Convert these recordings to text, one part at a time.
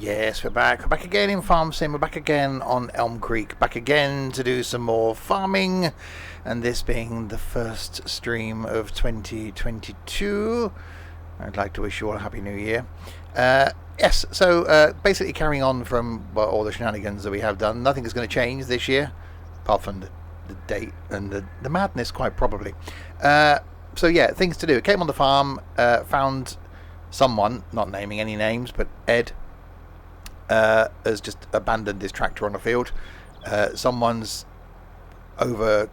Yes, we're back. We're back again in Farm Sim. We're back again on Elmcreek. Back again to do some more farming. And this being the first stream of 2022. I'd like to wish you all a Happy New Year. Yes, so basically carrying on from all the shenanigans that we have done. Nothing is going to change this year. Apart from the date and the madness, quite probably. So yeah, things to do. Came on the farm, found someone, not naming any names, but Ed has just abandoned his tractor on the field. Someone's over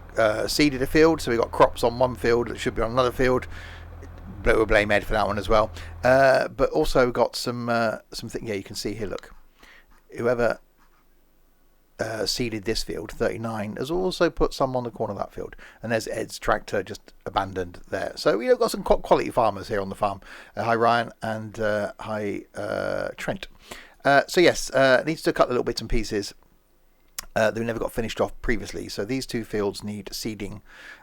seeded a field, so we got crops on one field that should be on another field. We'll blame Ed for that one as well. But also got some thing. Yeah, you can see here. Look, whoever seeded this field, 39, has also put some on the corner of that field, and there's Ed's tractor just abandoned there. So we've got some quality farmers here on the farm. Hi Ryan and hi Trent. So yes, needs to cut the little bits and pieces that we never got finished off previously. So these two fields need seeding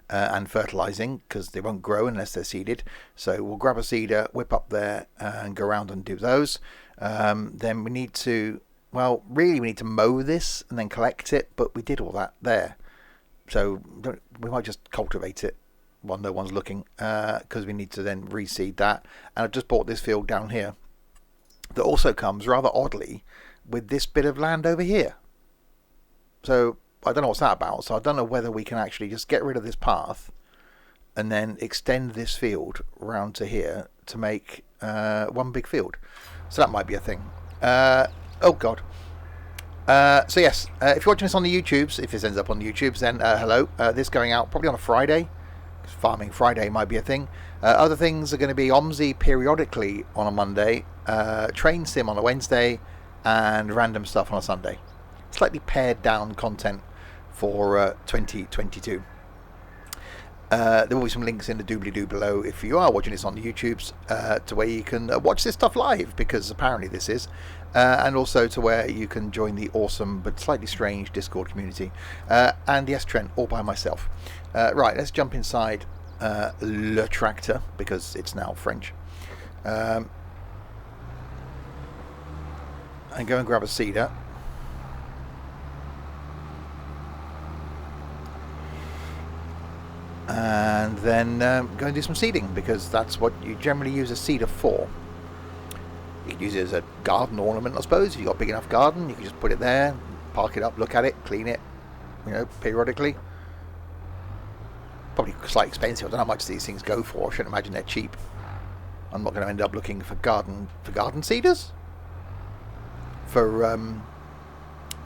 and fertilising because they won't grow unless they're seeded. So we'll grab a seeder, whip up there and go around and do those. Then we need to, well, really we need to mow this and then collect it, but we did all that there. So we might just cultivate it while no one's looking because we need to then reseed that. And I've just bought this field down here that also comes rather oddly with this bit of land over here. So I don't know what's that about. So I don't know whether we can actually just get rid of this path and then extend this field round to here to make one big field. So that might be a thing. Oh God. So yes, if you're watching this on the YouTubes, if this ends up on the YouTubes, then hello. This going out probably on a Friday. Farming Friday might be a thing. Other things are going to be OMSI periodically on a Monday, Train Sim on a Wednesday, and random stuff on a Sunday. Slightly pared down content for 2022. There will be some links in the doobly-doo below if you are watching this on the YouTubes to where you can watch this stuff live, because apparently this is, and also to where you can join the awesome but slightly strange Discord community. And yes, Trent, all by myself. Right, let's jump inside Le Tractor, because it's now French. And go and grab a seeder. And then go and do some seeding, because that's what you generally use a seeder for. You can use it as a garden ornament, I suppose. If you've got a big enough garden, you can just put it there, park it up, look at it, clean it, periodically. Probably slightly expensive. I don't know how much these things go for. I shouldn't imagine they're cheap. I'm not going to end up looking for garden seeders? For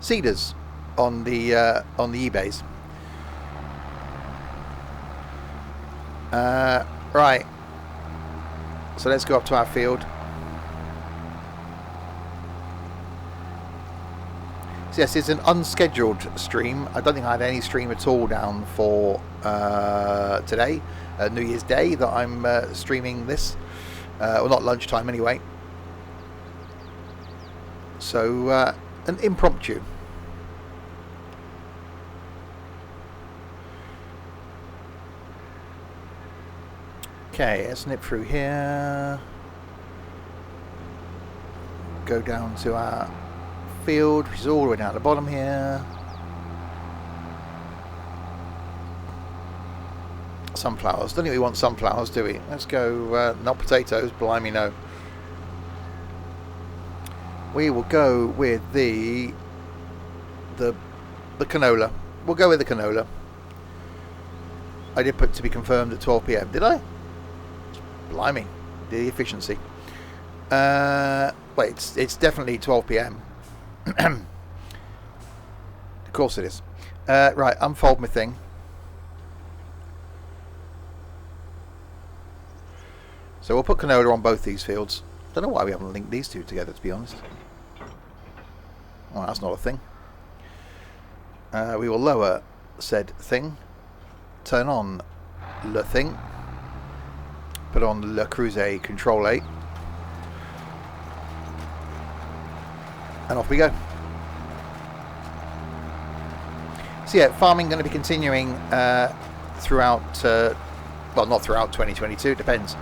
seeders on the eBays. Right, so let's go up to our field. So yes, it's an unscheduled stream. I don't think I had any stream at all down for today, New Year's Day, that I'm streaming this. Well, not lunchtime anyway. So an impromptu. Okay, let's nip through here. Go down to our field, which is all the way down at the bottom here. Sunflowers. Don't think we want sunflowers, do we? Let's go, not potatoes, blimey no. We will go with the canola. We'll go with the canola. I did put to be confirmed at 12 PM, did I? Blimey, the efficiency. Wait, it's definitely 12 PM. Of course it is. Right, unfold my thing. So we'll put canola on both these fields. Don't know why we haven't linked these two together, to be honest. Well, that's not a thing. We will lower said thing. Turn on le thing. Put on Le Cruze Control 8. And off we go. So yeah, farming going to be continuing throughout, well, not throughout 2022, it depends.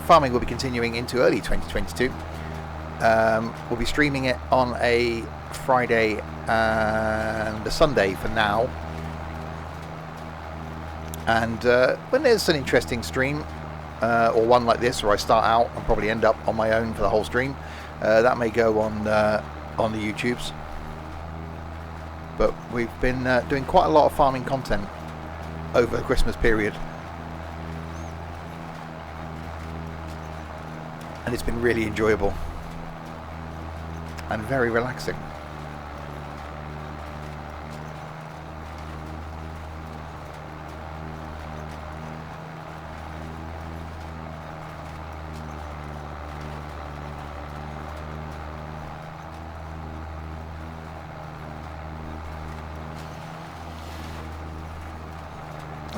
Farming will be continuing into early 2022. We'll be streaming it on a Friday and a Sunday for now. And when there's an interesting stream, or one like this where I start out and probably end up on my own for the whole stream, that may go on the YouTubes. But we've been doing quite a lot of farming content over the Christmas period, and it's been really enjoyable and very relaxing.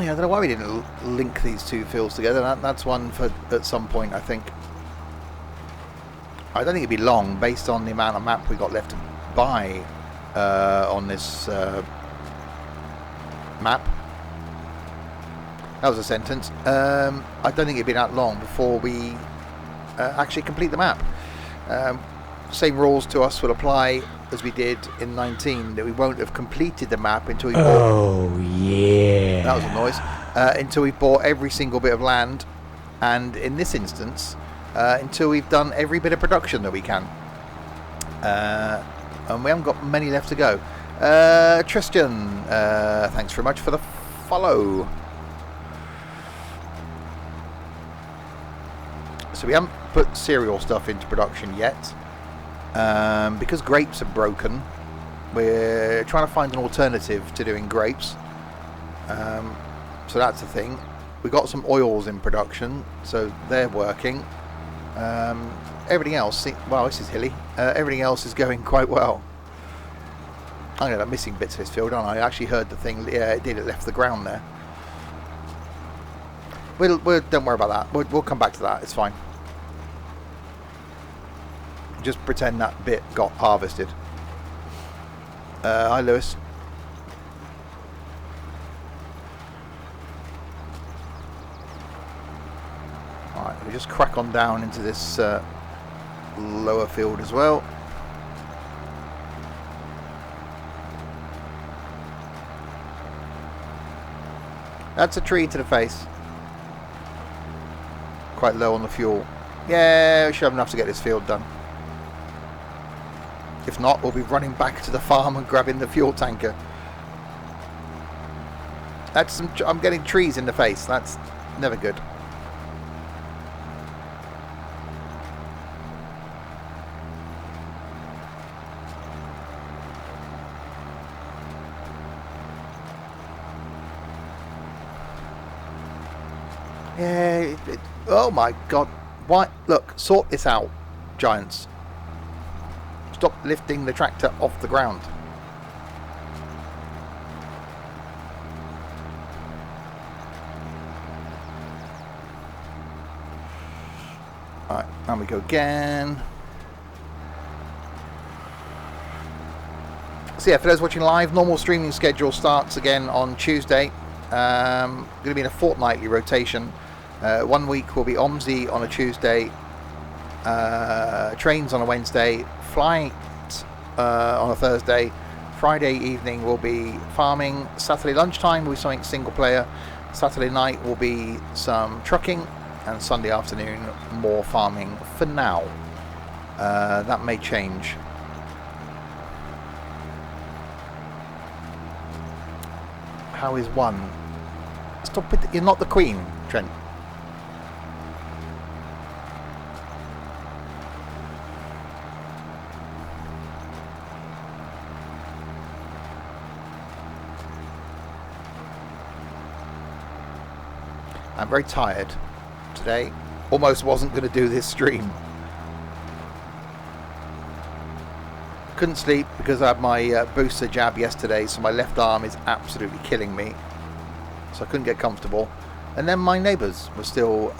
Yeah, I don't know why we didn't link these two fields together. That's one for at some point, I think. I don't think it'd be long, based on the amount of map we got left to buy on this map. That was a sentence. I don't think it'd be that long before we actually complete the map. Same rules to us will apply as we did in 19, that we won't have completed the map until we bought... Oh, yeah. That was a noise. Until we've bought every single bit of land, and in this instance, until we've done every bit of production that we can. And we haven't got many left to go. Tristan, thanks very much for the follow. So we haven't put cereal stuff into production yet. Because grapes are broken, we're trying to find an alternative to doing grapes. So that's the thing. We got some oils in production, so they're working. Everything else, wow, this is hilly. Everything else is going quite well. I'm going to missing bits of this field, aren't I? I actually heard the thing. Yeah, it did. It left the ground there. We'll don't worry about that. We'll come back to that. It's fine. Just pretend that bit got harvested. Hi, Lewis. Alright, we just crack on down into this lower field as well. That's a tree to the face. Quite low on the fuel. Yeah, we should have enough to get this field done. If not, we'll be running back to the farm and grabbing the fuel tanker. That's some. I'm getting trees in the face. That's never good. Yeah. Oh my God! Why? Look, sort this out, giants. Stop lifting the tractor off the ground. Alright, and we go again. So yeah, for those watching live, normal streaming schedule starts again on Tuesday. Going to be in a fortnightly rotation. 1 week will be OMSI on a Tuesday, trains on a Wednesday, flight on a Thursday. Friday evening will be farming. Saturday lunchtime will be something single player. Saturday night will be some trucking, and Sunday afternoon more farming for now. That may change. How is one? Stop it! You're not the queen, Trent. I'm very tired today. Almost wasn't going to do this stream. Couldn't sleep because I had my booster jab yesterday, so my left arm is absolutely killing me. So I couldn't get comfortable. And then my neighbours were still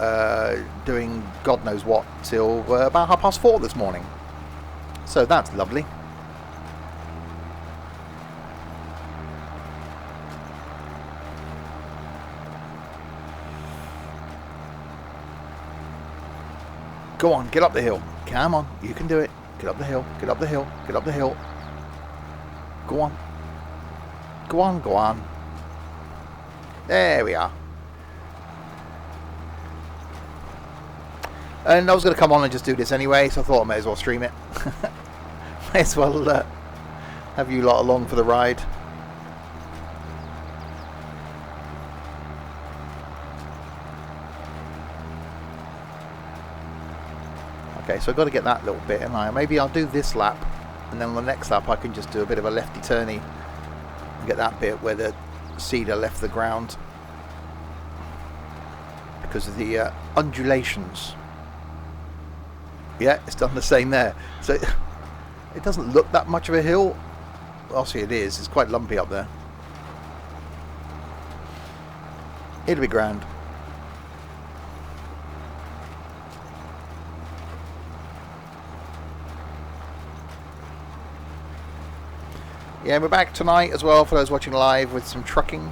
doing God knows what till about 4:30 this morning. So that's lovely. Go on, get up the hill. Come on, you can do it. Get up the hill, get up the hill, get up the hill. Go on. Go on, go on. There we are. And I was going to come on and just do this anyway, so I thought I may as well stream it. May as well have you lot along for the ride. Okay, so I've got to get that little bit, and maybe I'll do this lap, and then on the next lap I can just do a bit of a lefty turny and get that bit where the cedar left the ground because of the undulations. Yeah, it's done the same there. So it doesn't look that much of a hill. Obviously it is. It's quite lumpy up there. It'll be grand. Yeah, we're back tonight as well for those watching live with some trucking.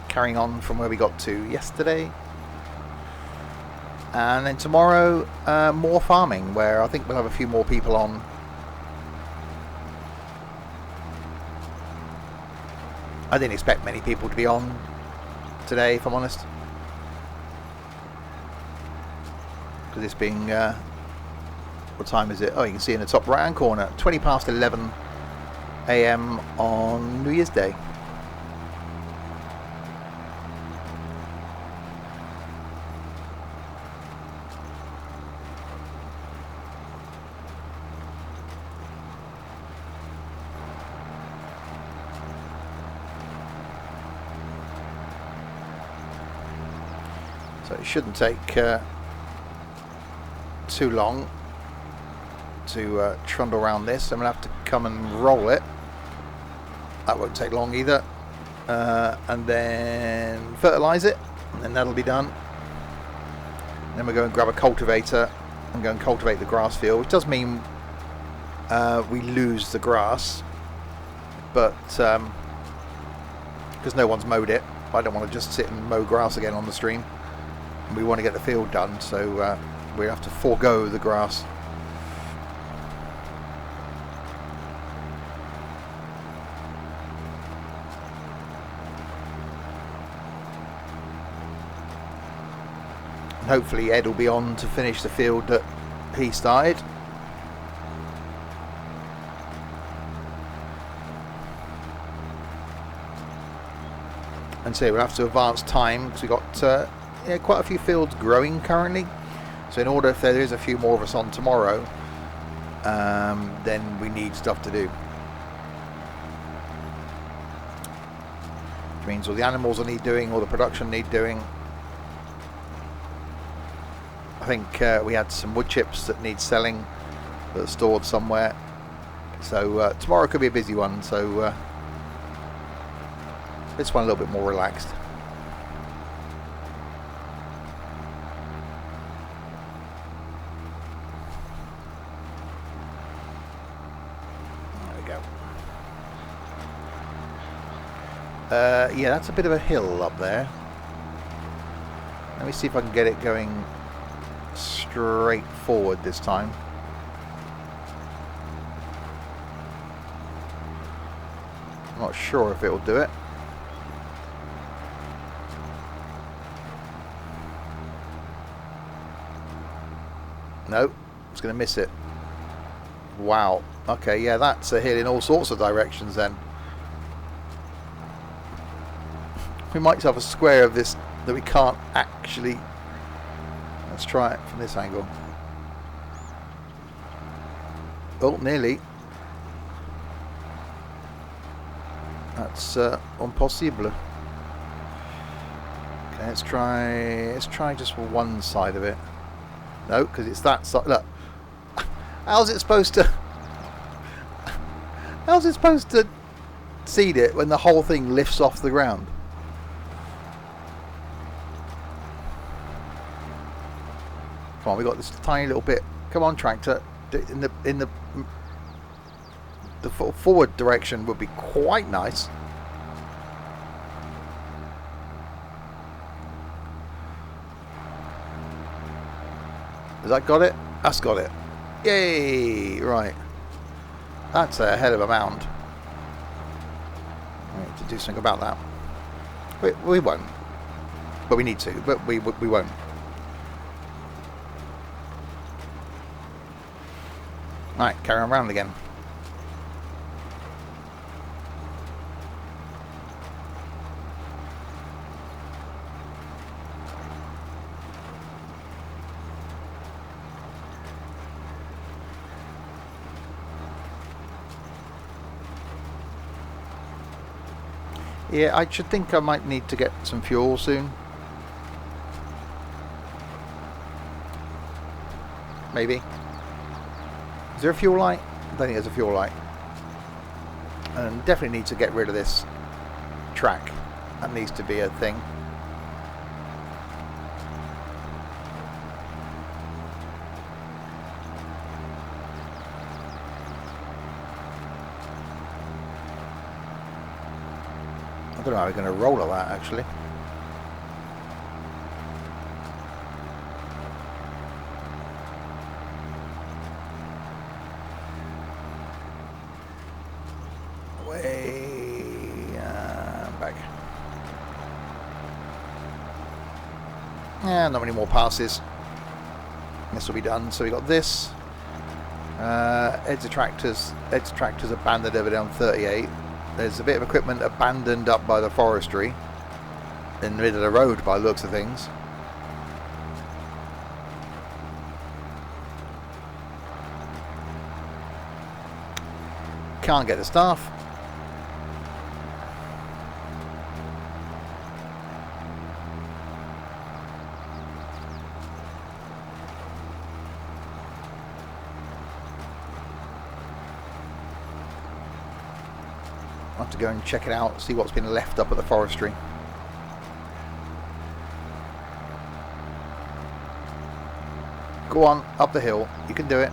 Carrying on from where we got to yesterday. And then tomorrow, more farming, where I think we'll have a few more people on. I didn't expect many people to be on today, if I'm honest. Because it's being... what time is it? Oh, you can see in the top right hand corner, 20 past 11 AM on New Year's Day. So it shouldn't take too long to trundle around this. I'm going to have to come and roll it. That won't take long either. And then fertilise it, and then that'll be done. And then we'll go and grab a cultivator and go and cultivate the grass field, which does mean we lose the grass, but because no one's mowed it. I don't want to just sit and mow grass again on the stream. We want to get the field done, so we have to forego the grass. And hopefully Ed will be on to finish the field that he started. And so we'll have to advance time because we've got quite a few fields growing currently. So in order, if there is a few more of us on tomorrow, then we need stuff to do. Which means all the animals will need doing, all the production need doing. I think we had some wood chips that need selling that are stored somewhere. So tomorrow could be a busy one. So this one a little bit more relaxed. There we go. Yeah, that's a bit of a hill up there. Let me see if I can get it going straight forward this time. I'm not sure if it will do it. No, it's going to miss it. Wow. Okay, yeah, that's a hill in all sorts of directions then. We might have a square of this that we can't actually... Let's try it from this angle. Oh, nearly. That's impossible. Okay, let's try just one side of it. No, because it's that side. Look, how's it supposed to seed it when the whole thing lifts off the ground? Come on, we got this tiny little bit. Come on, tractor. In the forward direction would be quite nice. Has that got it? That's got it. Yay! Right. That's a hell of a mound. We need to do something about that. We won't. But we need to. But we won't. Right, carry on round again. Yeah, I should think I might need to get some fuel soon. Maybe. Is there a fuel light? I don't think there's a fuel light. And definitely need to get rid of this track. That needs to be a thing. I don't know how we're going to roll that actually. Back. Yeah, not many more passes. This will be done. So we got this. Heads of tractors abandoned over there on 38. There's a bit of equipment abandoned up by the forestry in the middle of the road by the looks of things. Can't get the staff. I'll have to go and check it out, see what's been left up at the forestry. Go on, up the hill. You can do it.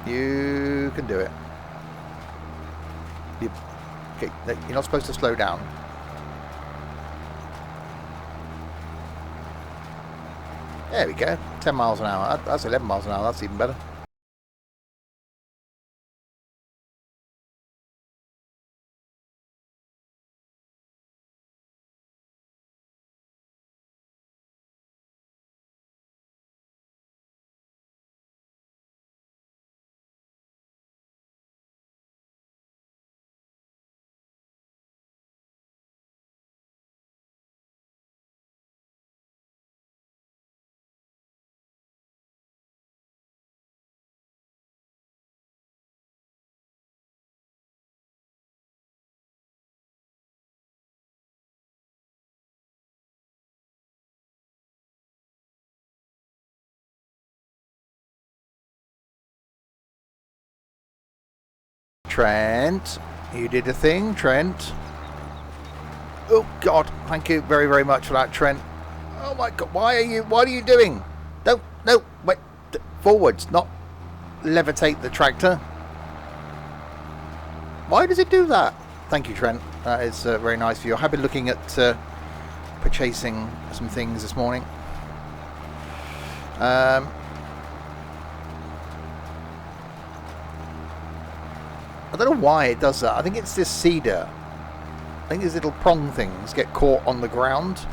You can do it. Okay, you're not supposed to slow down. There we go. 10 miles an hour. That's 11 miles an hour. That's even better. Trent, you did a thing, Trent. Oh God, thank you very, very much for that, Trent. Oh my God, what are you doing? No, wait, forwards, not levitate the tractor. Why does it do that? Thank you, Trent. That is very nice of you. I have been looking at purchasing some things this morning. I don't know why it does that. I think it's this cedar. I think these little prong things get caught on the ground,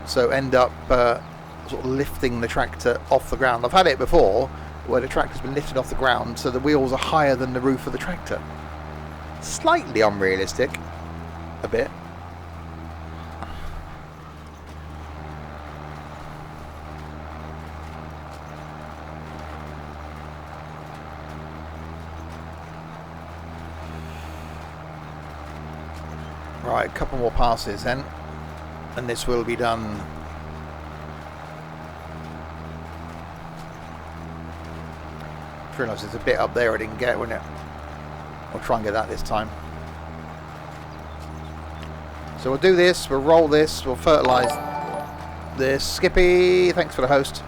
so end up sort of lifting the tractor off the ground. I've had it before where the tractor's been lifted off the ground so the wheels are higher than the roof of the tractor. Slightly unrealistic, a bit. Right, a couple more passes then, and this will be done. I realise there's a bit up there I didn't get, wasn't it? I'll try and get that this time. So we'll do this, we'll roll this, we'll fertilise this. Skippy, thanks for the host.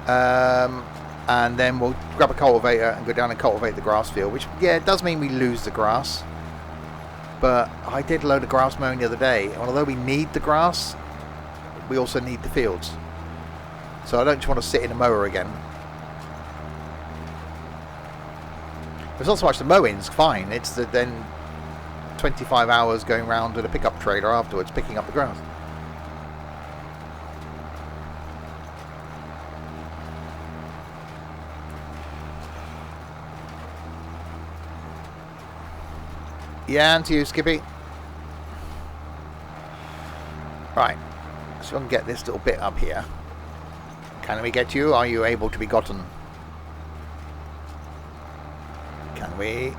And then we'll grab a cultivator and go down and cultivate the grass field, which, yeah, it does mean we lose the grass. But I did a load of grass mowing the other day, and although we need the grass, we also need the fields. So I don't just want to sit in a mower again. It's not so much the mowing's fine, it's the then 25 hours going round with a pickup trailer afterwards, picking up the grass. Yeah, and to you, Skippy. Right, so I can get this little bit up here. Can we get you? Are you able to be gotten? Can we?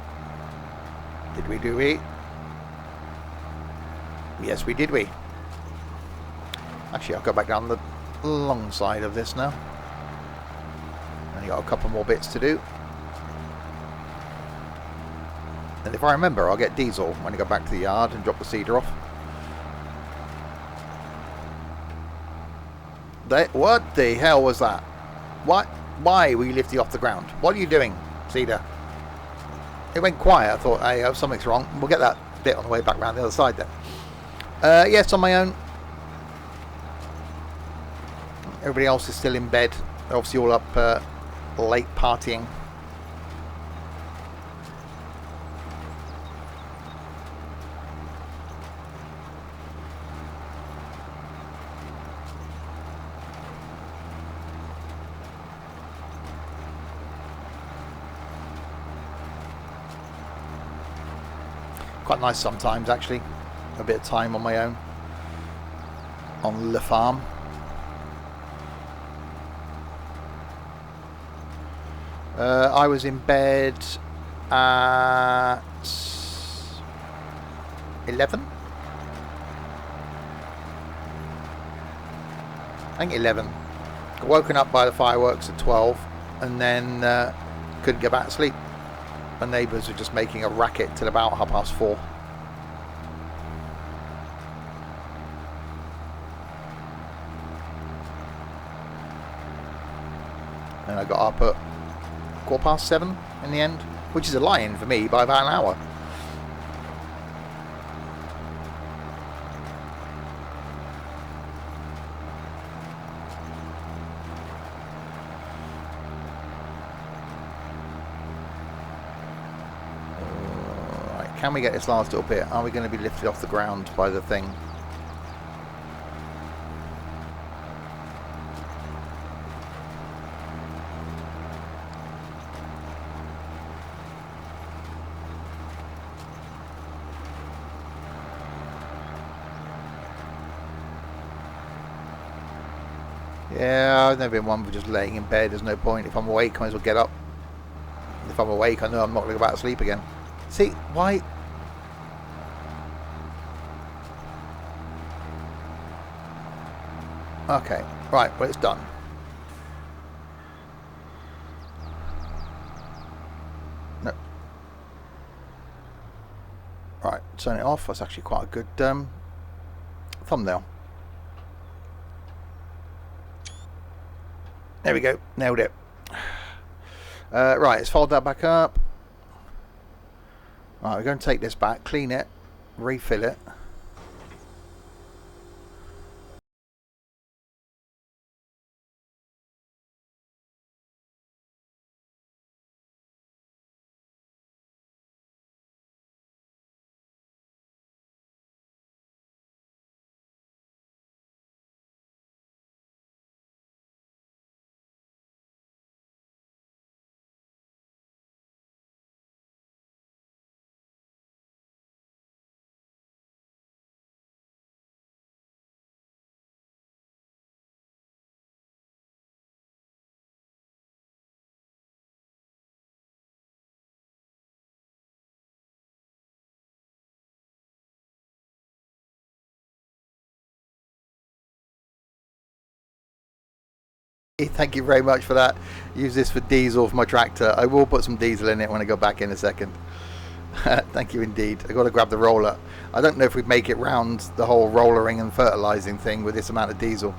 Did we do we? Yes, we did we. Actually, I'll go back down the long side of this now. Only got a couple more bits to do. And if I remember, I'll get diesel when I go back to the yard and drop the cedar off. What the hell was that? What? Why were you lifting off the ground? What are you doing, Cedar? It went quiet. I thought, hey, something's wrong. We'll get that bit on the way back around the other side then. Yes, on my own. Everybody else is still in bed. They're obviously all up late partying. Quite nice sometimes, actually. A bit of time on my own on the farm. I was in bed at 11. I think 11. Got woken up by the fireworks at 12, and then couldn't get back to sleep. My neighbours were just making a racket till about 4:30. And I got up at 7:15 in the end, which is a lie-in for me by about an hour. Can we get this last little bit? Are we going to be lifted off the ground by the thing? Yeah, I've never been one for just laying in bed. There's no point. If I'm awake, I might as well get up. If I'm awake, I know I'm not going to go back to sleep again. See, why? Okay, right, well, it's done. No. Right, turn it off. That's actually quite a good thumbnail. There we go, nailed it. Right, let's fold that back up. Right, we're going to take this back, clean it, refill it. Thank you very much for that. Use this for diesel for my tractor. I will put some diesel in it when I go back in a second. Thank you indeed. I got to grab the roller. I don't know if we'd make it round the whole rollering and fertilizing thing with this amount of diesel.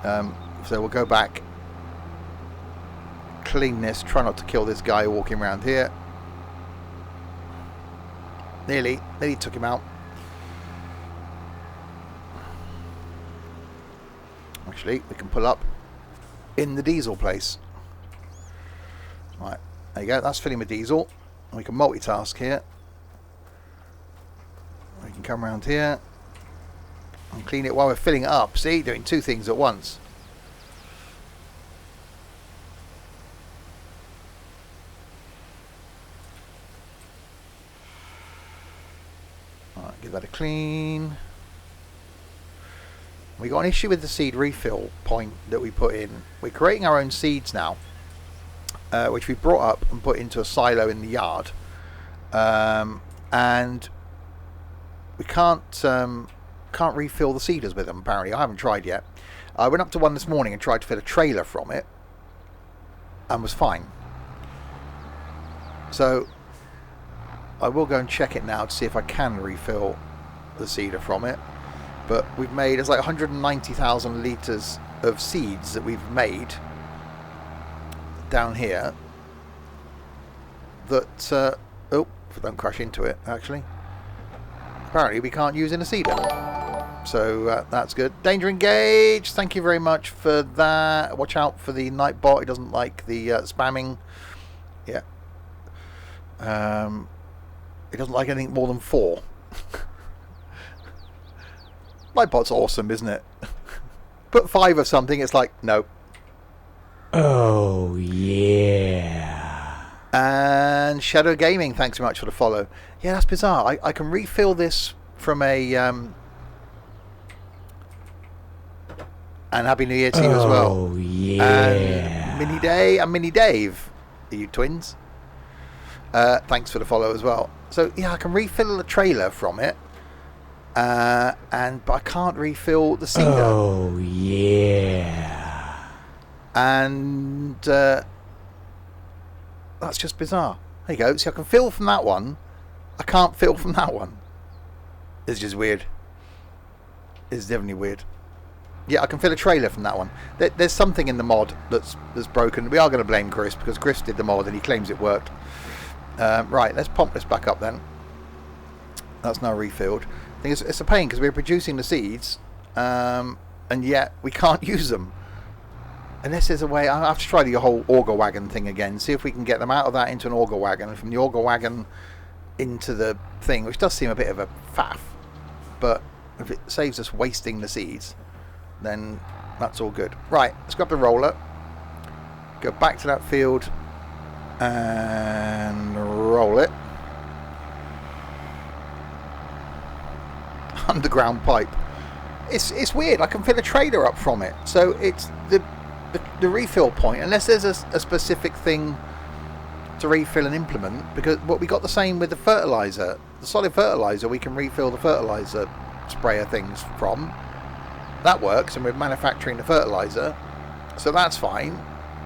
So we'll go back, clean this, try not to kill this guy walking around here. Nearly took him out. Actually, we can pull up in the diesel place. Right, There you go, that's filling with diesel. We can multitask here. We can come around here and clean it while we're filling it up. See, doing two things at once. Alright, give that a clean. We got an issue with the seed refill point that we put in. We're creating our own seeds now, which we brought up and put into a silo in the yard, and we can't refill the seeders with them. Apparently, I haven't tried yet. I went up to one this morning and tried to fill a trailer from it, and was fine. So I will go and check it now to see if I can refill the seeder from it. But we've made, it's like 190,000 litres of seeds that we've made down here that, oh, don't crash into it, actually. Apparently we can't use in a seeder. So that's good. Danger engaged, thank you very much for that. Watch out for the Nightbot, he doesn't like the spamming. Yeah. He doesn't like anything more than 4. Nightbot's awesome, isn't it? Put 5 of something, it's like, no. Oh, yeah. And Shadow Gaming, thanks very much for the follow. Yeah, that's bizarre. I can refill this from a... and Happy New Year to you as well. Oh, yeah. And Mini Day and Mini Dave. Are you twins? Thanks for the follow as well. So, yeah, I can refill the trailer from it. But I can't refill the seeder. Oh, yeah. And that's just bizarre. There you go. See, I can fill from that one. I can't fill from that one. It's just weird. It's definitely weird. Yeah, I can fill a trailer from that one. There's something in the mod that's broken. We are going to blame Chris because Chris did the mod and he claims it worked. Right, let's pump this back up then. That's now refilled. I think it's a pain because we're producing the seeds, and yet we can't use them. Unless there's a way. I have to try the whole auger wagon thing again. See if we can get them out of that into an auger wagon, and from the auger wagon into the thing, which does seem a bit of a faff. But if it saves us wasting the seeds, then that's all good. Right, let's grab the roller. Go back to that field and roll it. Underground pipe. It's weird. I can fill a trailer up from it, so it's the refill point. Unless there's a specific thing to refill and implement, because what we got the same with the fertilizer, the solid fertilizer. We can refill the fertilizer sprayer things from. That works, and we're manufacturing the fertilizer, so that's fine.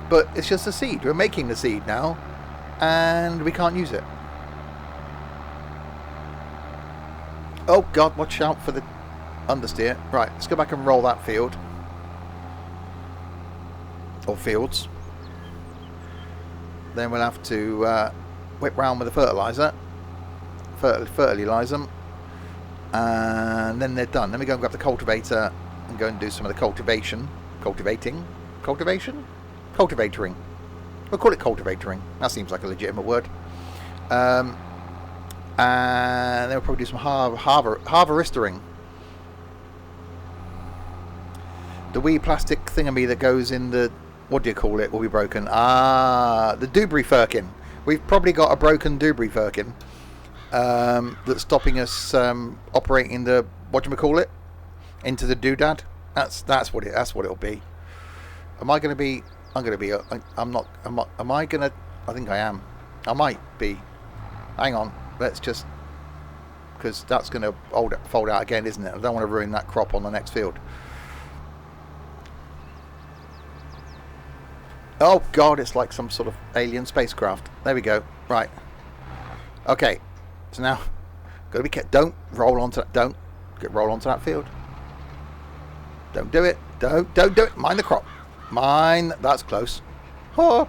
But it's just a seed. We're making the seed now, and we can't use it. Oh God, watch out for the understeer. Right, let's go back and roll that field. Or fields. Then we'll have to whip round with the fertiliser. Fertilise them. And then they're done. Then we go and grab the cultivator and go and do some of the cultivation. Cultivating? Cultivation? Cultivatoring. We'll call it cultivatoring. That seems like a legitimate word. And then we'll probably do some harvestering. The wee plastic thingamy that goes in the, what do you call it, will be broken. The doobrey firkin. We've probably got a broken doobrey firkin that's stopping us operating the, what do you call it, into the doodad. That's what it'll be. Am I going to be? I'm going to be. I'm not. Am I going to? I think I am. I might be. Hang on. Let's just, because that's going to fold out again, isn't it? I don't want to ruin that crop on the next field. Oh God, it's like some sort of alien spacecraft. There we go. Right. Okay. So now, got to be careful. Don't roll onto that. Don't roll onto that field. Don't do it. Don't do it. Mind the crop. Mind. That's close. Oh.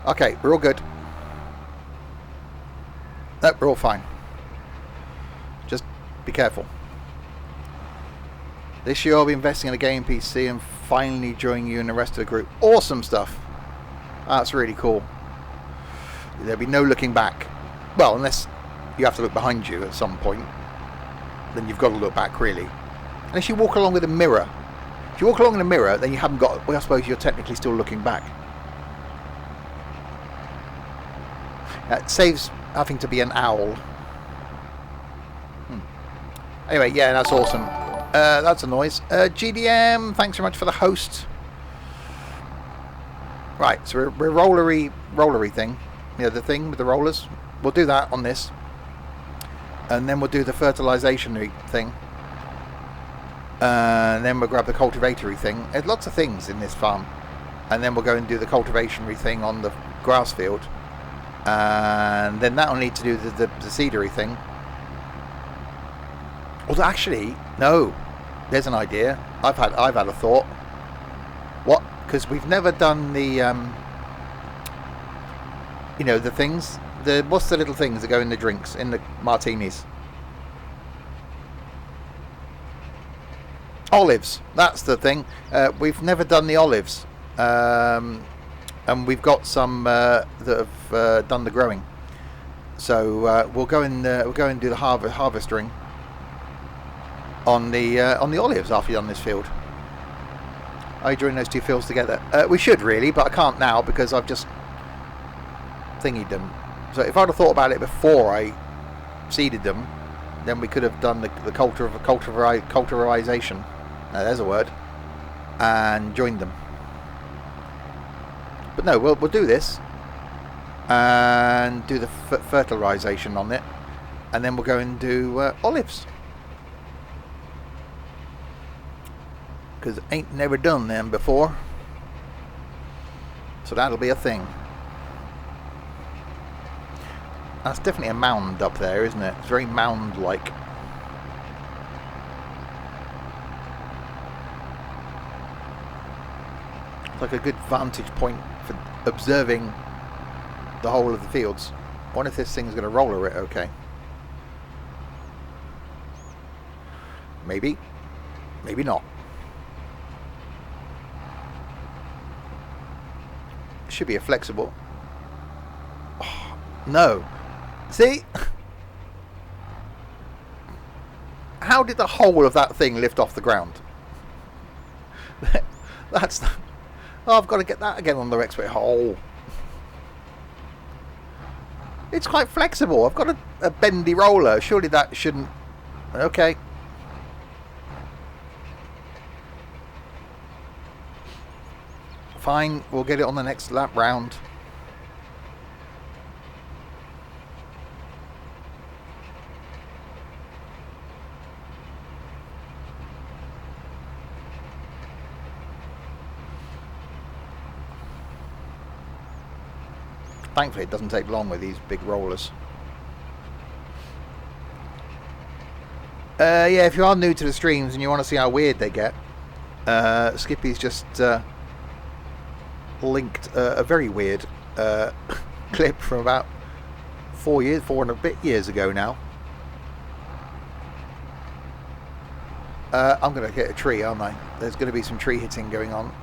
Okay, we're all good. Nope, we're all fine. Just be careful. This year I'll be investing in a game PC and finally joining you and the rest of the group. Awesome stuff. That's really cool. There'll be no looking back. Well, unless you have to look behind you at some point, then you've got to look back, really. Unless you walk along with a mirror. If you walk along in a mirror, then you haven't got... Well, I suppose you're technically still looking back. It saves having to be an owl. Anyway, yeah, that's awesome. That's a noise. GDM, thanks very much for the host. Right, so we're rollery thing. You know, the thing with the rollers. We'll do that on this. And then we'll do the fertilisation thing. And then we'll grab the cultivatory thing. There's lots of things in this farm. And then we'll go and do the cultivationary thing on the grass field. And then that'll need to do the seedery thing. Although actually, no. There's an idea. I've had a thought. What? Because we've never done the you know, the things. What's the little things that go in the drinks, in the martinis? Olives. That's the thing. We've never done the olives. And we've got some that have done the growing. So we'll go and do the harvesting on the olives after you've done this field. Are you drawing those two fields together? We should really, but I can't now because I've just thingied them. So if I'd have thought about it before I seeded them, then we could have done the culturization. There's a word. And joined them. But no, we'll do this and do the fertilization on it, and then we'll go and do olives, because ain't never done them before, so that'll be a thing. That's definitely a mound up there, isn't it? It's very mound-like. It's like a good vantage point for observing the whole of the fields. I wonder if this thing's going to roller it okay. Maybe. Maybe not. Should be a flexible. Oh, no. See? How did the whole of that thing lift off the ground? That's... Oh, I've got to get that again on the X-ray hole. It's quite flexible. I've got a bendy roller. Surely that shouldn't... Okay. Fine. We'll get it on the next lap round. Thankfully it doesn't take long with these big rollers. Yeah, if you are new to the streams and you want to see how weird they get, Skippy's just linked a very weird clip from about 4 and a bit years ago now. I'm going to hit a tree, aren't I? There's going to be some tree hitting going on.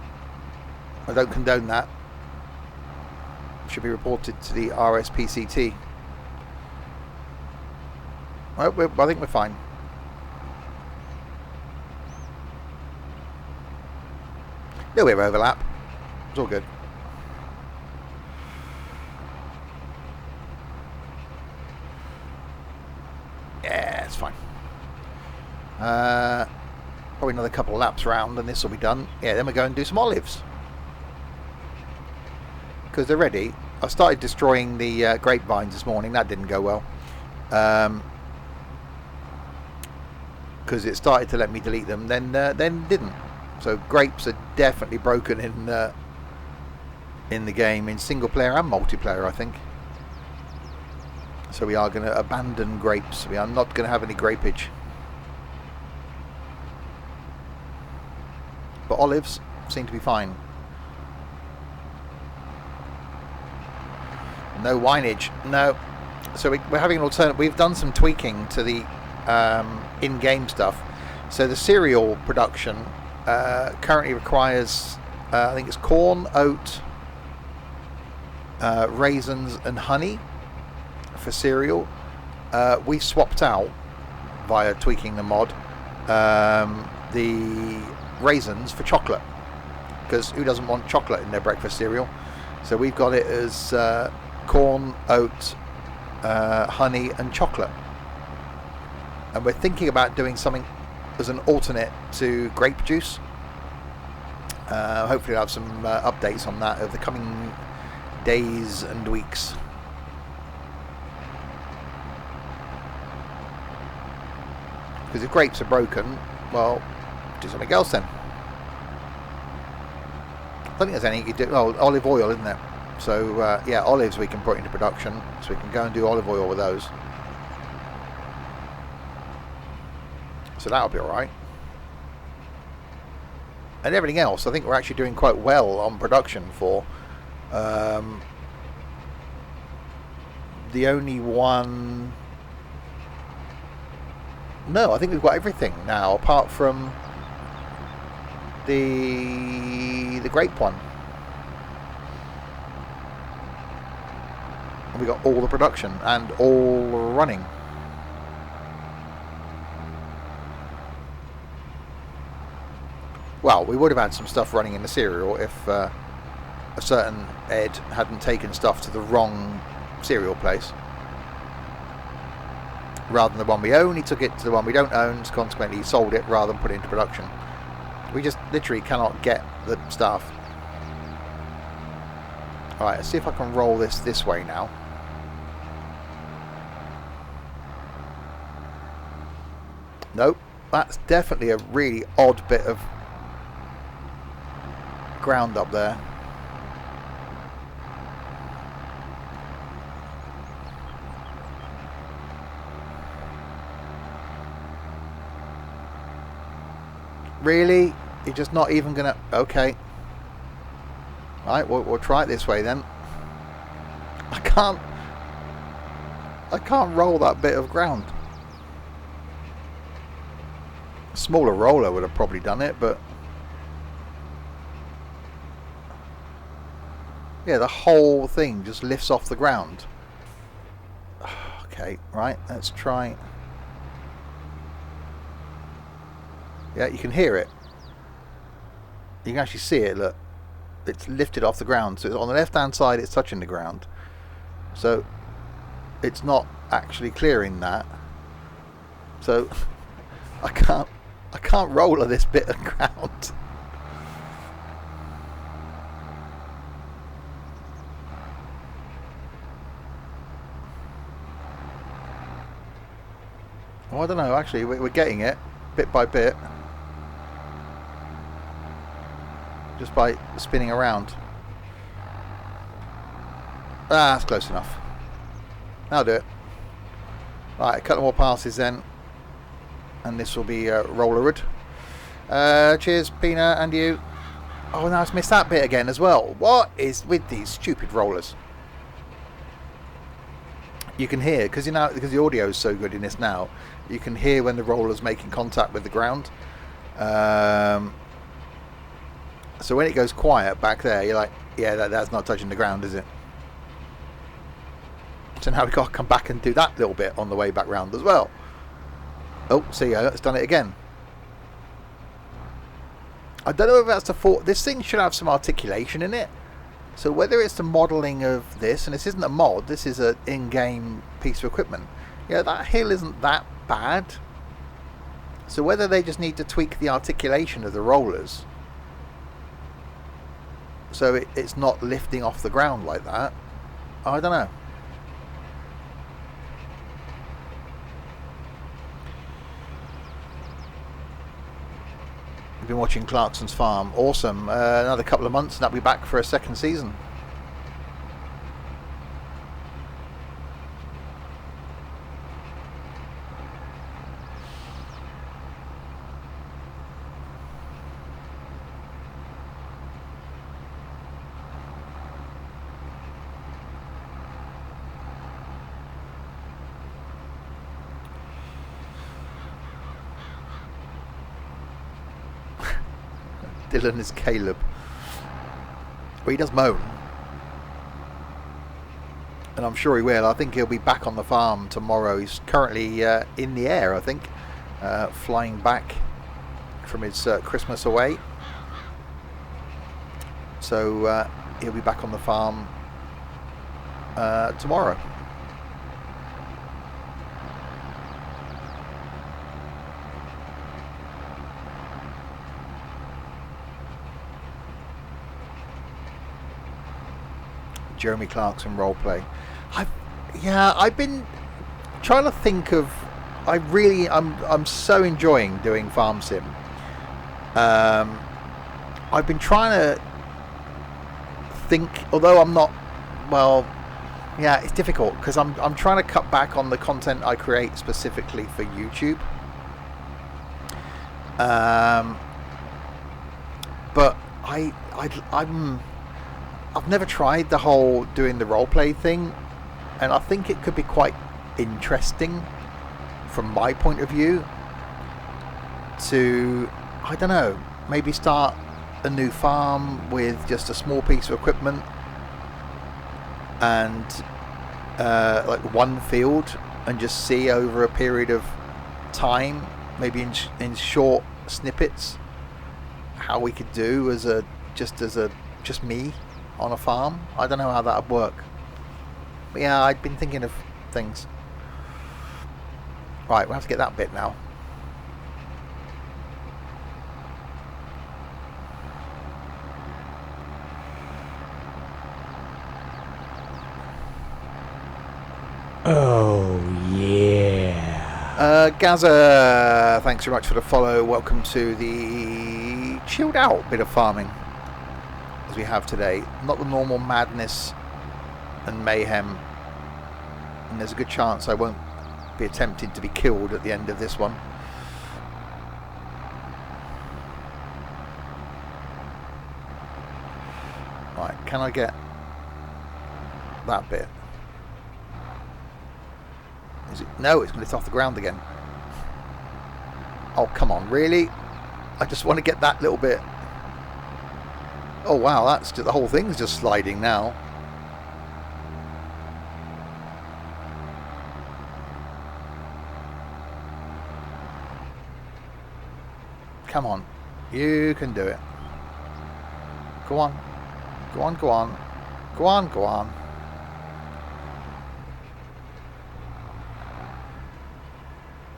I don't condone that. Should be reported to the RSPCT. I think we're fine. Little bit of overlap. It's all good. Yeah, it's fine. Probably another couple of laps round and this will be done. Yeah, then we go and do some olives. Because they're ready. I started destroying the grapevines this morning. That didn't go well. Because it started to let me delete them, then didn't. So grapes are definitely broken in the game, in single player and multiplayer, I think. So we are going to abandon grapes. We are not going to have any grapeage. But olives seem to be fine. No wineage, no. So we're having an alternate. We've done some tweaking to the in-game stuff. So the cereal production currently requires, I think it's corn, oat, raisins and honey for cereal. We swapped out via tweaking the mod the raisins for chocolate, because who doesn't want chocolate in their breakfast cereal? So we've got it as corn, oat, honey and chocolate, and we're thinking about doing something as an alternate to grape juice. Hopefully I'll have some updates on that over the coming days and weeks. Because if grapes are broken, well, do something else then. I don't think there's anything you do. Oh, olive oil, isn't there? So yeah, olives we can put into production, so we can go and do olive oil with those. So that'll be alright. And everything else, I think we're actually doing quite well on production for. The only one... No, I think we've got everything now, apart from the grape one. And we got all the production and all running. Well, we would have had some stuff running in the cereal if a certain Ed hadn't taken stuff to the wrong cereal place. Rather than the one we own, he took it to the one we don't own, so consequently he sold it rather than put it into production. We just literally cannot get the stuff. Alright, let's see if I can roll this way now. Nope, that's definitely a really odd bit of ground up there. Really? You're just not even gonna... Okay. Right, we'll try it this way then. I can't roll that bit of ground. A smaller roller would have probably done it, but... Yeah, the whole thing just lifts off the ground. Okay, right, let's try... Yeah, you can hear it. You can actually see it, look. It's lifted off the ground. So on the left hand side it's touching the ground. So it's not actually clearing that. So I can't roller this bit of ground. Well, I don't know, actually we're getting it bit by bit. Just by spinning around. Ah, that's close enough. That'll do it. Right, a couple more passes then. And this will be rollerwood. Cheers, Pina, and you. Oh, now I've missed that bit again as well. What is with these stupid rollers? You can hear, because the audio is so good in this now, you can hear when the roller's making contact with the ground. So when it goes quiet back there, you're like, yeah, that's not touching the ground, is it? So now we've got to come back and do that little bit on the way back round as well. Oh, see, it's done it again. I don't know if that's the fault. This thing should have some articulation in it. So whether it's the modelling of this, and this isn't a mod, this is an in-game piece of equipment. Yeah, that hill isn't that bad. So whether they just need to tweak the articulation of the rollers so it's not lifting off the ground like that, I don't know. We've been watching Clarkson's Farm. Awesome. Another couple of months and I'll be back for a second season. Dylan is Caleb. Well, he does moan. And I'm sure he will. I think he'll be back on the farm tomorrow. He's currently in the air, I think, flying back from his Christmas away. So he'll be back on the farm tomorrow. Jeremy Clarkson roleplay. I've been trying to think of. I'm so enjoying doing farm sim. I've been trying to think, although I'm not. Well, yeah, it's difficult because I'm trying to cut back on the content I create specifically for YouTube. But I've never tried the whole doing the roleplay thing, and I think it could be quite interesting from my point of view to, I don't know, maybe start a new farm with just a small piece of equipment and like one field, and just see over a period of time, maybe in short snippets, how we could do as just me on a farm. I don't know how that would work. But yeah, I'd been thinking of things. Right, we'll have to get that bit now. Oh, yeah. Gaza, thanks very much for the follow. Welcome to the chilled out bit of farming as we have today. Not the normal madness and mayhem. And there's a good chance I won't be attempted to be killed at the end of this one. Right, can I get that bit? Is it? No, it's going to lift off the ground again. Oh, come on, really? I just want to get that little bit. Oh wow, that's just, the whole thing's just sliding now. Come on, you can do it. Go on, go on, go on, go on, go on.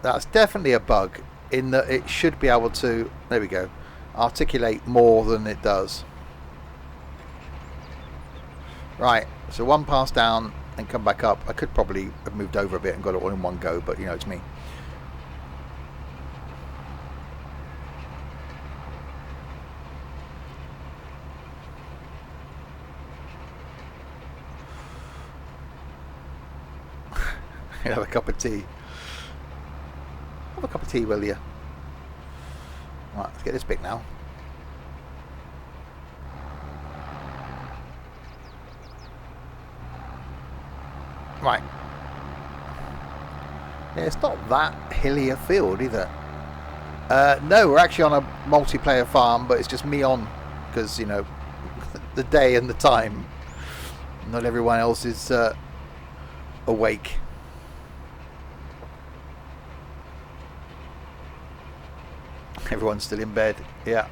That's definitely a bug in that it should be able to, there we go, articulate more than it does. Right, so one pass down and come back up. I could probably have moved over a bit and got it all in one go, but you know, it's me. Have a cup of tea. Have a cup of tea, will you? Right, let's get this bit now. Right. Yeah, it's not that hilly a field either. No, we're actually on a multiplayer farm, but it's just me on because, you know, the day and the time. Not everyone else is awake. Everyone's still in bed. Yeah.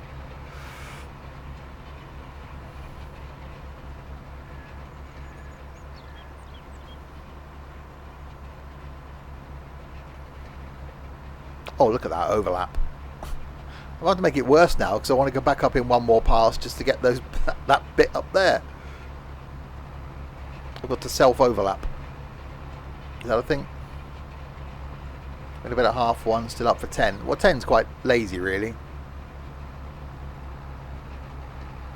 Oh, look at that overlap. I'm going to make it worse now because I want to go back up in one more pass just to get those that bit up there. I've got to self-overlap. Is that a thing? A bit at half one, still up for 10. Well, 10's quite lazy, really.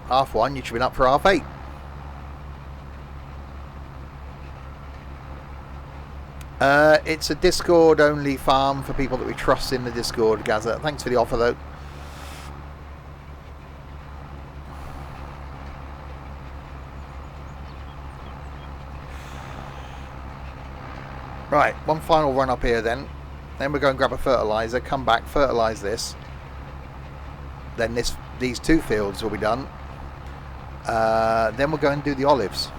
Half one, you should have been up for half 8. It's a Discord only farm for people that we trust in the Discord, Gaza. Thanks for the offer though. Right, one final run up here then. Then we'll go and grab a fertilizer, come back, fertilise this. Then these two fields will be done. Then we'll go and do the olives.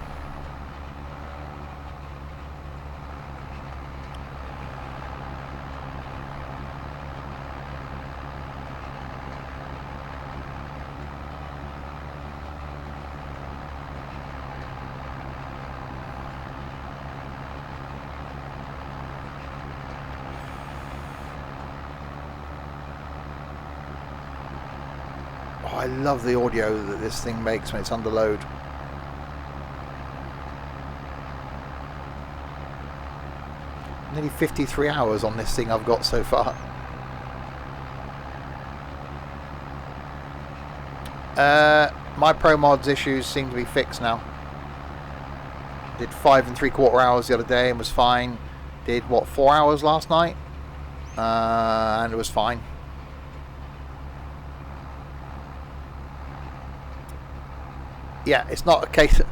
I love the audio that this thing makes when it's under load. Nearly 53 hours on this thing I've got so far. My Pro Mods issues seem to be fixed now. Did 5 3/4 hours the other day and was fine. Did what, 4 hours last night? And it was fine. Yeah, it's not a case of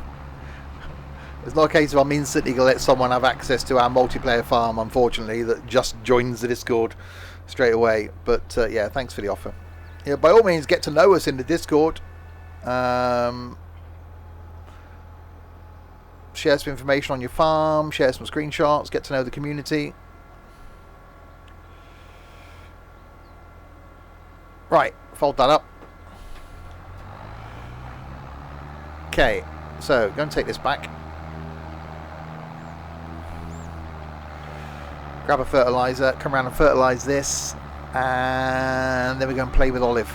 I'm instantly going to let someone have access to our multiplayer farm, unfortunately, that just joins the Discord straight away. But yeah, thanks for the offer. Yeah, by all means, get to know us in the Discord. Share some information on your farm, share some screenshots, get to know the community. Right, fold that up. Okay, so go and take this back. Grab a fertilizer, come around and fertilize this, and then we're going to play with Olive.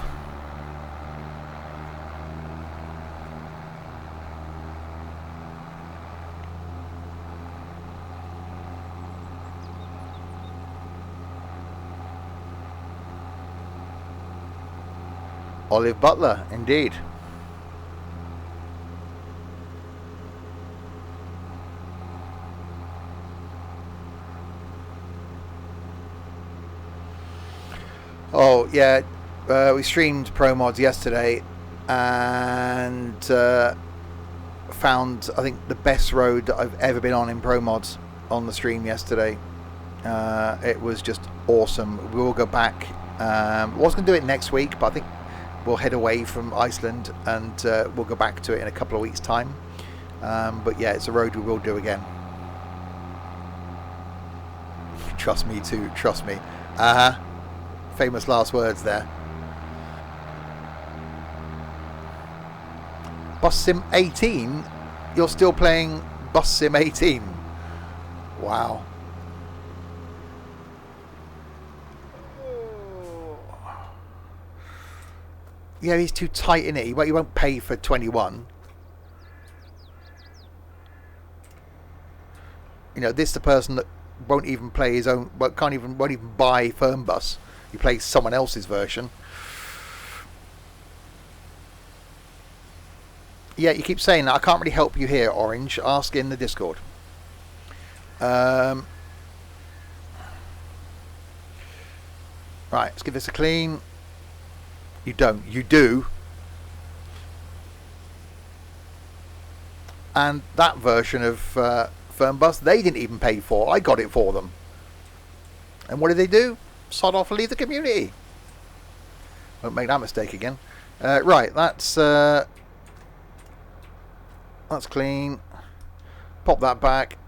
Olive Butler, indeed. Oh yeah, we streamed Pro Mods yesterday and found, I think, the best road that I've ever been on in Pro Mods on the stream yesterday. It was just awesome. We will go back. I was going to do it next week, but I think we'll head away from Iceland and we'll go back to it in a couple of weeks' time. But yeah, it's a road we will do again. Trust me too, trust me. Famous last words there. Bus Sim 18? You're still playing Bus Sim 18? Wow. Yeah, he's too tight in it. He won't pay for 21. You know, this is the person that won't even play his own, won't even buy Fernbus. He plays someone else's version. Yeah, you keep saying that. I can't really help you here, Orange. Ask in the Discord. Right, let's give this a clean. You don't. You do. And that version of Fernbus, they didn't even pay for. I got it for them. And what did they do? Sod off and leave the community. Won't make that mistake again. Right, that's clean. Pop that back.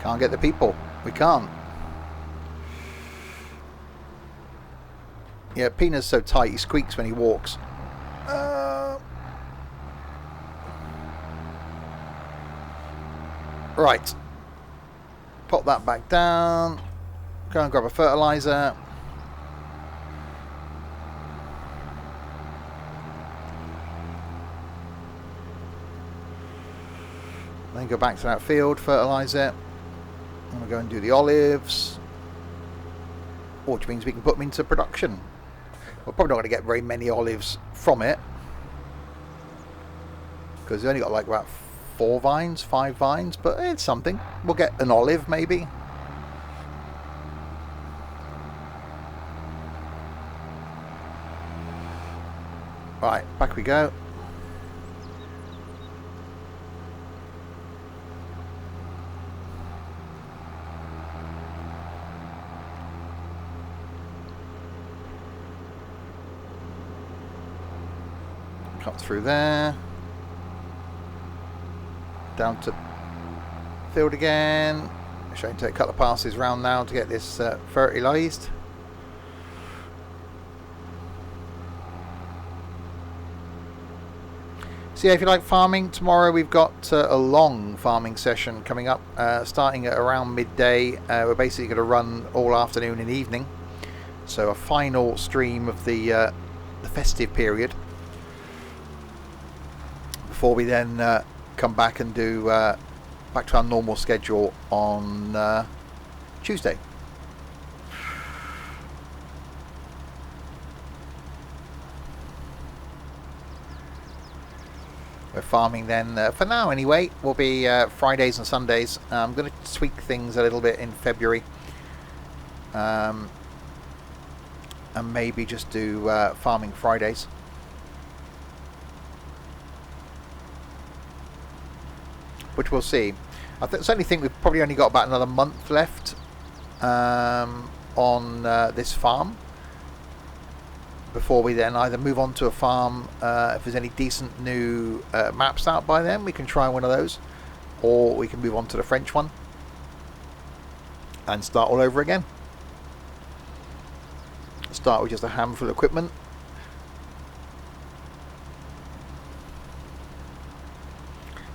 Can't get the people. We can't. Yeah, Pina's so tight, he squeaks when he walks. Right. Pop that back down. Go and grab a fertilizer. Then go back to that field, fertilise it. I'm going to go and do the olives. Which means we can put them into production. We're probably not going to get very many olives from it. Because we only got like about 5 vines, but it's something. We'll get an olive maybe. Right, back we go. Cut through there. Down to field again. Showing to take a couple of passes round now to get this fertilised. So yeah, if you like farming, tomorrow we've got a long farming session coming up, starting at around midday. We're basically going to run all afternoon and evening, so a final stream of the festive period before we then come back and do back to our normal schedule on Tuesday. We're farming then, for now anyway, will be Fridays and Sundays. I'm going to tweak things a little bit in February. And maybe just do farming Fridays. Which we'll see. I certainly think we've probably only got about another month left on this farm before we then either move on to a farm. If there's any decent new maps out by then, we can try one of those, or we can move on to the French one and start all over again. Start with just a handful of equipment.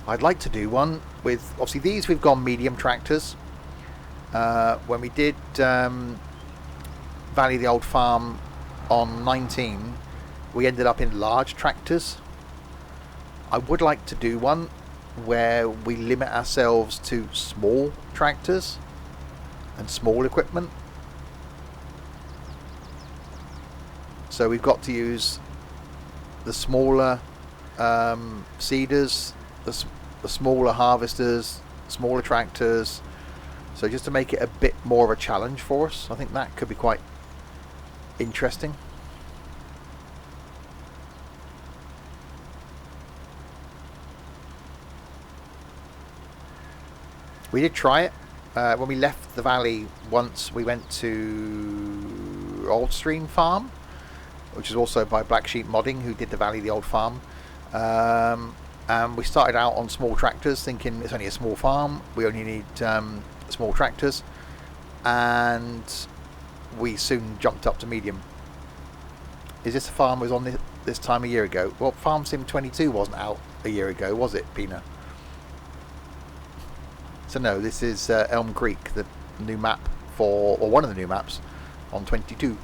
I'd like to do one with, obviously these we've gone medium tractors. When we did Valley the Old Farm on 19, we ended up in large tractors. I would like to do one where we limit ourselves to small tractors and small equipment. So we've got to use the smaller seeders, the smaller harvesters, smaller tractors. So just to make it a bit more of a challenge for us. I think that could be quite interesting. We did try it when we left the valley. Once we went to Old Stream Farm, which is also by Black Sheep Modding, who did the Valley the Old Farm, and we started out on small tractors thinking it's only a small farm, we only need small tractors, and we soon jumped up to medium. Is this a farm was on this time a year ago? Well, Farm Sim 22 wasn't out a year ago, was it, Pina? So no, this is Elmcreek, the new map for, or one of the new maps on 22.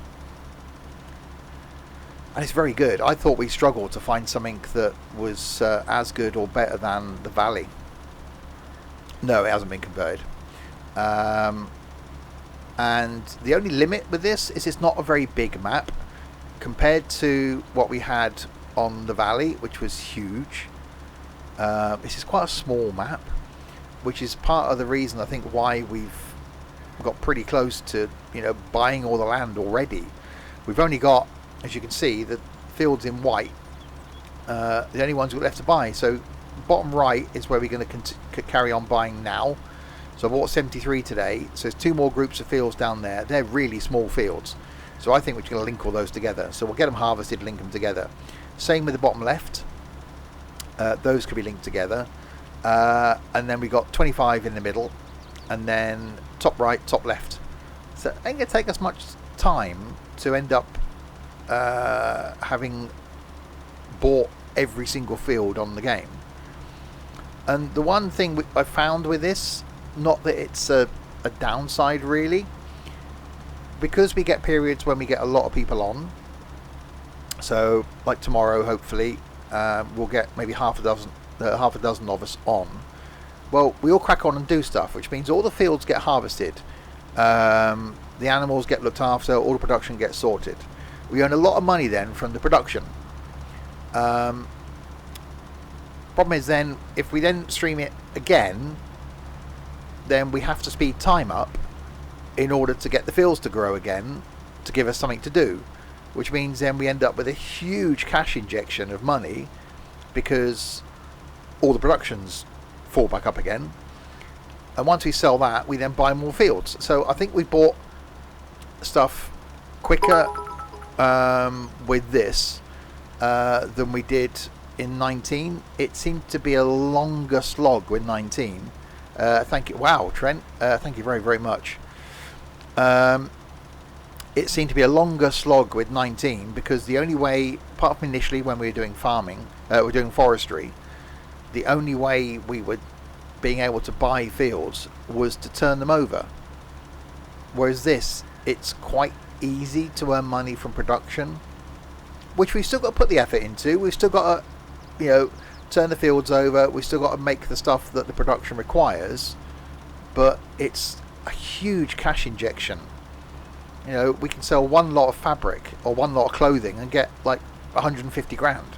And it's very good. I thought we struggled to find something that was as good or better than the Valley. No, it hasn't been converted. And the only limit with this is it's not a very big map compared to what we had on the Valley, which was huge. This is quite a small map, which is part of the reason I think why we've got pretty close to, you know, buying all the land already. We've only got, as you can see, the fields in white, the only ones we've got left to buy. So bottom right is where we're going to carry on buying now. So I bought 73 today, so there's two more groups of fields down there. They're really small fields, so I think we're going to link all those together. So we'll get them harvested, link them together. Same with the bottom left, those could be linked together. And then we got 25 in the middle, and then top right, top left. So it ain't going to take us much time to end up having bought every single field on the game. And the one thing I found with this, not that it's a downside really, because we get periods when we get a lot of people on. So like tomorrow, hopefully, we'll get maybe half a dozen of us on. Well, we all crack on and do stuff, which means all the fields get harvested, the animals get looked after, all the production gets sorted. We earn a lot of money then from the production. Problem is then, if we then stream it again, then we have to speed time up in order to get the fields to grow again, to give us something to do, which means then we end up with a huge cash injection of money because all the productions fall back up again, and once we sell that, we then buy more fields. So I think we bought stuff quicker with this than we did in 19. It seemed to be a longer slog with 19. Thank you. Wow, Trent. Thank you very, very much. it seemed to be a longer slog with 19, because the only way, apart from initially when we were doing farming, we're doing forestry, the only way we were being able to buy fields was to turn them over. Whereas this, it's quite easy to earn money from production, which we've still got to put the effort into. We've still got to, turn the fields over. We've still got to make the stuff that the production requires, but it's a huge cash injection. We can sell one lot of fabric or one lot of clothing and get like 150 grand.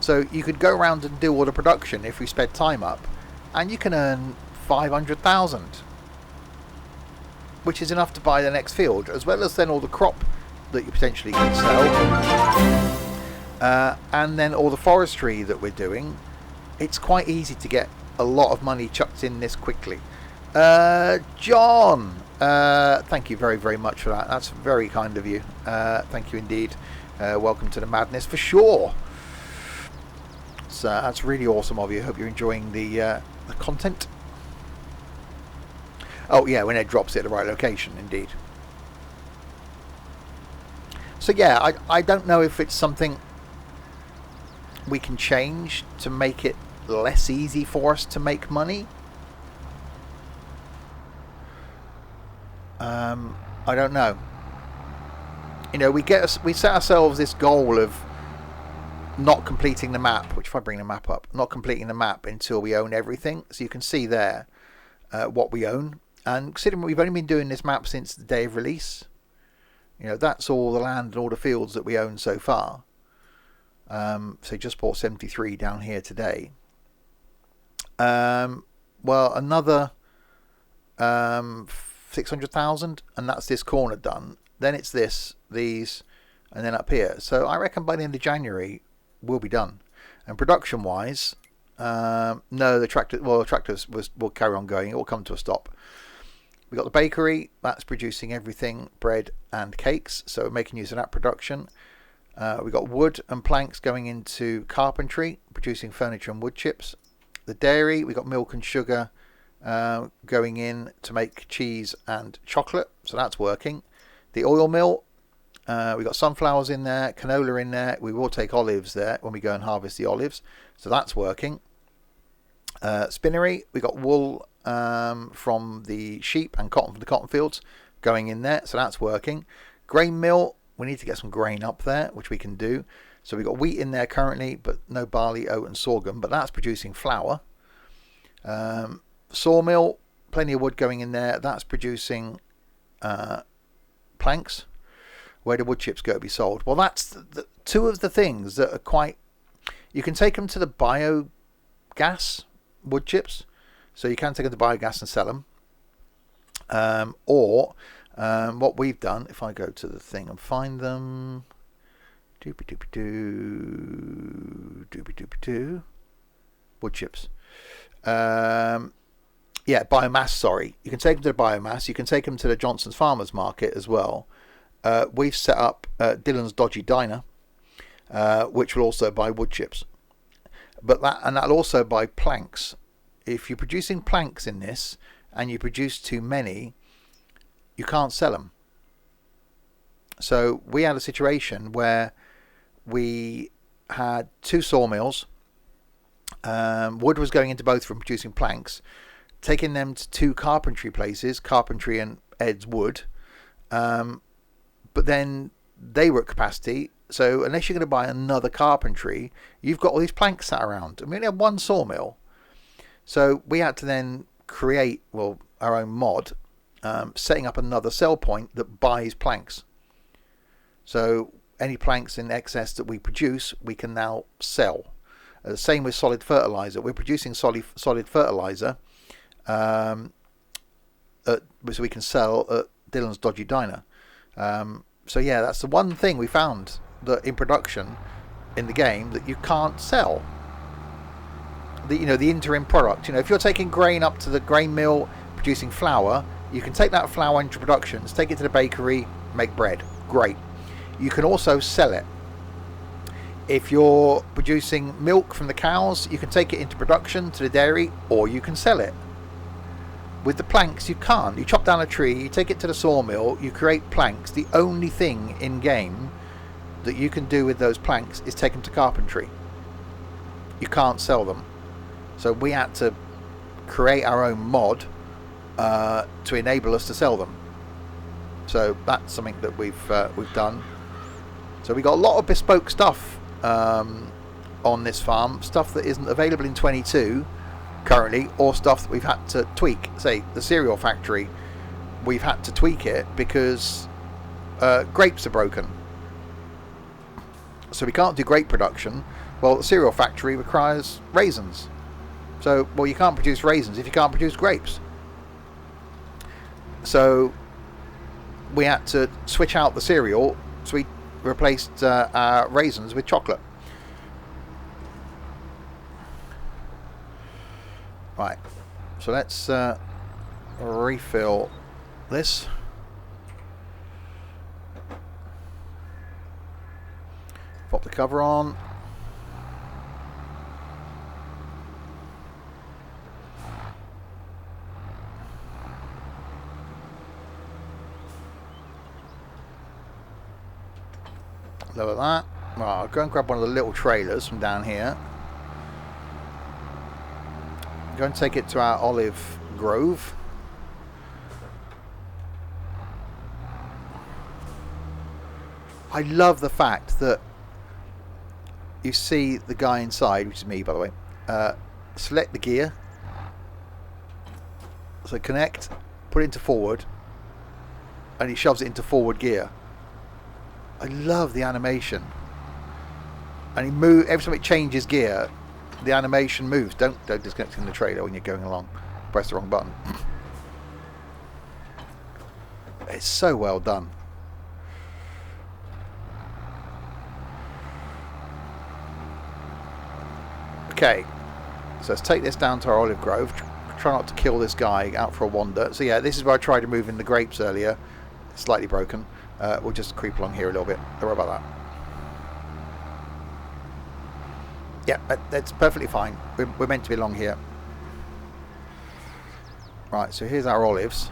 So you could go around and do all the production if we sped time up, and you can earn 500,000, which is enough to buy the next field, as well as then all the crop that you potentially can sell, and then all the forestry that we're doing. It's quite easy to get a lot of money chucked in this quickly. John, thank you very, very much for that. That's very kind of you. Thank you indeed. Welcome to the madness for sure. So that's really awesome of you. Hope you're enjoying the content. Oh yeah, when it drops it at the right location, indeed. So yeah, I don't know if it's something we can change to make it less easy for us to make money. I don't know. We set ourselves this goal of not completing the map, which if I bring the map up, not completing the map until we own everything. So you can see there what we own. And considering we've only been doing this map since the day of release, that's all the land and all the fields that we own so far. So just bought 73 down here today. Well, another 600,000, and that's this corner done. Then it's these, and then up here. So I reckon by the end of January we'll be done. And production wise, no, the tractors will carry on going. It will come to a stop. We got the bakery that's producing everything, bread and cakes. So we're making use of that production. We got wood and planks going into carpentry, producing furniture and wood chips. The dairy, we got milk and sugar going in to make cheese and chocolate, so that's working. The oil mill, we got sunflowers in there, canola in there. We will take olives there when we go and harvest the olives, so that's working. Spinnery, we got wool from the sheep and cotton from the cotton fields going in there, so that's working. Grain mill, we need to get some grain up there, which we can do. So we got wheat in there currently, but no barley, oat and sorghum, but that's producing flour. Sawmill, plenty of wood going in there. That's producing planks. Where the wood chips go to be sold? Well, that's the two of the things that are quite... You can take them to the biogas wood chips. So you can take them to biogas and sell them. Or what we've done, if I go to the thing and find them... Wood chips. Yeah, biomass, sorry. You can take them to the biomass. You can take them to the Johnson's Farmers Market as well. We've set up Dylan's Dodgy Diner, which will also buy wood chips. But that'll also buy planks. If you're producing planks in this and you produce too many, you can't sell them. So we had a situation where we had two sawmills. Wood was going into both from producing planks, taking them to two carpentry places, Carpentry and Ed's Wood. But then they were at capacity. So unless you're going to buy another carpentry, you've got all these planks sat around. And we only had one sawmill. So we had to then create, our own mod, setting up another sell point that buys planks. So any planks in excess that we produce, we can now sell. The same with solid fertilizer. We're producing solid fertilizer, so we can sell at Dylan's Dodgy Diner. So yeah, that's the one thing we found that in production in the game that you can't sell. The interim product. If you're taking grain up to the grain mill producing flour, you can take that flour into production, take it to the bakery, make bread. Great. You can also sell it. If you're producing milk from the cows, you can take it into production to the dairy, or you can sell it. With the planks, you can't. You chop down a tree, you take it to the sawmill, you create planks. The only thing in game that you can do with those planks is take them to carpentry. You can't sell them. So we had to create our own mod to enable us to sell them. So that's something that we've done. So we got a lot of bespoke stuff on this farm, stuff that isn't available in 22 currently, or stuff that we've had to tweak. Say the cereal factory, we've had to tweak it because grapes are broken, so we can't do grape production. Well, the cereal factory requires raisins, so well, you can't produce raisins if you can't produce grapes. So we had to switch out the cereal, so we replaced our raisins with chocolate. Right, so let's refill this. Pop the cover on. Lower that. Right, I'll go and grab one of the little trailers from down here. Go and take it to our olive grove. I love the fact that you see the guy inside, which is me by the way, select the gear, so connect, put it into forward, and he shoves it into forward gear. I love the animation, and he moves every time it changes gear. The animation moves. Don't disconnect from the trailer when you're going along. Press the wrong button. It's so well done. Okay, so let's take this down to our olive grove. Try not to kill this guy out for a wander. So yeah, this is where I tried to move in the grapes earlier. It's slightly broken. We'll just creep along here a little bit. Don't worry about that. Yeah, that's perfectly fine. We're meant to be along here. Right, so here's our olives.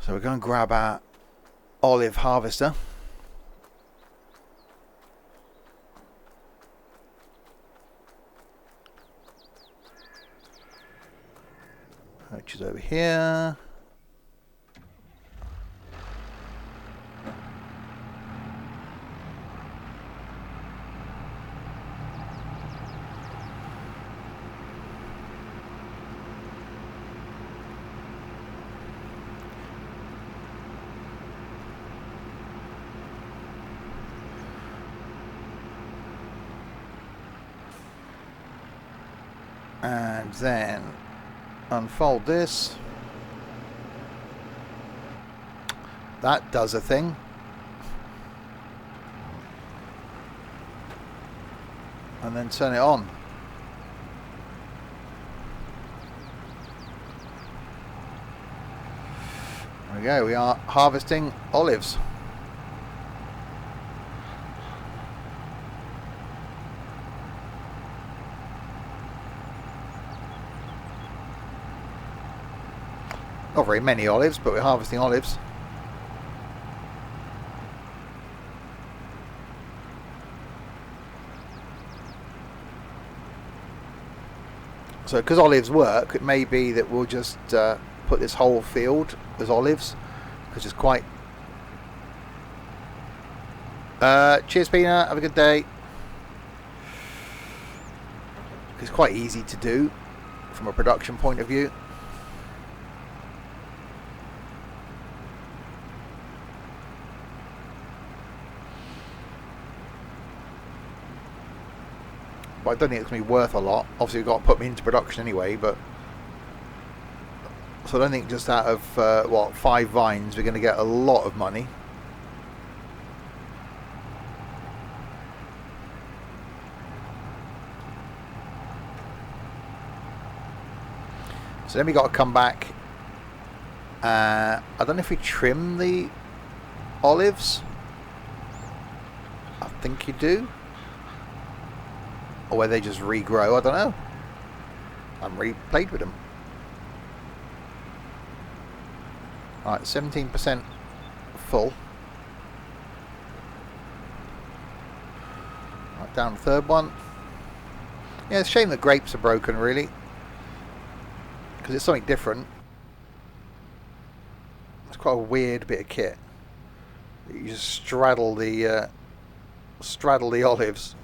So we're going to grab our olive harvester. Which is over here. And then unfold this. That does a thing. And then turn it on. There we go, we are harvesting olives. Not very many olives, but we're harvesting olives. So because olives work, it may be that we'll just put this whole field as olives, because it's quite... cheers Peanut, have a good day. It's quite easy to do from a production point of view. I don't think it's going to be worth a lot. Obviously, we've got to put me into production anyway, but... So I don't think just out of, what, 5 vines, we're going to get a lot of money. So then we got to come back. I don't know if we trim the olives. I think you do. or whether they just regrow. I don't know. I haven't really played with them. Alright, 17% full. Right, down the third one. Yeah, it's a shame the grapes are broken, really, because it's something different. It's quite a weird bit of kit. You just straddle the olives.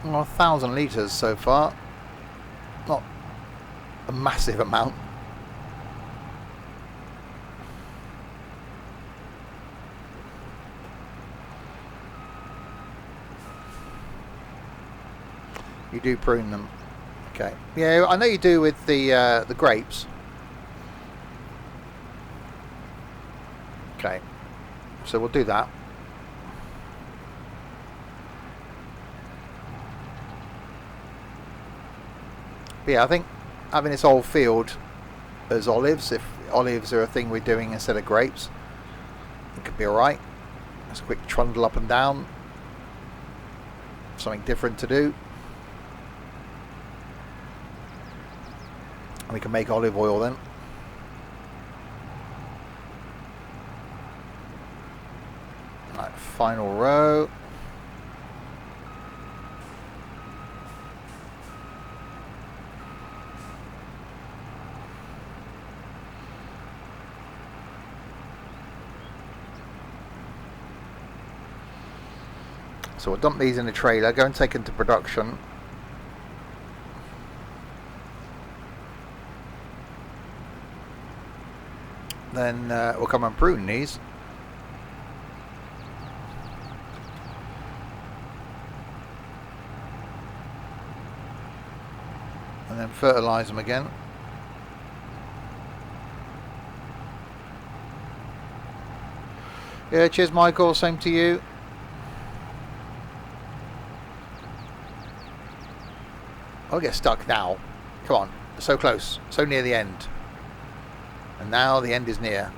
Well, 1,000 litres so far. Not a massive amount. You do prune them. Okay. Yeah, I know you do with the grapes. Okay. So we'll do that. But yeah, I think having this whole field as olives, if olives are a thing we're doing instead of grapes, it could be alright. Just a quick trundle up and down. Something different to do. And we can make olive oil then. Right, final row. So we'll dump these in the trailer, go and take them to production. Then we'll come and prune these. And then fertilise them again. Yeah, cheers Michael, same to you. I'll get stuck now. Come on, so close, so near the end. And now the end is near.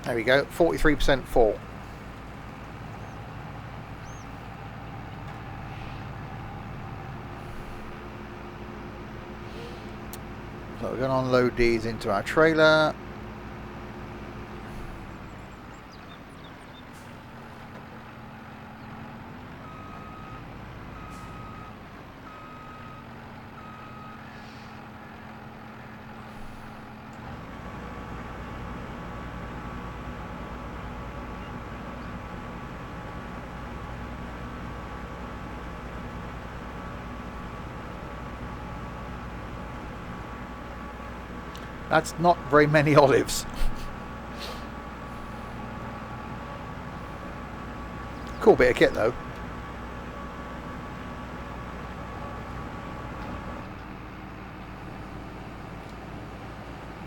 There we go, 43% full. So we're going to unload these into our trailer. That's not very many olives. Cool bit of kit though.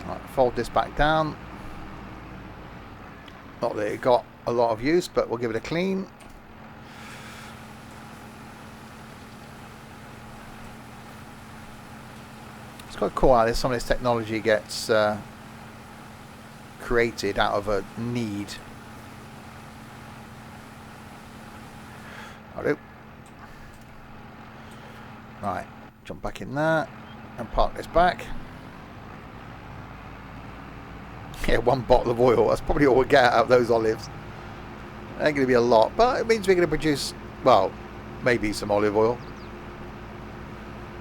Right, fold this back down. Not that it got a lot of use, but we'll give it a clean. It's quite cool how some of this technology gets created out of a need. Right, jump back in there and park this back. Yeah, one bottle of oil, that's probably all we get out of those olives. Ain't going to be a lot, but it means we're going to produce, well, maybe some olive oil.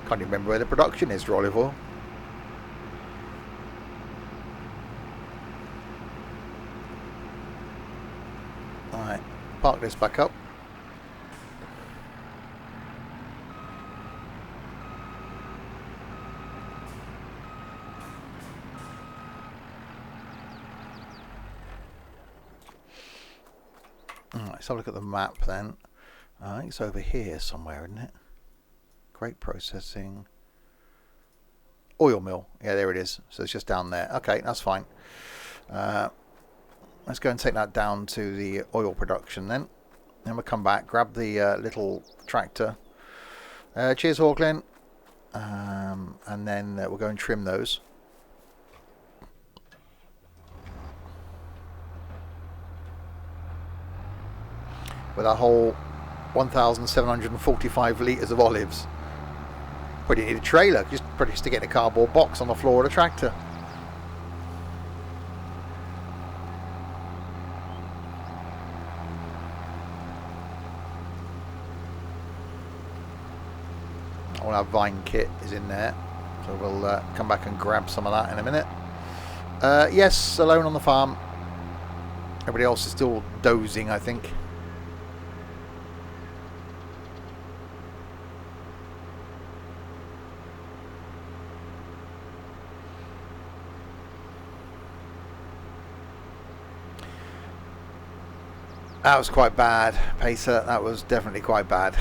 Can't even remember where the production is for olive oil. Alright, park this back up. Alright, let's have a look at the map then. I think it's over here somewhere, isn't it? Grape processing. Oil mill. Yeah, there it is. So it's just down there. Okay, that's fine. Let's go and take that down to the oil production then. Then we'll come back, grab the little tractor. Cheers, Hawklin. And then we'll go and trim those. With a whole 1,745 litres of olives. Probably need a trailer, just probably stick it in a cardboard box on the floor of the tractor. All our vine kit is in there, so we'll come back and grab some of that in a minute. Yes, alone on the farm. Everybody else is still dozing, I think. That was quite bad, Pacer. That was definitely quite bad.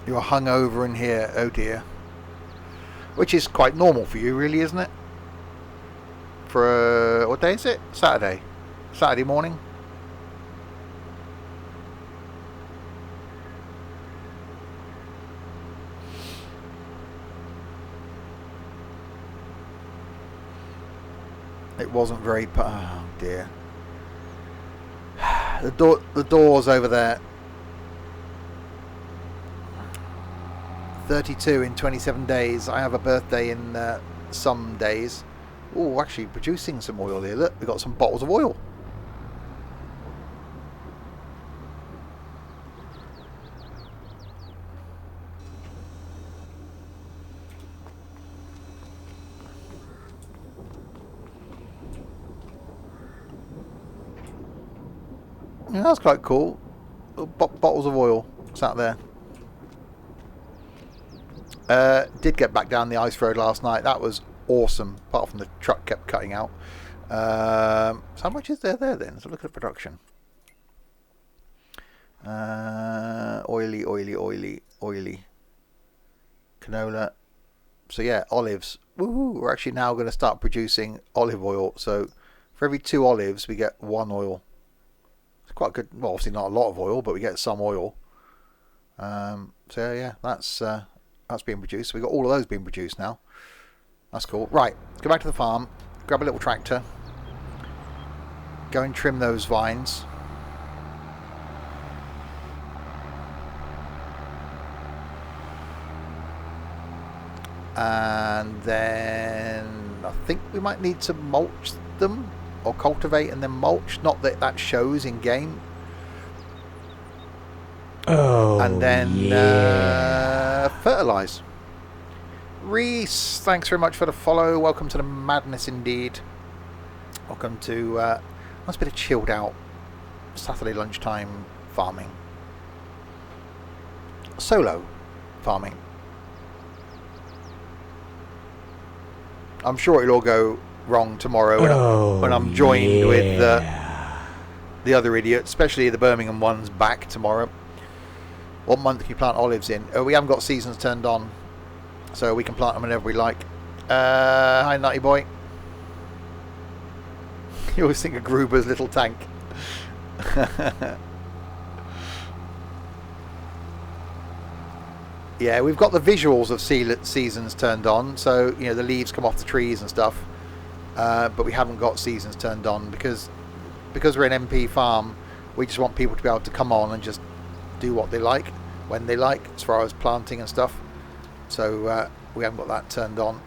You're hungover in here, oh dear. Which is quite normal for you, really, isn't it? For what day is it? Saturday. Saturday morning. It wasn't very... Oh dear. The door's over there. 32 in 27 days. I have a birthday in some days. Oh, actually producing some oil here. Look, we've got some bottles of oil. Yeah, that's quite cool. Bottles of oil sat there. Did get back down the ice road last night. That was awesome. Apart from the truck kept cutting out. So how much is there then? Let's look at production. Oily. Canola. So yeah, olives. Woohoo! We're actually now going to start producing olive oil. So for every 2 olives, we get 1 oil. It's quite good. Well, obviously not a lot of oil, but we get some oil. So yeah, that's being produced. So we've got all of those being produced now. That's cool. Right, let's go back to the farm, grab a little tractor, go and trim those vines. And then I think we might need to mulch them, or cultivate and then mulch. Not that that shows in game. Oh, and then yeah. Fertilise. Reese, thanks very much for the follow. Welcome to the madness indeed. Welcome to nice bit of chilled out Saturday lunchtime farming. Solo farming. I'm sure it'll all go wrong tomorrow when I'm joined with the other idiots, especially the Birmingham ones back tomorrow. What month can you plant olives in? We haven't got seasons turned on, so we can plant them whenever we like. Hi, Nutty Boy. You always think of Gruber's little tank. Yeah, we've got the visuals of seasons turned on, so you know the leaves come off the trees and stuff. But we haven't got seasons turned on because we're an MP farm. We just want people to be able to come on and just do what they like when they like, as far as planting and stuff. So we haven't got that turned on.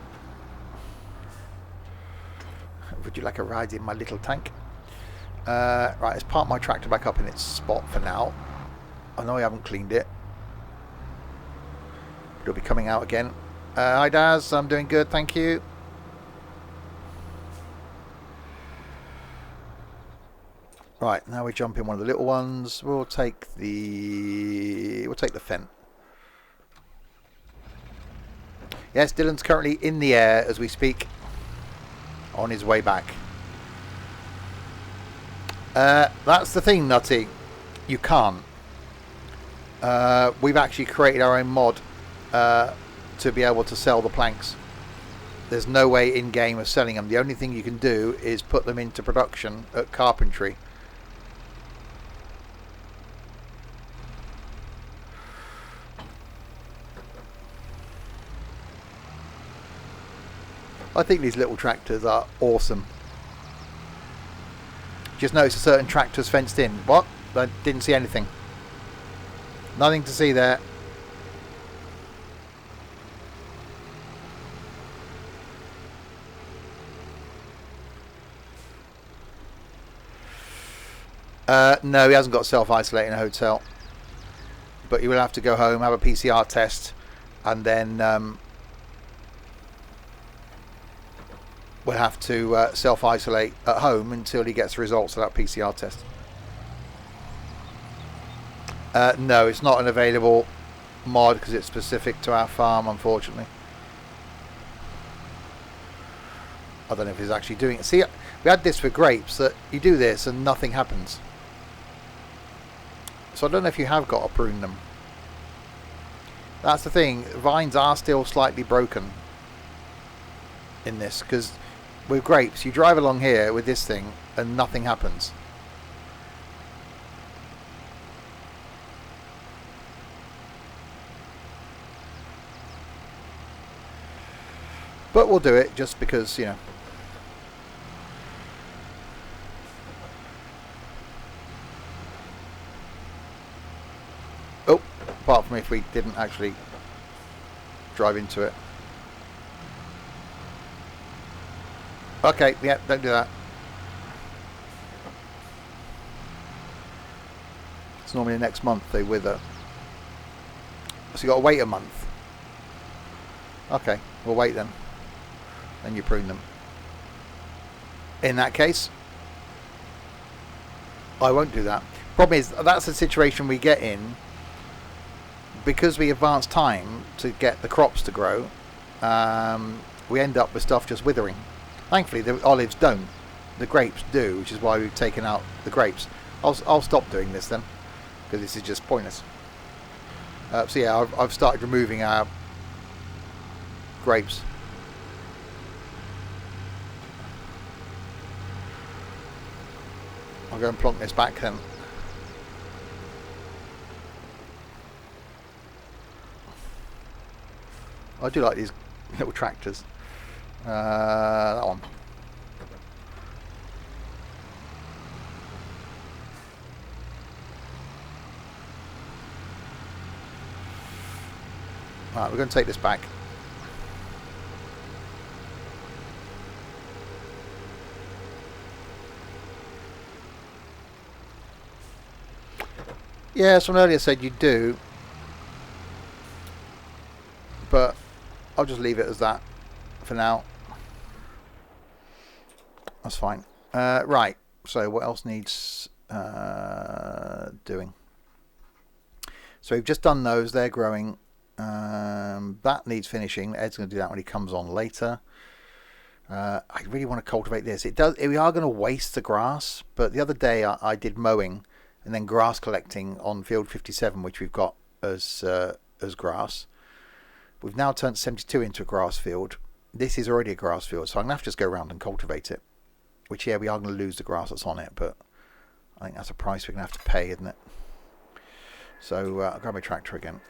Would you like a ride in my little tank? Right, let's park my tractor back up in its spot for now. I know I haven't cleaned it. It'll be coming out again. Hi Daz, I'm doing good, thank you. Right, now we jump in one of the little ones. We'll take the Fendt. Yes, Dylan's currently in the air as we speak, on his way back. That's the thing, Nutty. You can't. We've actually created our own mod to be able to sell the planks. There's no way in game of selling them. The only thing you can do is put them into production at carpentry. I think these little tractors are awesome. Just notice a certain tractor's fenced in. What? I didn't see anything. Nothing to see there. No, he hasn't got self-isolate in a hotel. But you will have to go home, have a PCR test, and then we'll have to self-isolate at home until he gets the results of that PCR test. No, it's not an available mod because it's specific to our farm, unfortunately. I don't know if he's actually doing it. See, we had this for grapes, that you do this and nothing happens. So I don't know if you have got to prune them. That's the thing. Vines are still slightly broken in this, because with grapes, you drive along here with this thing and nothing happens. But we'll do it just because, you know. Oh, apart from if we didn't actually drive into it. Okay, yeah, don't do that. It's normally next month they wither. So you got to wait a month. Okay, we'll wait then. Then you prune them. In that case, I won't do that. Problem is, that's the situation we get in because we advance time to get the crops to grow. We end up with stuff just withering. Thankfully, the olives don't. The grapes do, which is why we've taken out the grapes. I'll stop doing this then, because this is just pointless. So yeah, I've started removing our grapes. I'll go and plonk this back then. I do like these little tractors. That one. Right, we're going to take this back. Yeah, someone earlier said you do, but I'll just leave it as that for now. That's fine. Right, so what else needs doing? So we've just done those, they're growing. That needs finishing. Ed's going to do that when he comes on later. I really want to cultivate this. We are going to waste the grass, but the other day I did mowing and then grass collecting on field 57, which we've got as grass. We've now turned 72 into a grass field. This is already a grass field, so I'm going to have to just go around and cultivate it. Which, yeah, we are going to lose the grass that's on it, but I think that's a price we're going to have to pay, isn't it? So I'll grab my tractor again.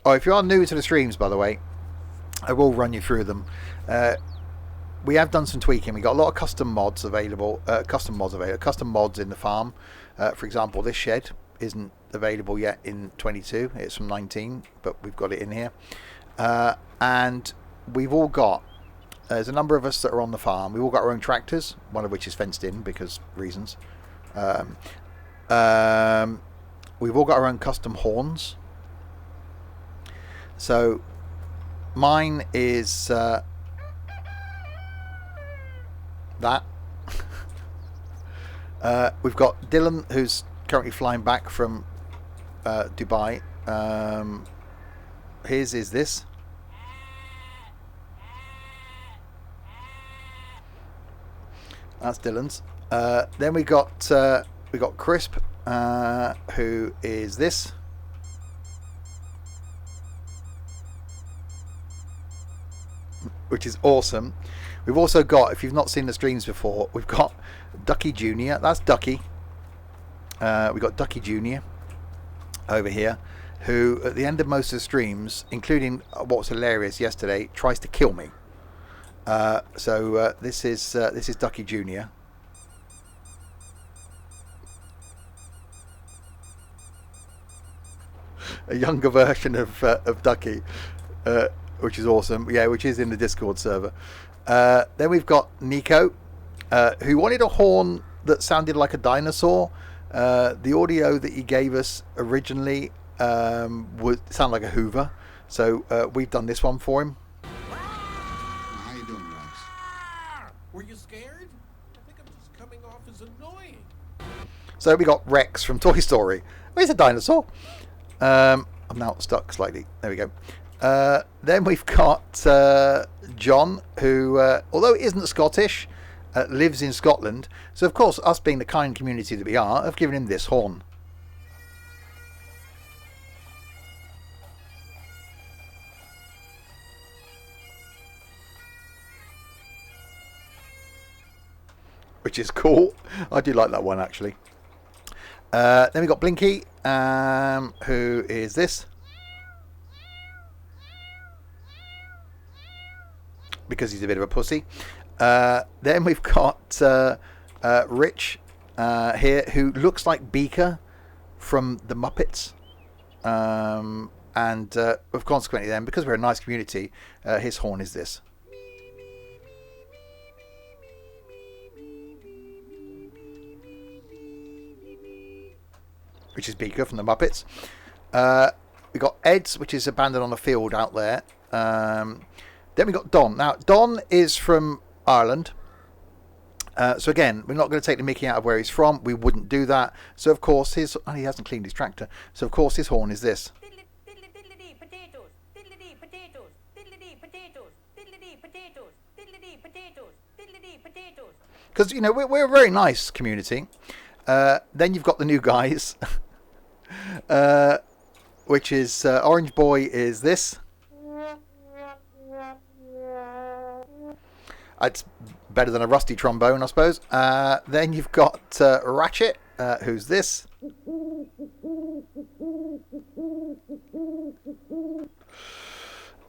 Oh, if you are new to the streams, by the way, I will run you through them. We have done some tweaking. We got a lot of custom mods available. Custom mods in the farm. For example, this shed isn't available yet in 22. It's from 19, but we've got it in here. And we've all got. There's a number of us that are on the farm. We've all got our own tractors, one of which is fenced in because reasons. We've all got our own custom horns. So mine is that. We've got Dylan, who's currently flying back from Dubai. his is this. That's Dylan's. Then we got Crisp, who is this. Which is awesome. We've also got, if you've not seen the streams before, we've got Ducky Jr. That's Ducky. We've got Ducky Jr. over here, who at the end of most of the streams, including what was hilarious yesterday, tries to kill me. So this is Ducky Jr. A younger version of Ducky, which is awesome. Yeah, which is in the Discord server. Then we've got Nico, who wanted a horn that sounded like a dinosaur. The audio that he gave us originally would sound like a Hoover, so we've done this one for him. How you doing, Rex? Were you scared? I think I'm just coming off as annoying. So we got Rex from Toy Story. Oh, he's a dinosaur. I'm now stuck slightly. There we go. Then we've got John, who, although he isn't Scottish, lives in Scotland. So, of course, us being the kind community that we are, have given him this horn. Which is cool. I do like that one, actually. Then we've got Blinky, who is this. Because he's a bit of a pussy. Then we've got Rich here, who looks like Beaker from the Muppets. And consequently then, because we're a nice community, his horn is this. Which is Beaker from the Muppets. We've got Ed's, which is abandoned on the field out there. Then we got Don. Now, Don is from Ireland. So again, we're not going to take the mickey out of where he's from. We wouldn't do that. So of course, he hasn't cleaned his tractor. So of course, his horn is this. Because, you know, we're a very nice community. Then you've got the new guys. Which is Orange Boy is this. It's better than a rusty trombone, I suppose. Then you've got Ratchet, who's this.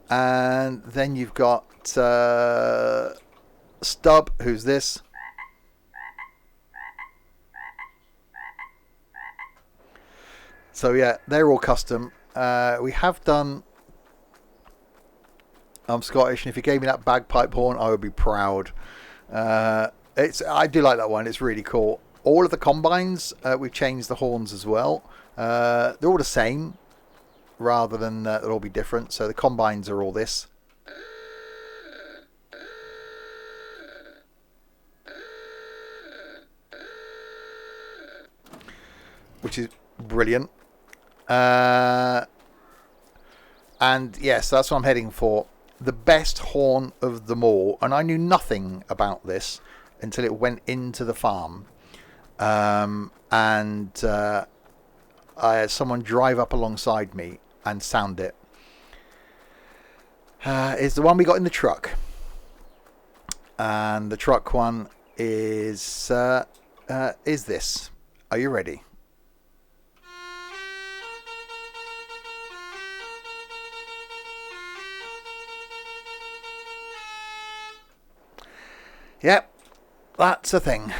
And then you've got Stub, who's this. So yeah, they're all custom. We have done... I'm Scottish, and if you gave me that bagpipe horn, I would be proud. I do like that one. It's really cool. All of the combines, we've changed the horns as well. They're all the same, rather than they'll all be different. So the combines are all this. Which is brilliant. And yes, that's what I'm heading for. The best horn of them all. And I knew nothing about this until it went into the farm. I had someone drive up alongside me and sound it. It's the one we got in the truck. And the truck one is this. Are you ready? Yep, that's a thing.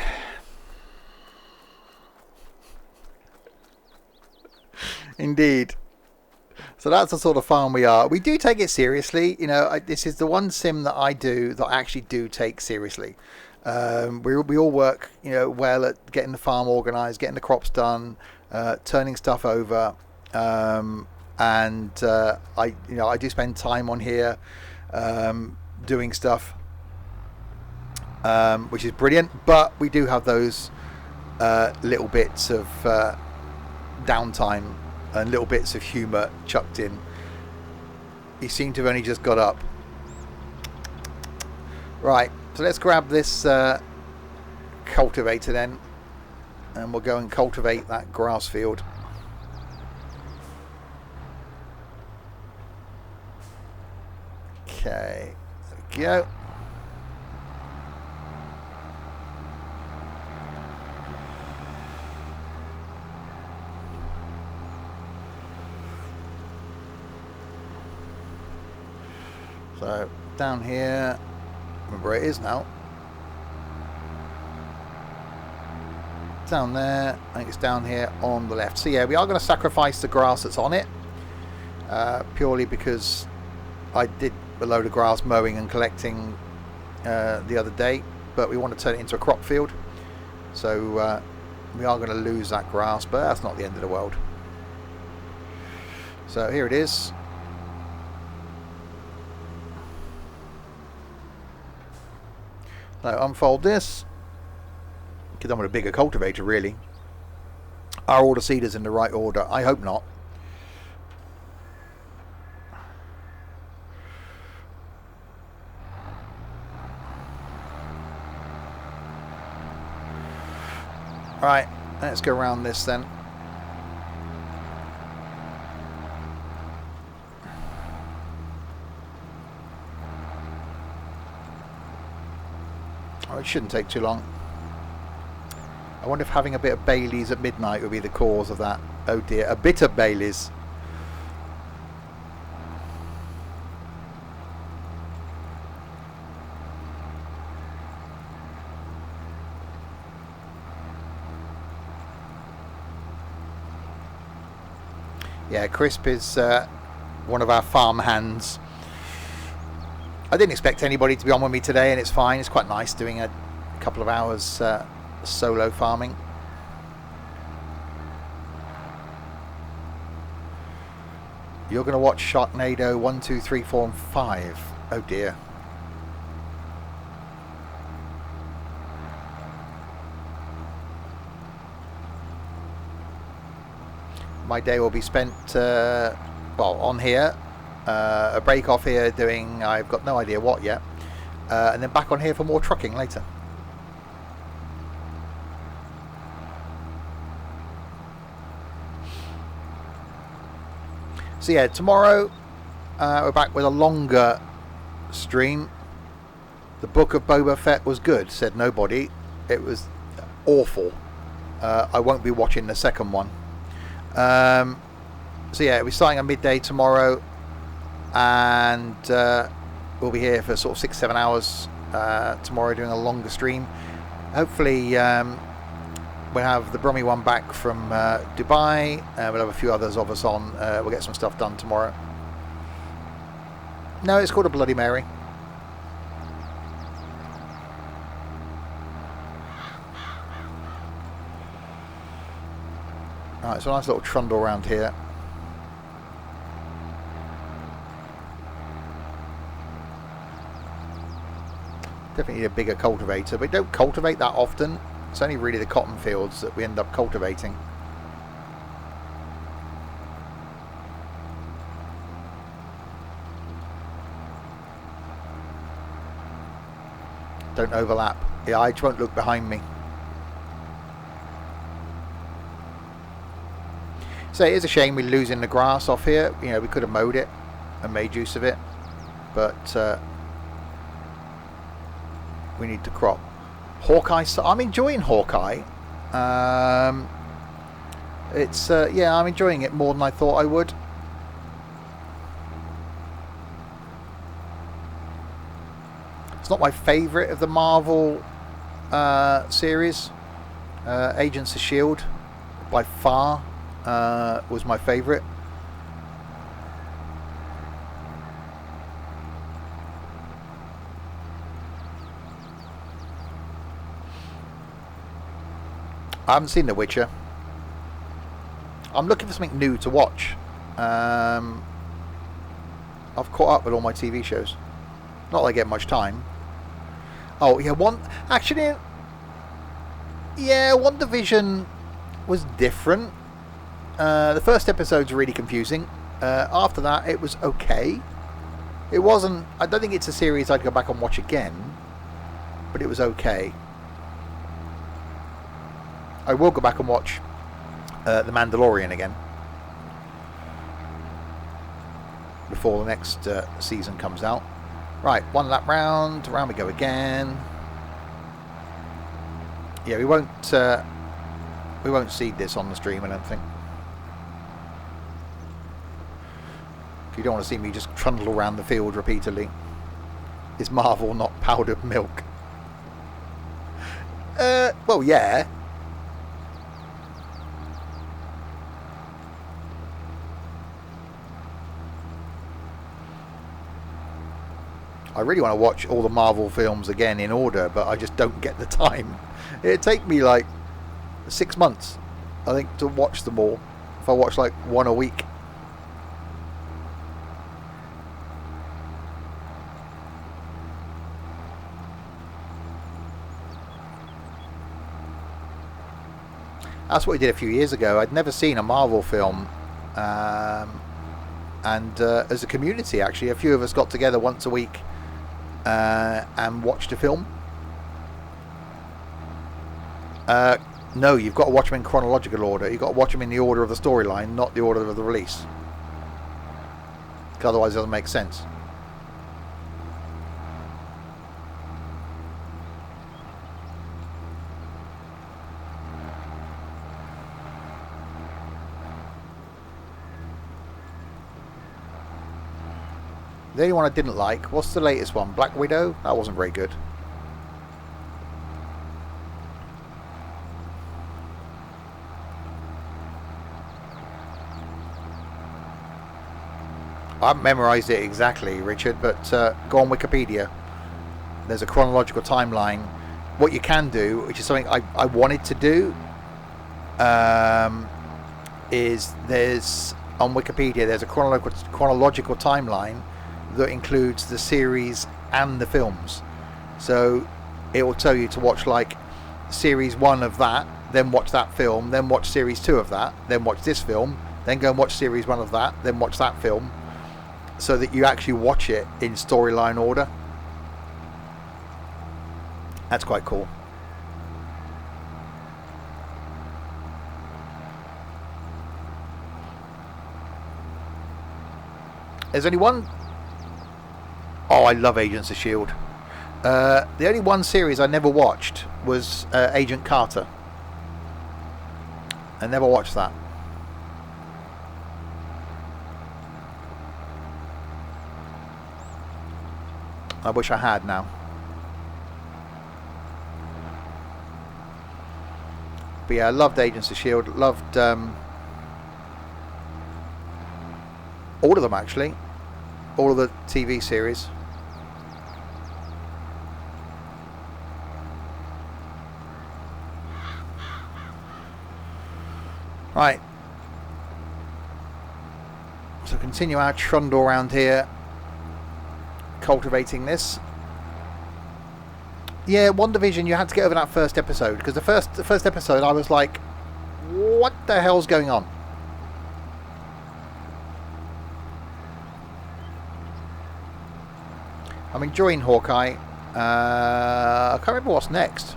Indeed. So that's the sort of farm we are. We do take it seriously. You know, this is the one sim that I do that I actually do take seriously. We all work, you know, well at getting the farm organised, getting the crops done, turning stuff over, I do spend time on here doing stuff. Which is brilliant, but we do have those little bits of downtime and little bits of humour chucked in. He seemed to have only just got up. Right, so let's grab this cultivator then, and we'll go and cultivate that grass field. Okay, there we go. So down here, remember where it is now. Down there, I think it's down here on the left. So yeah, we are going to sacrifice the grass that's on it, purely because I did a load of grass mowing and collecting the other day, but we want to turn it into a crop field. So we are going to lose that grass, but that's not the end of the world. So here it is. So unfold this. Get on with a bigger cultivator, really. Are all the seeders in the right order? I hope not. Alright, let's go around this then. Oh, it shouldn't take too long. I wonder if having a bit of Bailey's at midnight would be the cause of that. Oh dear, a bit of Bailey's. Yeah, Crisp is one of our farm hands. I didn't expect anybody to be on with me today, and it's fine. It's quite nice doing a couple of hours solo farming. You're going to watch Sharknado 1, 2, 3, 4 and 5. Oh dear. My day will be spent well, on here, a break off here doing, I've got no idea what yet, and then back on here for more trucking later. So yeah, tomorrow we're back with a longer stream. The Book of Boba Fett was good, said nobody. It was awful. I won't be watching the second one. So yeah, we're starting at midday tomorrow, and we'll be here for sort of 6-7 hours tomorrow doing a longer stream. Hopefully we'll have the Brummy one back from Dubai. We'll have a few others of us on. We'll get some stuff done tomorrow. No, it's called a Bloody Mary. Alright, so a nice little trundle around here. Definitely need a bigger cultivator, but we don't cultivate that often. It's only really the cotton fields that we end up cultivating. Don't overlap. Yeah, I just won't look behind me. So it is a shame we're losing the grass off here. You know, we could have mowed it and made use of it, but we need to crop. Hawkeye, so I'm enjoying Hawkeye. It's yeah, I'm enjoying it more than I thought I would. It's not my favourite of the Marvel series. Agents of S.H.I.E.L.D. by far was my favourite. I haven't seen The Witcher. I'm looking for something new to watch. I've caught up with all my TV shows. Not that I get much time. Oh yeah, One Division was different. The first episode's really confusing. After that, it was okay. It wasn't... I don't think it's a series I'd go back and watch again, but it was okay. I will go back and watch The Mandalorian again before the next season comes out. Right, one lap round. Round we go again. Yeah, we won't seed this on the stream, I don't think. If you don't want to see me just trundle around the field repeatedly. Is Marvel not powdered milk? Well, yeah. I really want to watch all the Marvel films again in order, but I just don't get the time. It'd take me like 6 months, I think, to watch them all. If I watch like one a week. That's what we did a few years ago. I'd never seen a Marvel film. And as a community, actually, a few of us got together once a week and watched a film. No, you've got to watch them in chronological order. You've got to watch them in the order of the storyline, not the order of the release. Because otherwise it doesn't make sense. The only one I didn't like, what's the latest one? Black Widow? That wasn't very good. I haven't memorised it exactly, Richard, but go on Wikipedia. There's a chronological timeline. What you can do, which is something I wanted to do, is there's on Wikipedia there's a chronological timeline that includes the series and the films. So it will tell you to watch like series 1 of that, then watch that film, then watch series 2 of that, then watch this film, then go and watch series 1 of that, then watch that film, so that you actually watch it in storyline order. That's quite cool. There's only one... Oh, I love Agents of S.H.I.E.L.D. The only one series I never watched was Agent Carter. I never watched that. I wish I had now. But yeah, I loved Agents of S.H.I.E.L.D. Loved all of them, actually. All of the TV series. Right. So continue our trundle around here, cultivating this. Yeah, WandaVision, you had to get over that first episode, because the first episode I was like, what the hell's going on? I'm enjoying Hawkeye. I can't remember what's next.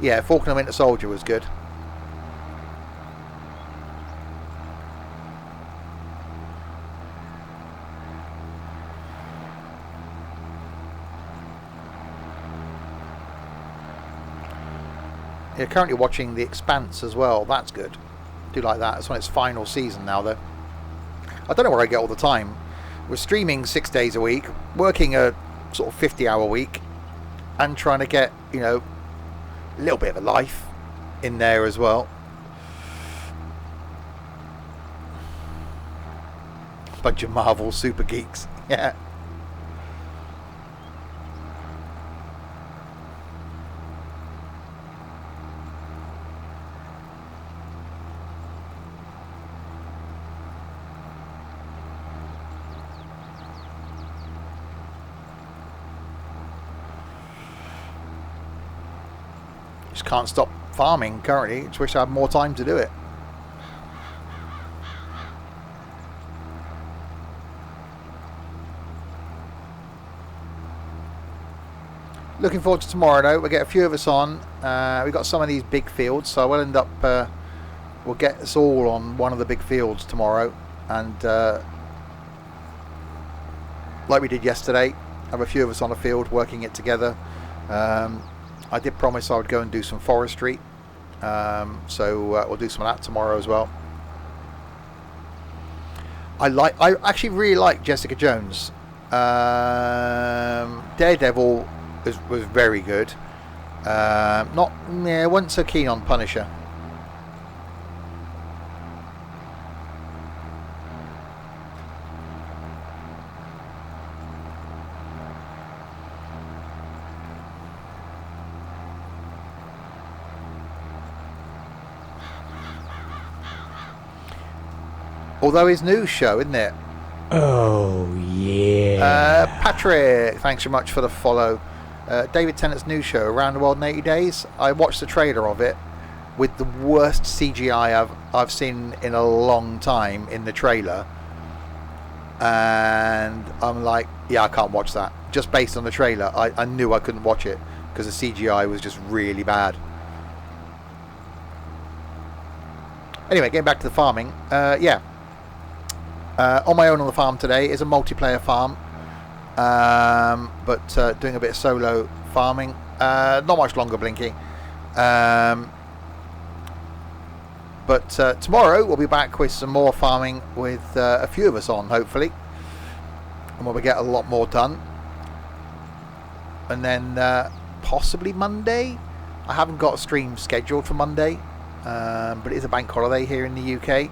Yeah, Falcon and Winter Soldier was good. Yeah, currently watching The Expanse as well. That's good. Do like that. It's on its final season now, though. I don't know where I get all the time. We're streaming 6 days a week, working a sort of 50-hour week, and trying to get, you know, a little bit of a life in there as well. Bunch of Marvel super geeks. Yeah. Just can't stop farming currently. Just wish I had more time to do it. Looking forward to tomorrow though. We'll get a few of us on. We've got some of these big fields, so we'll end up, we'll get us all on one of the big fields tomorrow. And like we did yesterday, have a few of us on a field working it together. I did promise I would go and do some forestry. So we'll do some of that tomorrow as well. I actually really like Jessica Jones. Daredevil was very good. Wasn't so keen on Punisher. Although his new show, isn't it? Oh, yeah. Patrick, thanks so much for the follow. David Tennant's new show, Around the World in 80 Days. I watched the trailer of it with the worst CGI I've seen in a long time in the trailer. And I'm like, yeah, I can't watch that. Just based on the trailer, I knew I couldn't watch it because the CGI was just really bad. Anyway, getting back to the farming. On my own on the farm today is a multiplayer farm, but doing a bit of solo farming. Not much longer, Blinky. But tomorrow we'll be back with some more farming with a few of us on, hopefully, and we'll get a lot more done. And then possibly Monday. I haven't got a stream scheduled for Monday, but it is a bank holiday here in the UK.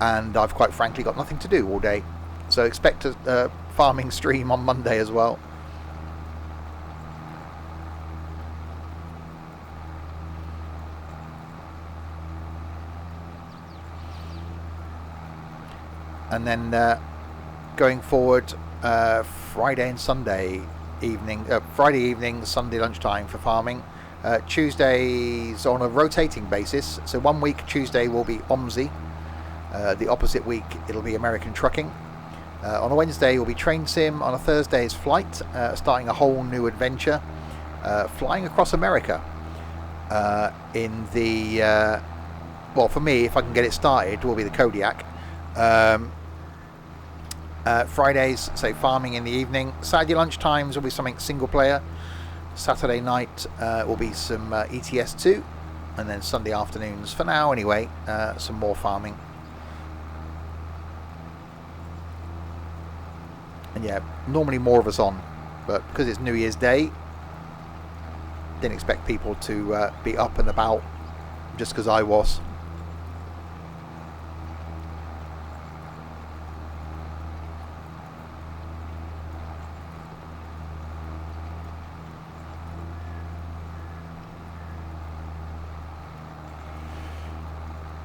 And I've quite frankly got nothing to do all day. So expect a farming stream on Monday as well. And then going forward, Friday and Sunday evening, Friday evening, Sunday lunchtime for farming. Tuesdays on a rotating basis. So one week Tuesday will be OMSI. The opposite week it'll be American Trucking. On a Wednesday will be Train Sim. On a Thursday is Flight, starting a whole new adventure, flying across America in the well, for me, if I can get it started, will be the Kodiak. Fridays, say farming in the evening. Saturday lunchtimes will be something single player. Saturday night will be some ETS2, and then Sunday afternoons, for now anyway, some more farming. And yeah, normally more of us on, but because it's New Year's Day, didn't expect people to be up and about just because I was.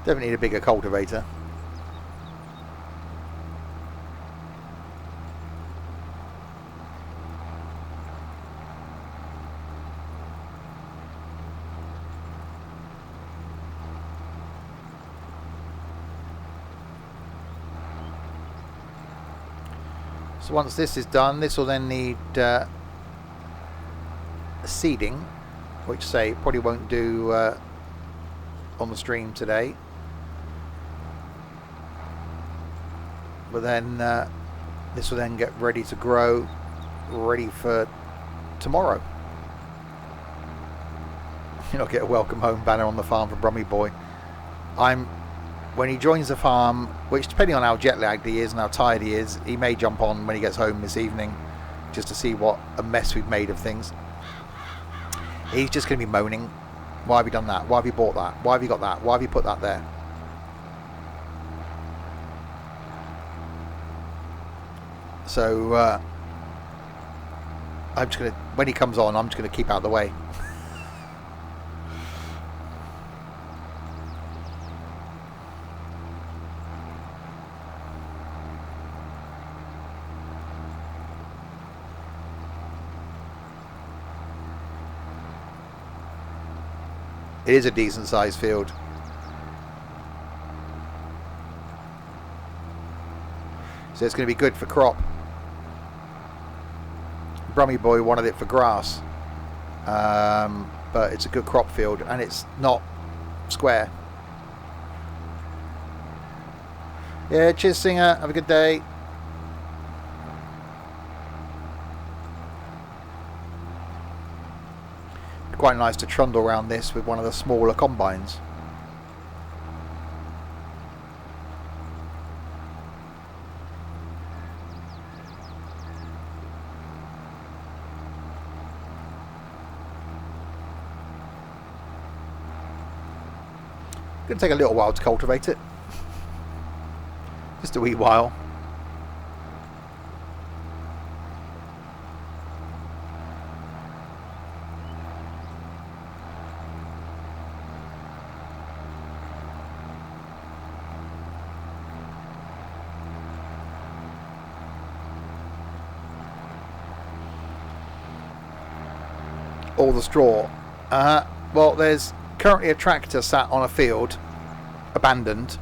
Definitely need a bigger cultivator. So once this is done, this will then need seeding, which say probably won't do on the stream today. But then this will then get ready to grow, ready for tomorrow. You'll get a welcome home banner on the farm for Brummy Boy. When he joins the farm, which depending on how jet lagged he is and how tired he is, he may jump on when he gets home this evening just to see what a mess we've made of things. He's just going to be moaning. Why have you done that? Why have you bought that? Why have you got that? Why have you put that there? So I'm just going to, when he comes on, I'm just going to keep out of the way. It is a decent sized field. So it's going to be good for crop. Brummy Boy wanted it for grass, but it's a good crop field and it's not square. Yeah, cheers Singer, have a good day. Quite nice to trundle around this with one of the smaller combines. Going to take a little while to cultivate it. Just a wee while. All the straw. Well, there's currently a tractor sat on a field, abandoned,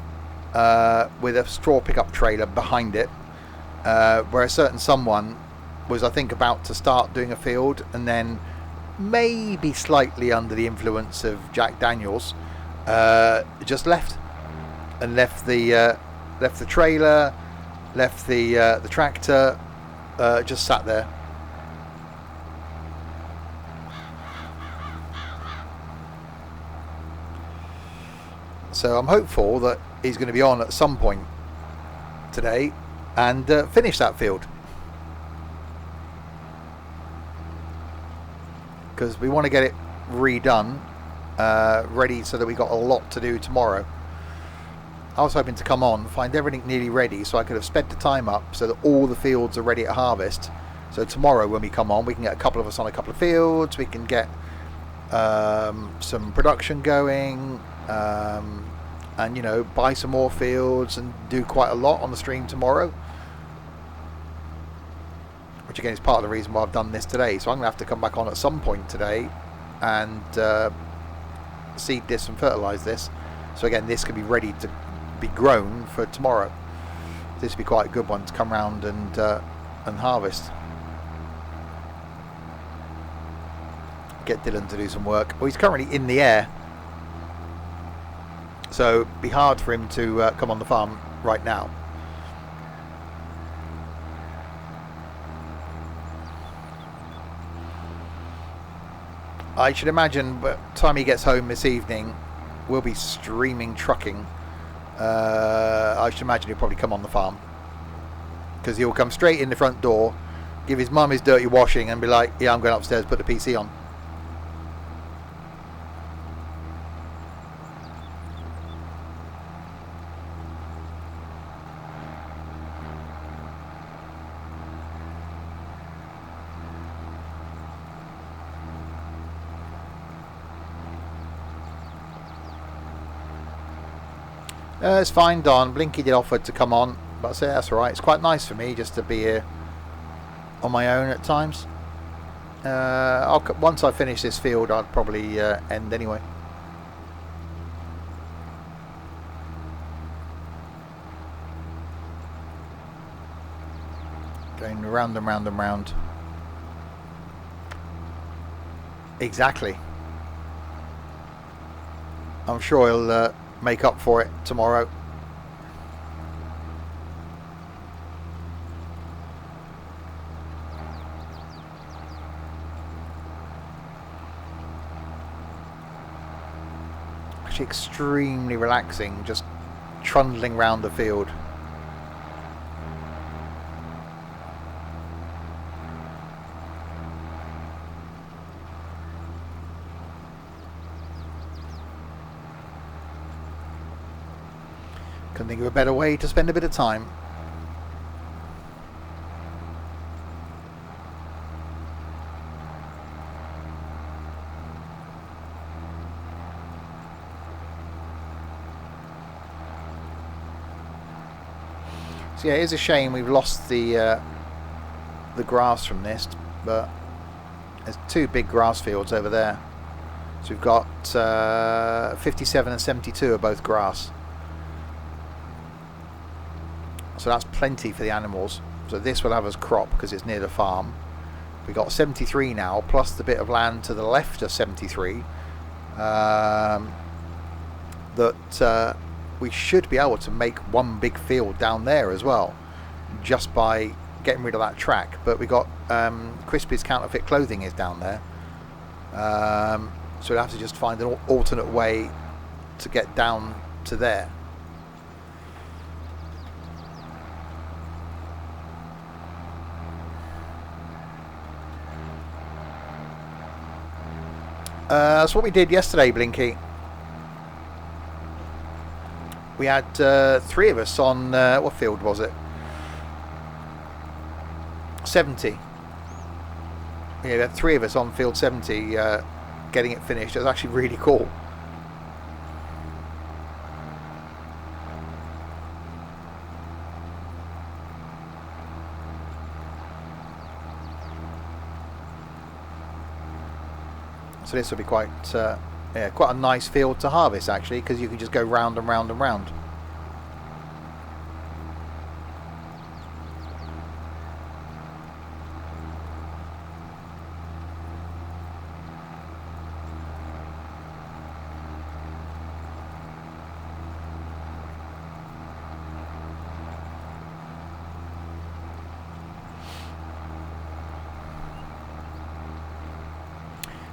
with a straw pickup trailer behind it, where a certain someone was, I think, about to start doing a field, and then maybe slightly under the influence of Jack Daniels, just left the trailer, left the tractor, just sat there. So I'm hopeful that he's going to be on at some point today and finish that field, because we want to get it redone, ready, so that we got a lot to do tomorrow. I was hoping to come on, find everything nearly ready, so I could have sped the time up so that all the fields are ready at harvest. So tomorrow when we come on, we can get a couple of us on a couple of fields, we can get some production going, and, you know, buy some more fields and do quite a lot on the stream tomorrow, which again is part of the reason why I've done this today. So I'm going to have to come back on at some point today and seed this and fertilise this, so again this can be ready to be grown for tomorrow. This would be quite a good one to come round and harvest. Get Dylan to do some work. Well, he's currently in the air, so it'd be hard for him to come on the farm right now. I should imagine by the time he gets home this evening, we'll be streaming trucking. I should imagine he'll probably come on the farm, because he'll come straight in the front door, give his mum his dirty washing and be like, yeah, I'm going upstairs, put the PC on. It's fine, Don. Blinky did offer to come on, but I say that's alright. It's quite nice for me just to be here on my own at times. Once I finish this field, I'll probably end anyway. Going round and round and round. Exactly. I'm sure he'll make up for it tomorrow. Actually extremely relaxing, just trundling round the field. Couldn't think of a better way to spend a bit of time. So yeah, it is a shame we've lost the grass from this, but there's two big grass fields over there. So we've got 57 and 72 are both grass. So that's plenty for the animals. So this will have us crop because it's near the farm. We got 73 now, plus the bit of land to the left of 73. That we should be able to make one big field down there as well, just by getting rid of that track. But we got Crispy's counterfeit clothing is down there, so we'll have to just find an alternate way to get down to there. That's what we did yesterday, Blinky. We had 3 of us on, what field was it? 70. Yeah, we had 3 of us on field 70 getting it finished. It was actually really cool. So this will be quite a nice field to harvest, actually, because you can just go round and round and round.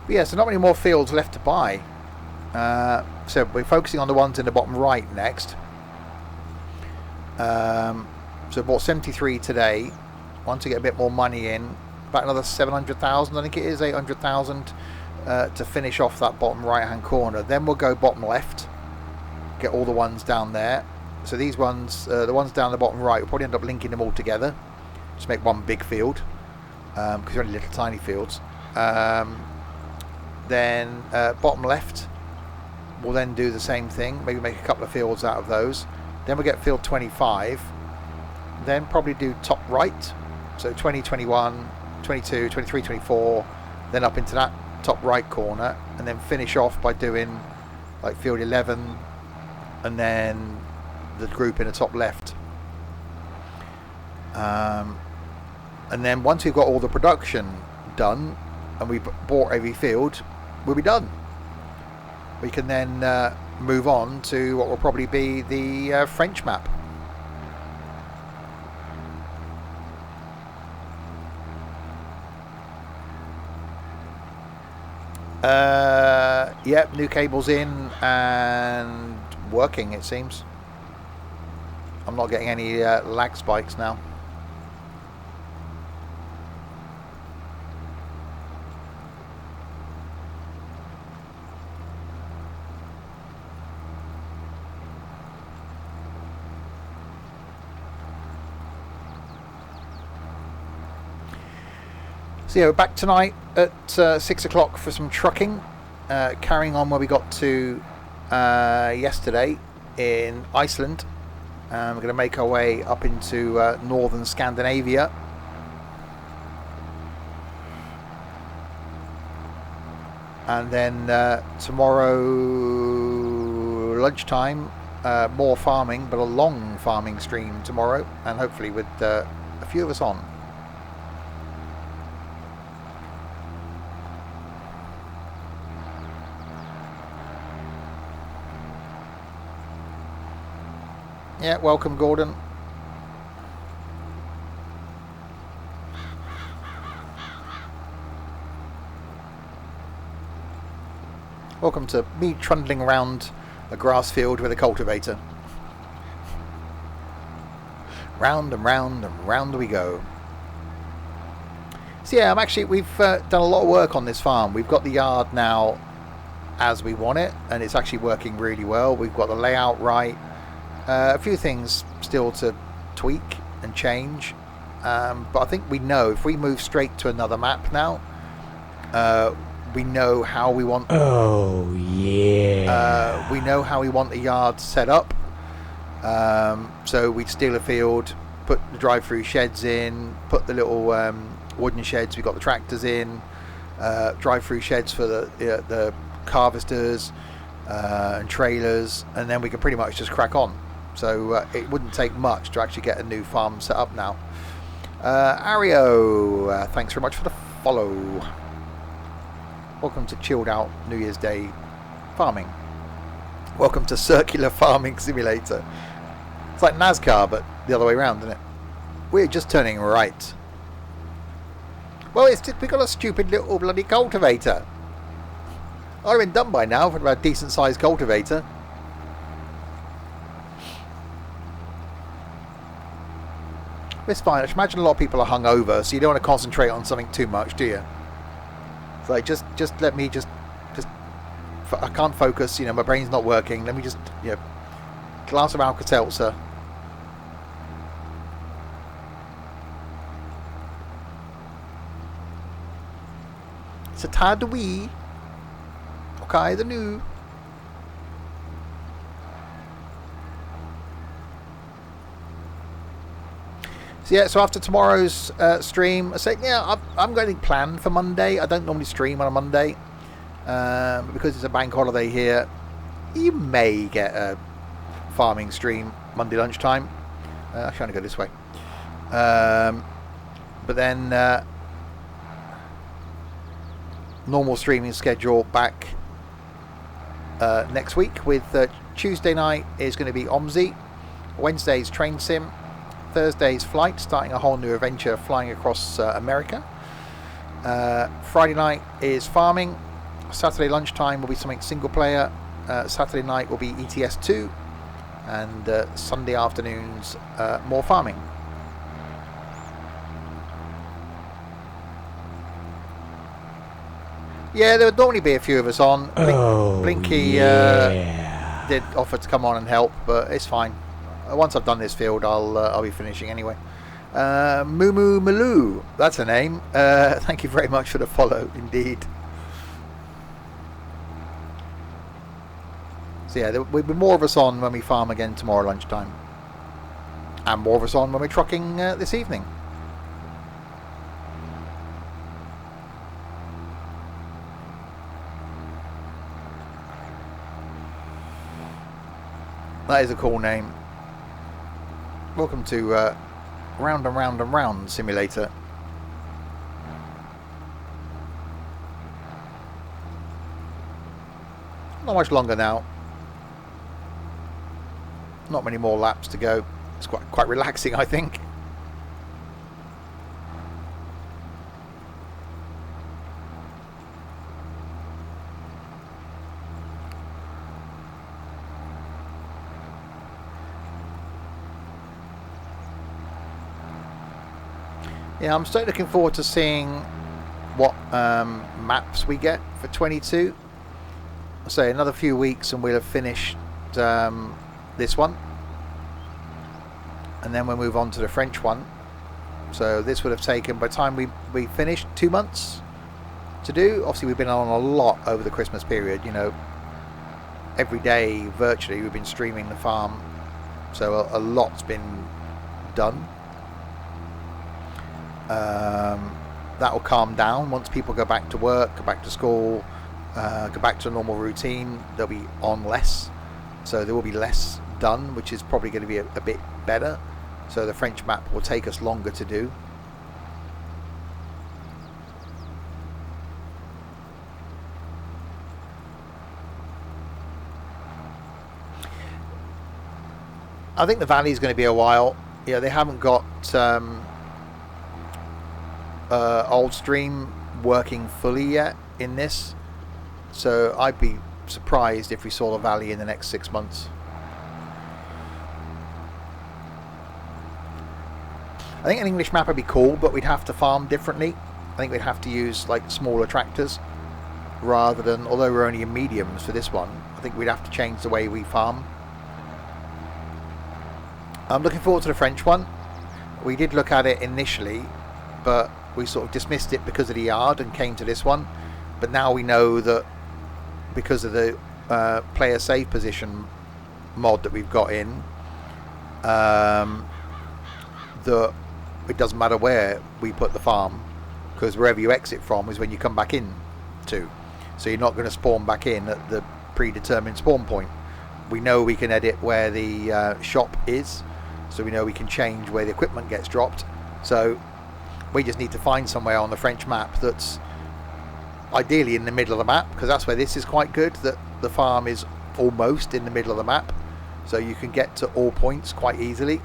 But yeah, so not many more fields left to buy. So we're focusing on the ones in the bottom right next. So I bought 73 today. Want to get a bit more money in. About another 700,000, I think it is, 800,000 to finish off that bottom right hand corner. Then we'll go bottom left. Get all the ones down there. So these ones, the ones down the bottom right, we'll probably end up linking them all together. Just make one big field. Because they're only little tiny fields. Then bottom left, we'll then do the same thing, maybe make a couple of fields out of those. Then we'll get field 25, then probably do top right, so 20, 21, 22, 23, 24, then up into that top right corner, and then finish off by doing like field 11, and then the group in the top left. And then once we've got all the production done, and we've bought every field, we'll be done. We can then move on to what will probably be the French map. Yep, new cables in and working, it seems. I'm not getting any lag spikes now. So yeah, we're back tonight at 6 o'clock for some trucking, carrying on where we got to yesterday in Iceland. We're going to make our way up into northern Scandinavia. And then tomorrow lunchtime, more farming, but a long farming stream tomorrow, and hopefully with a few of us on. Yeah, welcome, Gordon. Welcome to me trundling around a grass field with a cultivator. Round and round and round we go. So yeah, we've done a lot of work on this farm. We've got the yard now as we want it, and it's actually working really well. We've got the layout right. A few things still to tweak and change, but I think we know if we move straight to another map now, we know how we want. Oh yeah. We know how we want the yard set up. So we'd steal a field, put the drive-through sheds in, put the little wooden sheds. We got the tractors in, drive-through sheds for the harvesters and trailers, and then we can pretty much just crack on. So it wouldn't take much to actually get a new farm set up now. Ario, thanks very much for the follow. Welcome to chilled out New Year's Day farming. Welcome to Circular Farming Simulator. It's like NASCAR, but the other way around, isn't it? We're just turning right. Well, it's just, we got a stupid little bloody cultivator. I'd have been done by now for about a decent sized cultivator. It's fine. I should imagine a lot of people are hungover, so you don't want to concentrate on something too much, do you? It's like, just let me I can't focus, you know, my brain's not working. Let me just, you know, glass of Alka-Seltzer. Så tar we. Okay, the new. So yeah, so after tomorrow's stream, I said, yeah, I'm going to plan for Monday. I don't normally stream on a Monday. But because it's a bank holiday here, you may get a farming stream Monday lunchtime. I'm trying to go this way. But then normal streaming schedule back next week with Tuesday night is going to be OMSI, Wednesday's Train Sim, Thursday's Flight, starting a whole new adventure flying across America. Friday night is farming. Saturday lunchtime will be something single player. Saturday night will be ETS2, and Sunday afternoons more farming. Yeah, there would normally be a few of us on. Blinky did offer to come on and help, but it's fine. Once I've done this field, I'll be finishing anyway. Moo Maloo, that's a name. Thank you very much for the follow, indeed. So yeah, there will be more of us on when we farm again tomorrow lunchtime, and more of us on when we're trucking this evening. That is a cool name. Welcome to Round and Round and Round Simulator. Not much longer now. Not many more laps to go. It's quite relaxing, I think. Yeah, I'm still looking forward to seeing what maps we get for 22. I'll say another few weeks and we'll have finished this one, and then we'll move on to the French one. So this would have taken, by the time we finished, 2 months to do. Obviously we've been on a lot over the Christmas period, you know, every day virtually we've been streaming the farm, so a lot's been done. That will calm down once people go back to work, go back to school, go back to a normal routine. They'll be on less, so there will be less done, which is probably going to be a bit better. So the French map will take us longer to do. I think the valley is going to be a while. Yeah, they haven't got Old Stream working fully yet in this, so I'd be surprised if we saw the valley in the next 6 months. I think an English map would be cool, but we'd have to farm differently. I think we'd have to use like smaller tractors rather than, although we're only in mediums for this one, I think we'd have to change the way we farm. I'm looking forward to the French one. We did look at it initially, but we sort of dismissed it because of the yard and came to this one. But now we know that because of the player save position mod that we've got in, that it doesn't matter where we put the farm, because wherever you exit from is when you come back in to. So you're not going to spawn back in at the predetermined spawn point. We know we can edit where the shop is, so we know we can change where the equipment gets dropped. So We just need to find somewhere on the French map that's ideally in the middle of the map, because that's where this is quite good, that the farm is almost in the middle of the map, so you can get to all points quite easily.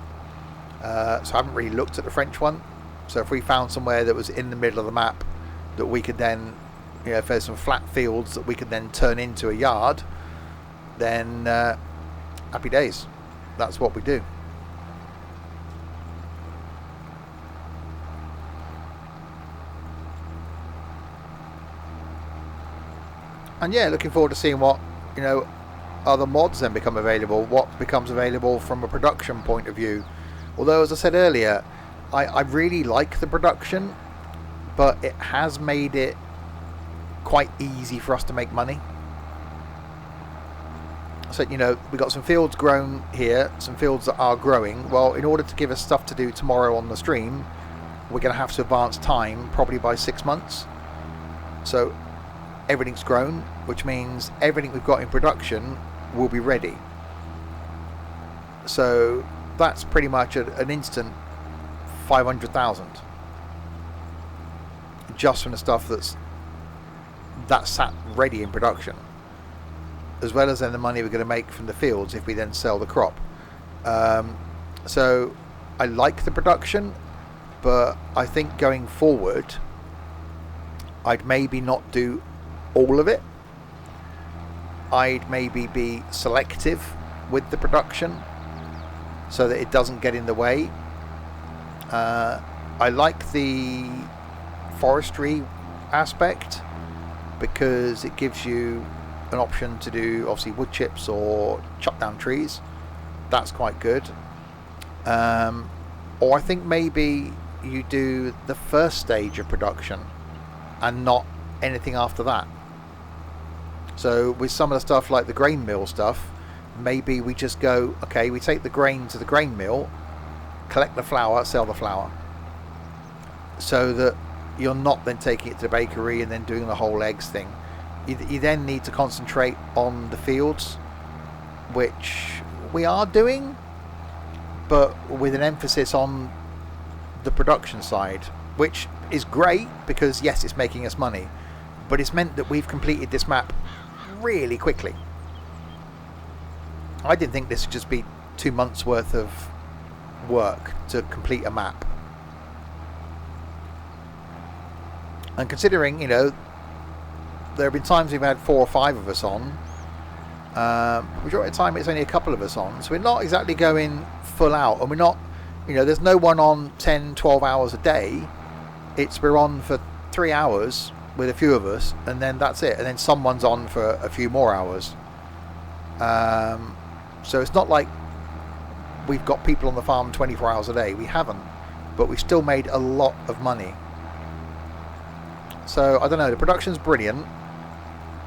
So I haven't really looked at the French one. So if we found somewhere that was in the middle of the map that we could then, you know, if there's some flat fields that we could then turn into a yard, then happy days. That's what we do. And yeah, looking forward to seeing what, you know, other mods then become available, what becomes available from a production point of view. Although, as I said earlier, I really like the production, but it has made it quite easy for us to make money. So, you know, we've got some fields grown here, some fields that are growing. Well, in order to give us stuff to do tomorrow on the stream, we're going to have to advance time probably by 6 months. So everything's grown, which means everything we've got in production will be ready. So that's pretty much an instant 500,000 just from the stuff that's sat ready in production, as well as then the money we're going to make from the fields if we then sell the crop. So I like the production, but I think going forward I'd maybe not do all of it. I'd maybe be selective with the production so that it doesn't get in the way. I like the forestry aspect because it gives you an option to do obviously wood chips or chop down trees. That's quite good. Or I think maybe you do the first stage of production and not anything after that. So with some of the stuff like the grain mill stuff, maybe we just go, okay, we take the grain to the grain mill, collect the flour, sell the flour, so that you're not then taking it to the bakery and then doing the whole eggs thing. You then need to concentrate on the fields, which we are doing, but with an emphasis on the production side, which is great because yes, it's making us money, but it's meant that we've completed this map really quickly. I didn't think this would just be 2 months worth of work to complete a map. And considering, you know, there have been times we've had 4 or 5 of us on, majority of the time it's only a couple of us on, so we're not exactly going full out, and we're not, you know, there's no one on 10-12 hours a day. We're on for 3 hours with a few of us, and then that's it, and then someone's on for a few more hours. So it's not like we've got people on the farm 24 hours a day. We haven't, but we've still made a lot of money. So I don't know, the production's brilliant,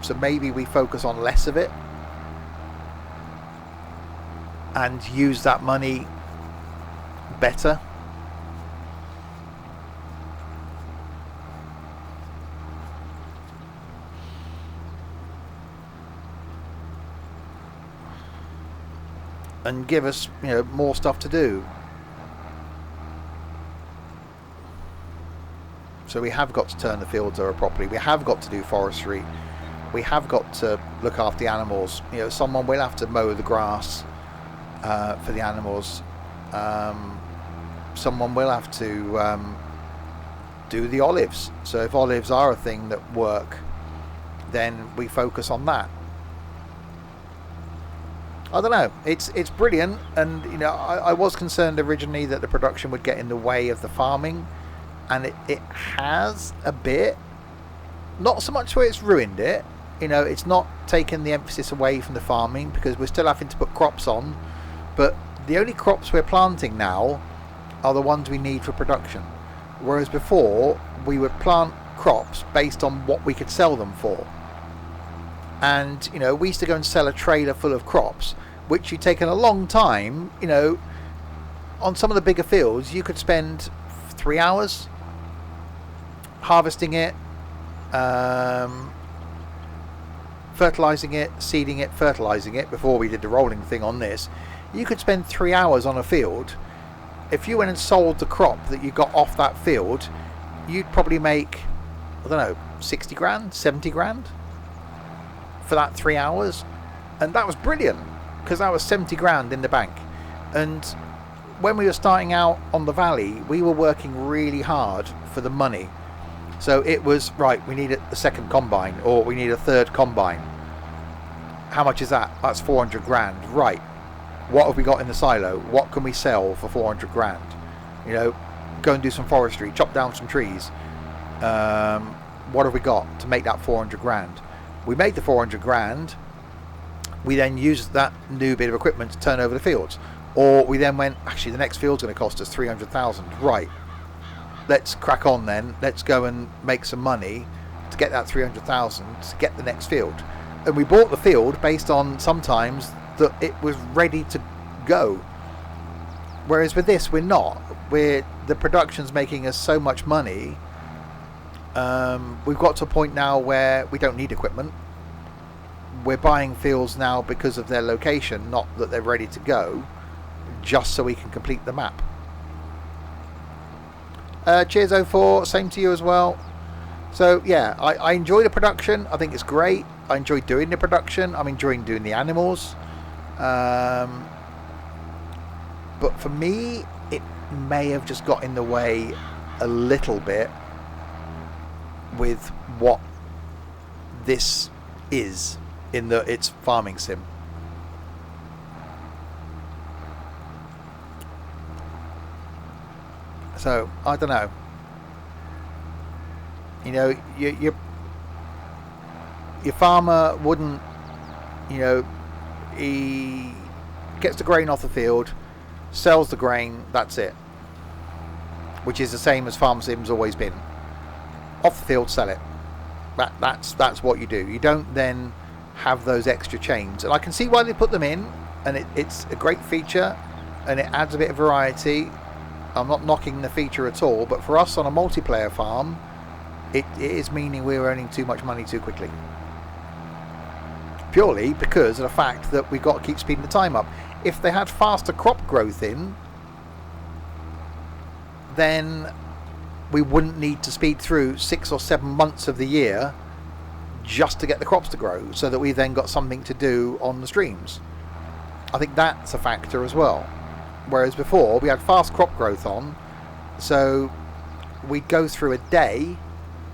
so maybe we focus on less of it and use that money better. And give us, you know, more stuff to do. So we have got to turn the fields over properly. We have got to do forestry. We have got to look after the animals. You know, someone will have to mow the grass for the animals. Someone will have to do the olives. So if olives are a thing that work, then we focus on that. I don't know. It's brilliant, and you know, I was concerned originally that the production would get in the way of the farming, and it has a bit. Not so much where it's ruined it. You know, it's not taken the emphasis away from the farming because we're still having to put crops on, but the only crops we're planting now are the ones we need for production. Whereas before, we would plant crops based on what we could sell them for. And, you know, we used to go and sell a trailer full of crops, which you'd taken a long time. You know, on some of the bigger fields, you could spend 3 hours harvesting it, fertilizing it, seeding it, fertilizing it before we did the rolling thing on this. You could spend 3 hours on a field. If you went and sold the crop that you got off that field, you'd probably make, I don't know, 60 grand, 70 grand for that 3 hours. And that was brilliant, because that was 70 grand in the bank. And when we were starting out on the valley, we were working really hard for the money. So it was, right, we need a second combine, or we need a third combine. How much is that? That's 400 grand. Right. What have we got in the silo? What can we sell for 400 grand? You know, go and do some forestry, chop down some trees. What have we got to make that 400 grand? We made the 400 grand. We then used that new bit of equipment to turn over the fields. Or we then went, actually, the next field's going to cost us 300,000. Right. Let's crack on then. Let's go and make some money to get that 300,000 to get the next field. And we bought the field based on sometimes that it was ready to go. Whereas with this, we're not. The production's making us so much money. We've got to a point now where we don't need equipment. We're buying fields now because of their location, not that they're ready to go, just so we can complete the map. Cheers 04, same to you as well. So yeah, I enjoy the production. I think it's great. I enjoy doing the production. I'm enjoying doing the animals. But for me, it may have just got in the way a little bit with what this is in its farming sim. So I don't know. You know, your farmer wouldn't, you know, he gets the grain off the field, sells the grain, that's it. Which is the same as farm sim's always been. Off the field, sell it. That's what you do. You don't then have those extra chains. And I can see why they put them in, and it's a great feature, and it adds a bit of variety. I'm not knocking the feature at all, but for us on a multiplayer farm, it is meaning we're earning too much money too quickly. Purely because of the fact that we've got to keep speeding the time up. If they had faster crop growth in, then we wouldn't need to speed through 6 or 7 months of the year just to get the crops to grow, so that we then got something to do on the streams. I think that's a factor as well. Whereas before we had fast crop growth on, so we'd go through a day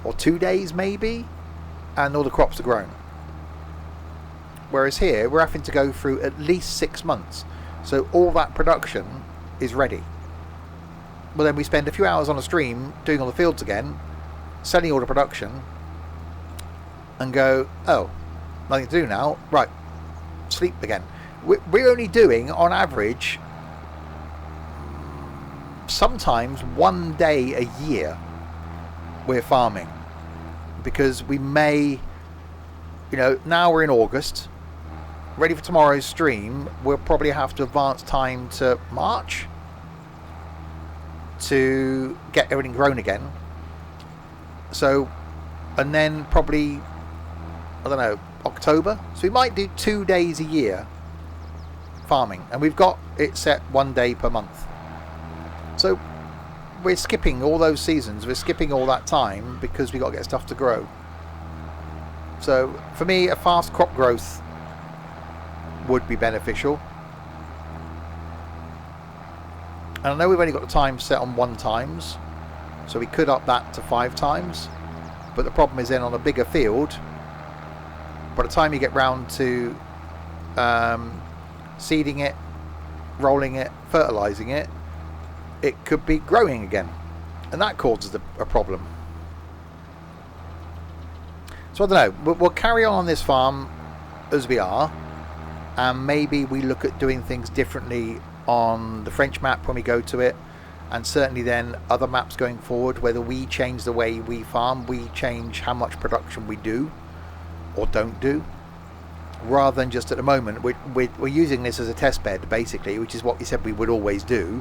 or 2 days maybe, and all the crops are grown. Whereas here we're having to go through at least 6 months, so all that production is ready. Well, then we spend a few hours on a stream doing all the fields again, selling all the production, and go, oh, nothing to do now, right, sleep again. We're only doing on average sometimes 1 day a year we're farming, because we may, you know, now we're in August, ready for tomorrow's stream, we'll probably have to advance time to March to get everything grown again. So, and then probably, I don't know, October. So we might do 2 days a year farming, and we've got it set 1 day per month. So we're skipping all those seasons, we're skipping all that time because we got to get stuff to grow. So for me, a fast crop growth would be beneficial. And I know we've only got the time set on 1 times, so we could up that to 5 times. But the problem is then on a bigger field, by the time you get round to seeding it, rolling it, fertilising it, it could be growing again. And that causes a problem. So I don't know, we'll carry on this farm as we are, and maybe we look at doing things differently on the French map when we go to it, and certainly then other maps going forward, whether we change the way we farm, we change how much production we do or don't do, rather than just at the moment we're using this as a test bed basically, which is what we said we would always do,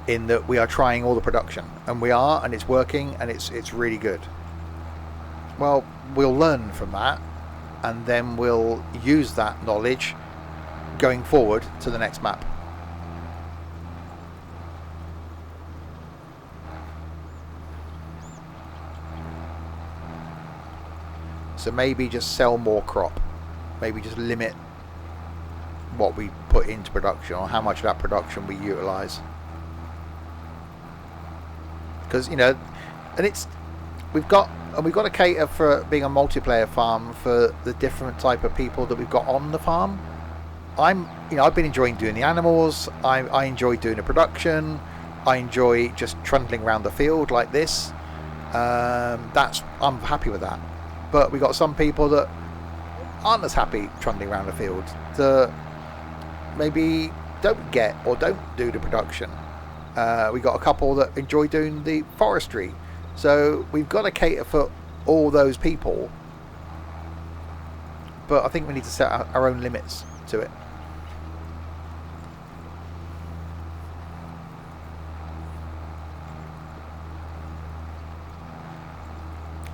in that we are trying all the production, and we are, and it's working, and it's really good. Well, we'll learn from that, and then we'll use that knowledge going forward to the next map. So maybe just sell more crop. Maybe just limit what we put into production, or how much of that production we utilize. Because, you know, and we've got to cater for being a multiplayer farm for the different type of people that we've got on the farm. I've been enjoying doing the animals. I enjoy doing the production. I enjoy just trundling around the field like this. I'm happy with that. But we got some people that aren't as happy trundling around the field, that maybe don't get or don't do the production. We got a couple that enjoy doing the forestry. So we've got to cater for all those people. But I think we need to set our own limits to it.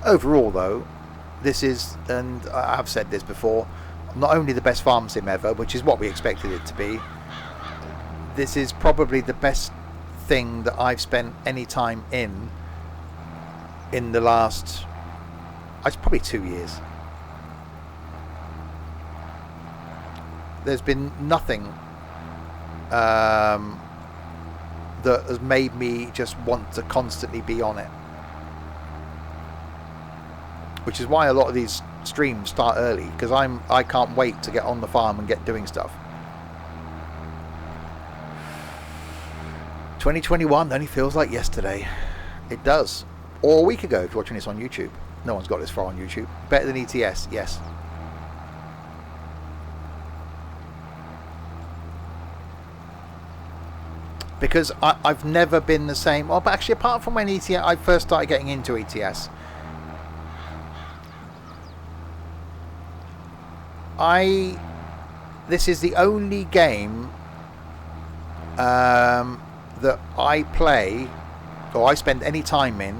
Overall, though, this is, and I've said this before, not only the best farm sim ever, which is what we expected it to be, this is probably the best thing that I've spent any time in the last, it's probably 2 years. There's been nothing that has made me just want to constantly be on it. Which is why a lot of these streams start early, because I can't wait to get on the farm and get doing stuff. 2021 only feels like yesterday. It does. Or a week ago if you're watching this on YouTube. No one's got this far on YouTube. Better than ETS, yes. Because I've never been the same. Oh, but actually, apart from when I first started getting into ETS, this is the only game that I play or I spend any time in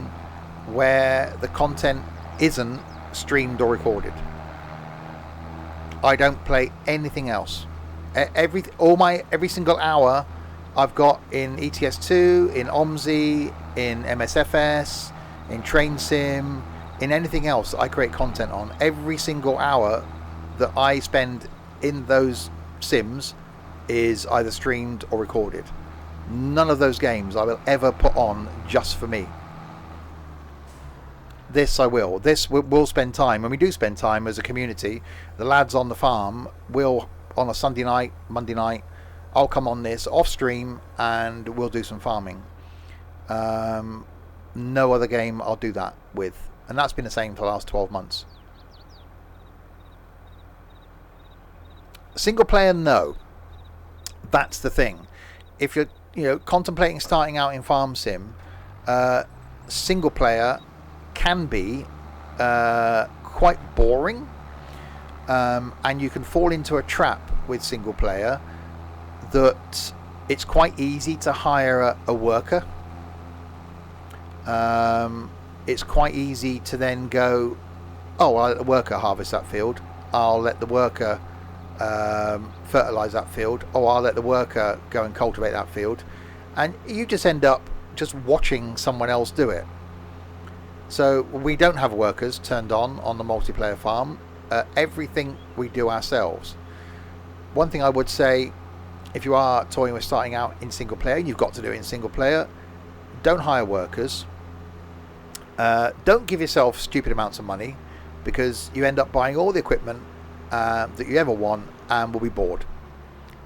where the content isn't streamed or recorded. I don't play anything else. Every single hour I've got in ETS2, in OMSI, in MSFS, in Train Sim, in anything else that I create content on, every single hour that I spend in those sims is either streamed or recorded. None of those games I will ever put on just for me. This I will. This we'll spend time, and we do spend time as a community. The lads on the farm will, on a Sunday night, Monday night, I'll come on this off stream and we'll do some farming. No other game I'll do that with, and that's been the same for the last 12 months. Single player, no. That's the thing. If you're contemplating starting out in farm sim, single player can be quite boring, and you can fall into a trap with single player that it's quite easy to hire a worker. It's quite easy to then go, oh, I'll let the worker harvest that field, I'll let the worker fertilize that field, or I'll let the worker go and cultivate that field, and you just end up just watching someone else do it. So we don't have workers turned on the multiplayer farm. Everything we do ourselves. One thing I would say, if you are toying with starting out in single player, you've got to do it in single player, don't hire workers. Don't give yourself stupid amounts of money, because you end up buying all the equipment that you ever want and will be bored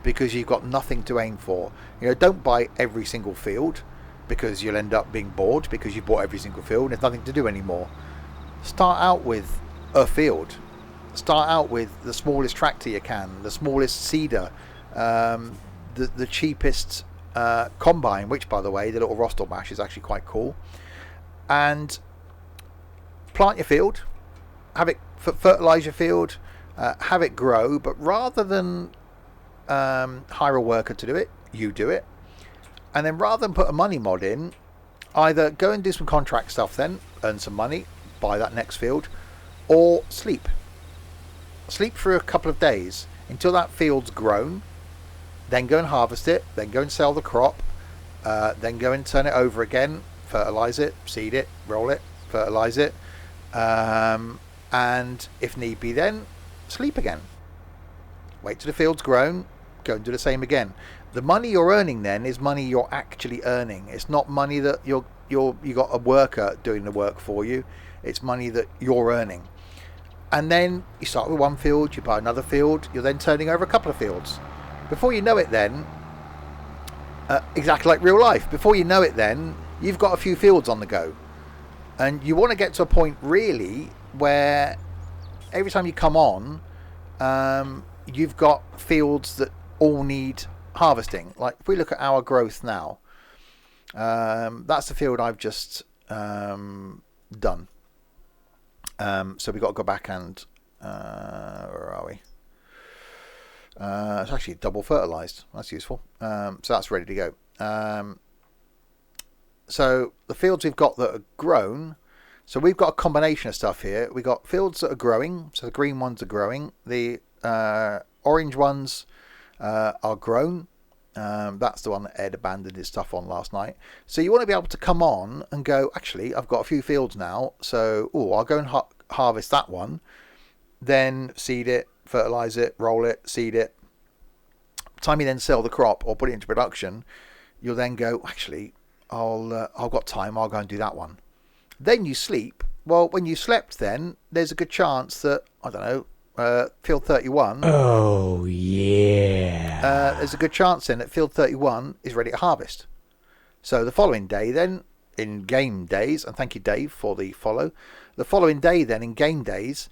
because you've got nothing to aim for. Don't buy every single field, because you'll end up being bored because you've bought every single field and there's nothing to do anymore. Start out with a field. Start out with the smallest tractor you can, the smallest seeder, the cheapest combine, which, by the way, the little Rostol mash is actually quite cool. And plant your field, have it fertilize your field, have it grow, but rather than hire a worker to do it, you do it. And then rather than put a money mod in, either go and do some contract stuff, then earn some money, buy that next field, or sleep for a couple of days until that field's grown, then go and harvest it, then go and sell the crop, then go and turn it over again, fertilize it, seed it, roll it, fertilize it, and if need be, then sleep again. Wait till the field's grown, go and do the same again. The money you're earning then is money you're actually earning. It's not money that you got a worker doing the work for you. It's money that you're earning. And then you start with one field, you buy another field, you're then turning over a couple of fields. Before you know it then, exactly like real life, before you know it then, you've got a few fields on the go. And you want to get to a point really where every time you come on, you've got fields that all need harvesting. Like if we look at our growth now, that's the field I've just done. So we've got to go back and where are we? It's actually double fertilized. That's useful. So that's ready to go. So the fields we've got that are grown, so we've got a combination of stuff here. We've got fields that are growing, so the green ones are growing. The orange ones are grown. That's the one that Ed abandoned his stuff on last night. So you want to be able to come on and go, actually, I've got a few fields now, so I'll go and harvest that one, then seed it, fertilize it, roll it, seed it. By the time you then sell the crop or put it into production, you'll then go, actually, I've got time, I'll go and do that one. Then you sleep. Well, when you slept then, there's a good chance that, I don't know, field 31. Oh, yeah. There's a good chance then that field 31 is ready to harvest. So the following day then, in game days, and thank you Dave for the follow, the following day then in game days,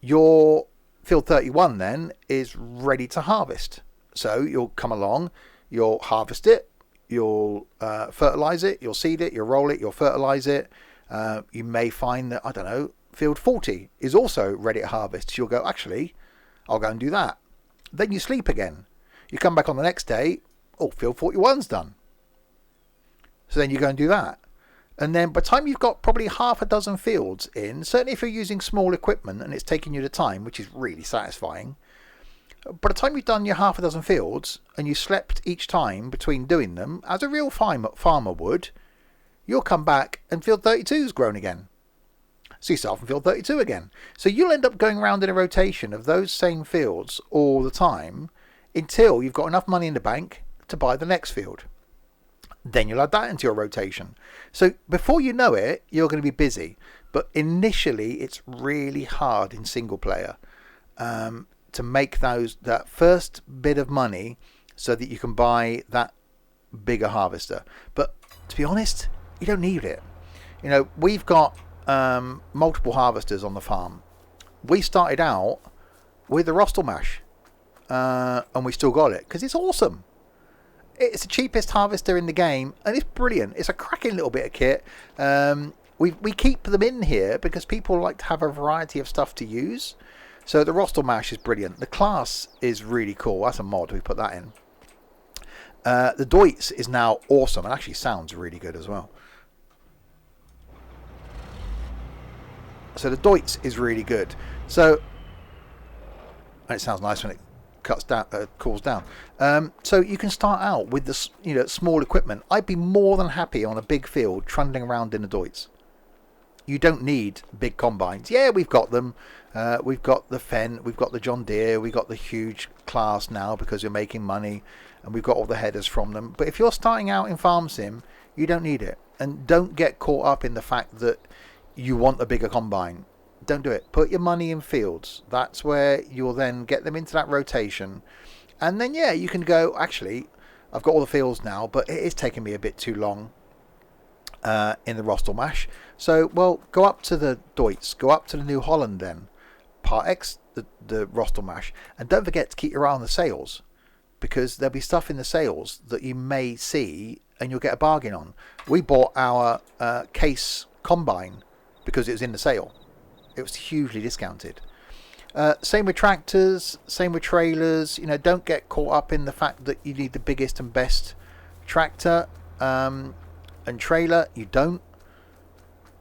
your field 31 then is ready to harvest. So you'll come along, you'll harvest it, you'll fertilize it, you'll seed it, you'll roll it, you'll fertilize it. You may find that, I don't know, field 40 is also ready to harvest. You'll go, actually, I'll go and do that. Then you sleep again. You come back on the next day, field 41's done. So then you go and do that. And then by the time you've got probably half a dozen fields in, certainly if you're using small equipment and it's taking you the time, which is really satisfying, by the time you've done your half a dozen fields and you slept each time between doing them, as a real farmer would, you'll come back and field 32's grown again. So you start from field 32 again. So you'll end up going around in a rotation of those same fields all the time until you've got enough money in the bank to buy the next field. Then you'll add that into your rotation. So before you know it, you're going to be busy. But initially, it's really hard in single player to make that first bit of money so that you can buy that bigger harvester. But to be honest, you don't need it. You know, we've got multiple harvesters on the farm. We started out with the Rostel Mash, and we still got it because it's awesome. It's the cheapest harvester in the game, and it's brilliant. It's a cracking little bit of kit. We keep them in here because people like to have a variety of stuff to use. So the Rostel Mash is brilliant. The class is really cool. That's a mod. We put that in. The Deutz is now awesome and actually sounds really good as well. So the Deutz is really good. So and it sounds nice when it cuts down, cools down. So you can start out with this, small equipment. I'd be more than happy on a big field trundling around in a Deutz. You don't need big combines. Yeah, we've got them. We've got the Fendt, we've got the John Deere, we've got the huge class now because you're making money, and we've got all the headers from them. But if you're starting out in Farm Sim, you don't need it. And don't get caught up in the fact that you want a bigger combine. Don't do it. Put your money in fields. That's where you'll then get them into that rotation. And then, you can go, actually, I've got all the fields now, but it is taking me a bit too long in the Rostel Mash. So, go up to the Deutz, go up to the New Holland then. Part X, the Rostel Mash. And don't forget to keep your eye on the sales, because there'll be stuff in the sales that you may see and you'll get a bargain on. We bought our case combine because it was in the sale. It was hugely discounted. Same with tractors, same with trailers. Don't get caught up in the fact that you need the biggest and best tractor and trailer. You don't.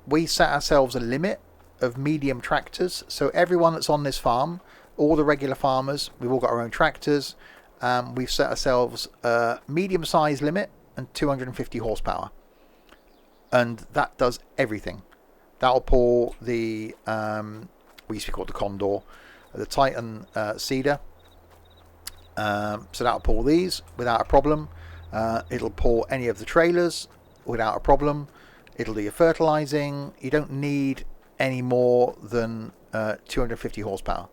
We set ourselves a limit of medium tractors. So everyone that's on this farm, all the regular farmers, we've all got our own tractors. We've set ourselves a medium size limit and 250 horsepower. And that does everything. That'll pull the we used to be called the Condor, the Titan seeder. So that'll pull these without a problem. It'll pull any of the trailers without a problem. It'll do your fertilizing. You don't need any more than 250 horsepower.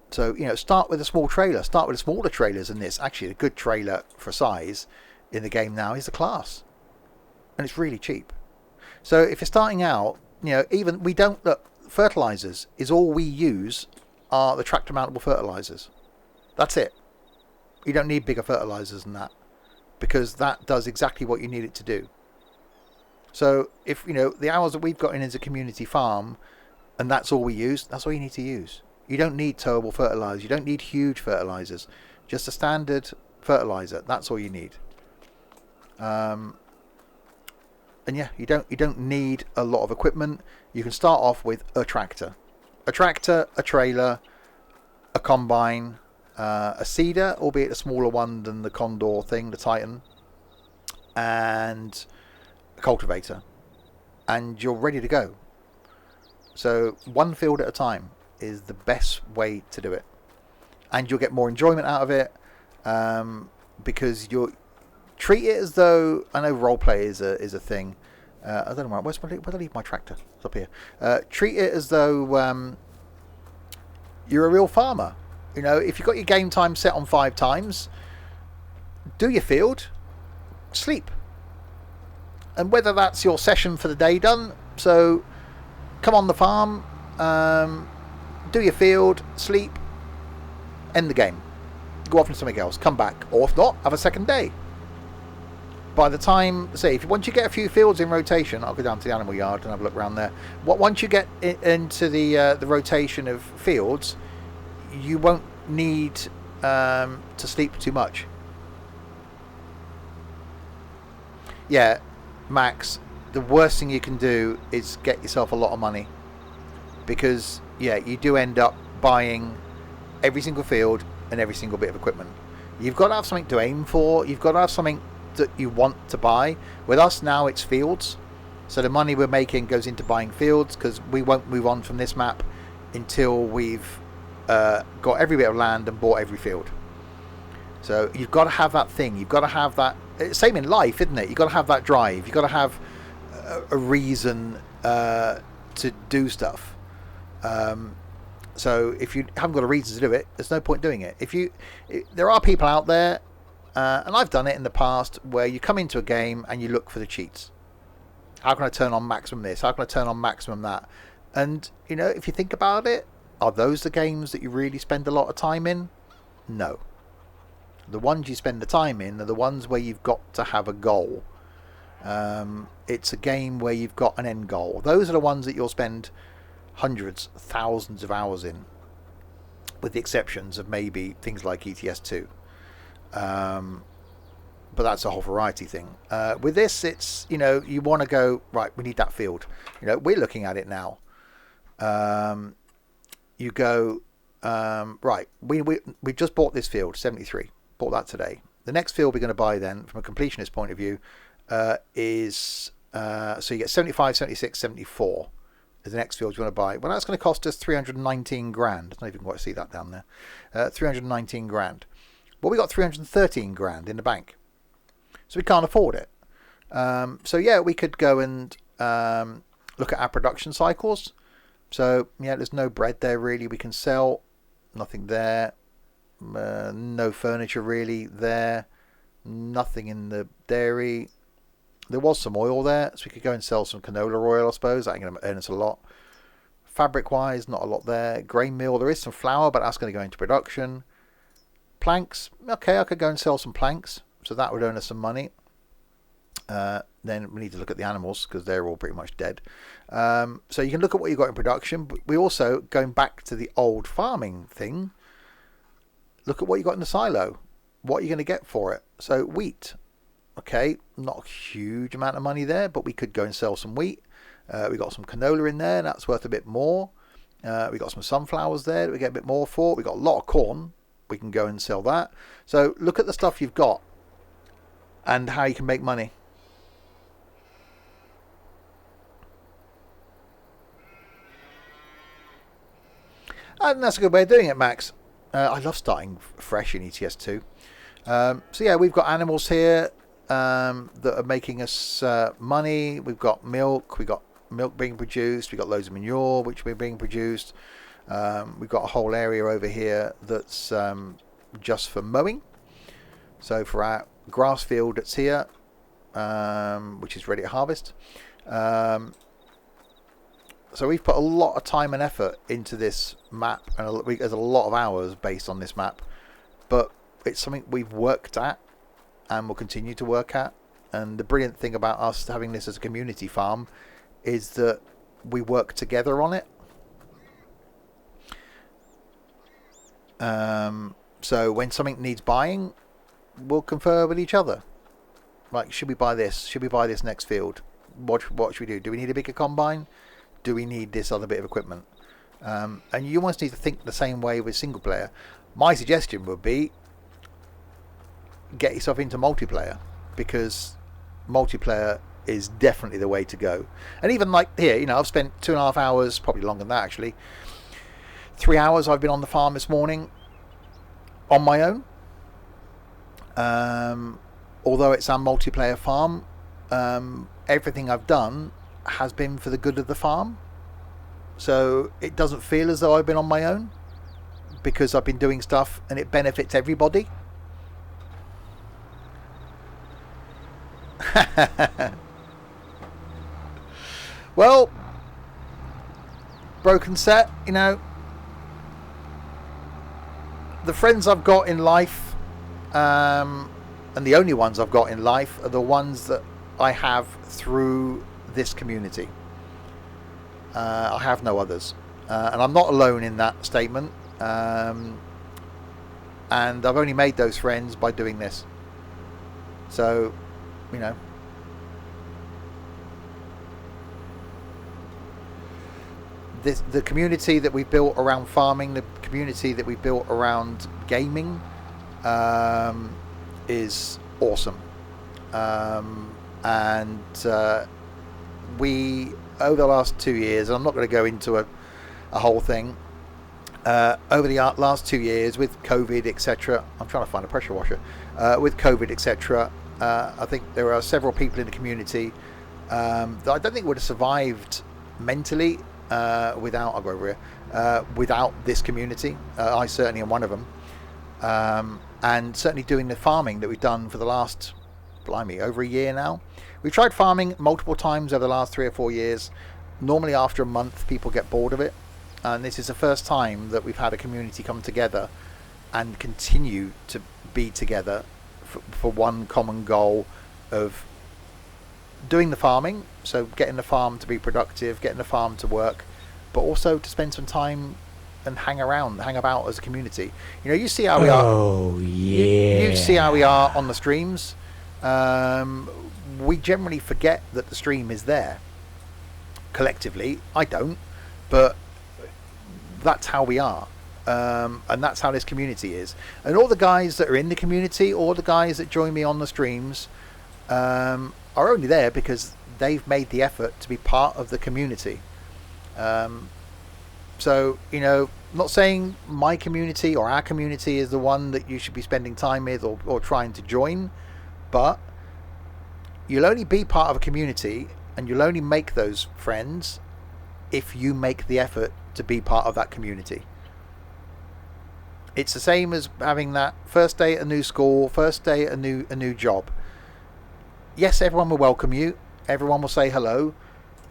So, start with a small trailer. Start with the smaller trailers than this. Actually, a good trailer for size in the game now is the Class. And it's really cheap. So if you're starting out, even we don't look, fertilizers is all we use are the tractor mountable fertilizers. That's it. You don't need bigger fertilizers than that, because that does exactly what you need it to do. So if the hours that we've got in as a community farm, and that's all we use, that's all you need to use. You don't need towable fertilizers. You don't need huge fertilizers. Just a standard fertilizer. That's all you need. And yeah, you don't need a lot of equipment. You can start off with a tractor, a trailer, a combine, a seeder, albeit a smaller one than the Condor thing, the Titan, and a cultivator, and you're ready to go. So one field at a time is the best way to do it, and you'll get more enjoyment out of it, because you'll treat it as though, I know roleplay is a thing. I don't know where did I leave my tractor? It's up here. Treat it as though you're a real farmer. If you've got your game time set on 5 times, do your field, sleep, and whether that's your session for the day done. So come on the farm, do your field, sleep, end the game, go off into something else, come back, or if not, have a second day. By the time, once you get a few fields in rotation, I'll go down to the animal yard and have a look around there. Once you get into the rotation of fields, you won't need to sleep too much. Yeah, Max, the worst thing you can do is get yourself a lot of money, because you do end up buying every single field and every single bit of equipment. You've got to have something to aim for. You've got to have something that you want to buy. With us now, it's fields, so the money we're making goes into buying fields, because we won't move on from this map until we've got every bit of land and bought every field. So you've got to have that thing. You've got to have that. Same in life, isn't it? You've got to have that drive. You've got to have a reason to do stuff. So if you haven't got a reason to do it, there's no point doing it. There are people out there, and I've done it in the past, where you come into a game and you look for the cheats. How can I turn on maximum this? How can I turn on maximum that? And, if you think about it, are those the games that you really spend a lot of time in? No. The ones you spend the time in are the ones where you've got to have a goal. It's a game where you've got an end goal. Those are the ones that you'll spend hundreds, thousands of hours in, with the exceptions of maybe things like ETS2. But that's a whole variety thing. With this, it's, you want to go, right, we need that field. We're looking at it now. You go, right, we just bought this field, 73. Bought that today. The next field we're going to buy then, from a completionist point of view, is, so you get 75, 76, 74 is the next field you want to buy. Well, that's going to cost us 319 grand. I don't even quite see that down there. 319 grand. Well, we got 313 grand in the bank, so we can't afford it. So yeah, we could go and look at our production cycles. So yeah, there's no bread there really. We can sell, nothing there. No furniture really there. Nothing in the dairy. There was some oil there, so we could go and sell some canola oil, I suppose. That ain't going to earn us a lot. Fabric wise, not a lot there. Grain mill, there is some flour, but that's going to go into production. Planks, okay, I could go and sell some planks, so that would earn us some money. Then we need to look at the animals, because they're all pretty much dead. So you can look at what you've got in production, but we also, going back to the old farming thing, look at what you got in the silo. What are you going to get for it? So wheat, okay, not a huge amount of money there, but we could go and sell some wheat. We got some canola in there, and that's worth a bit more. We got some sunflowers there that we get a bit more for. We got a lot of corn. We can go and sell that. So look at the stuff you've got and how you can make money. And that's a good way of doing it, Max. I love starting fresh in ETS2. So yeah, we've got animals here that are making us money. We've got milk. We've got milk being produced. We've got loads of manure which we're being produced. We've got a whole area over here that's just for mowing. So for our grass field that's here, which is ready to harvest. So we've put a lot of time and effort into this map, and there's a lot of hours based on this map, but it's something we've worked at and will continue to work at. And the brilliant thing about us having this as a community farm is that we work together on it. So when something needs buying, we'll confer with each other. Like, should we buy this? Should we buy this next field? What should we do? Do we need a bigger combine? Do we need this other bit of equipment? And you almost need to think the same way with single player. My suggestion would be get yourself into multiplayer, because multiplayer is definitely the way to go. And even like here, I've spent 2.5 hours, probably longer than that actually. 3 hours I've been on the farm this morning on my own. Although it's our multiplayer farm, everything I've done has been for the good of the farm. So it doesn't feel as though I've been on my own, because I've been doing stuff and it benefits everybody. Well, broken set, the friends I've got in life, and the only ones I've got in life, are the ones that I have through this community. I have no others, and I'm not alone in that statement. And I've only made those friends by doing this. So, the community that we've built around farming, the community that we've built around gaming, is awesome. And we, over the last 2 years, and I'm not going to go into a whole thing, over the last 2 years with COVID, etc. I'm trying to find a pressure washer. With COVID, etc. I think there are several people in the community that I don't think would have survived mentally without, I'll go over here, without this community. I certainly am one of them. And certainly doing the farming that we've done for the last, blimey, over a year now. We've tried farming multiple times over the last 3 or 4 years. Normally after a month people get bored of it, and this is the first time that we've had a community come together and continue to be together for one common goal of doing the farming, so getting the farm to be productive, getting the farm to work, but also to spend some time and hang about as a community. You see how we are. Oh yeah. You see how we are on the streams. We generally forget that the stream is there. Collectively, I don't, but that's how we are. And that's how this community is. And all the guys that are in the community, all the guys that join me on the streams, are only there because they've made the effort to be part of the community. So, not saying my community or our community is the one that you should be spending time with or trying to join, but you'll only be part of a community and you'll only make those friends if you make the effort to be part of that community. It's the same as having that first day at a new school, first day at a new job. Yes, everyone will welcome you. Everyone will say hello.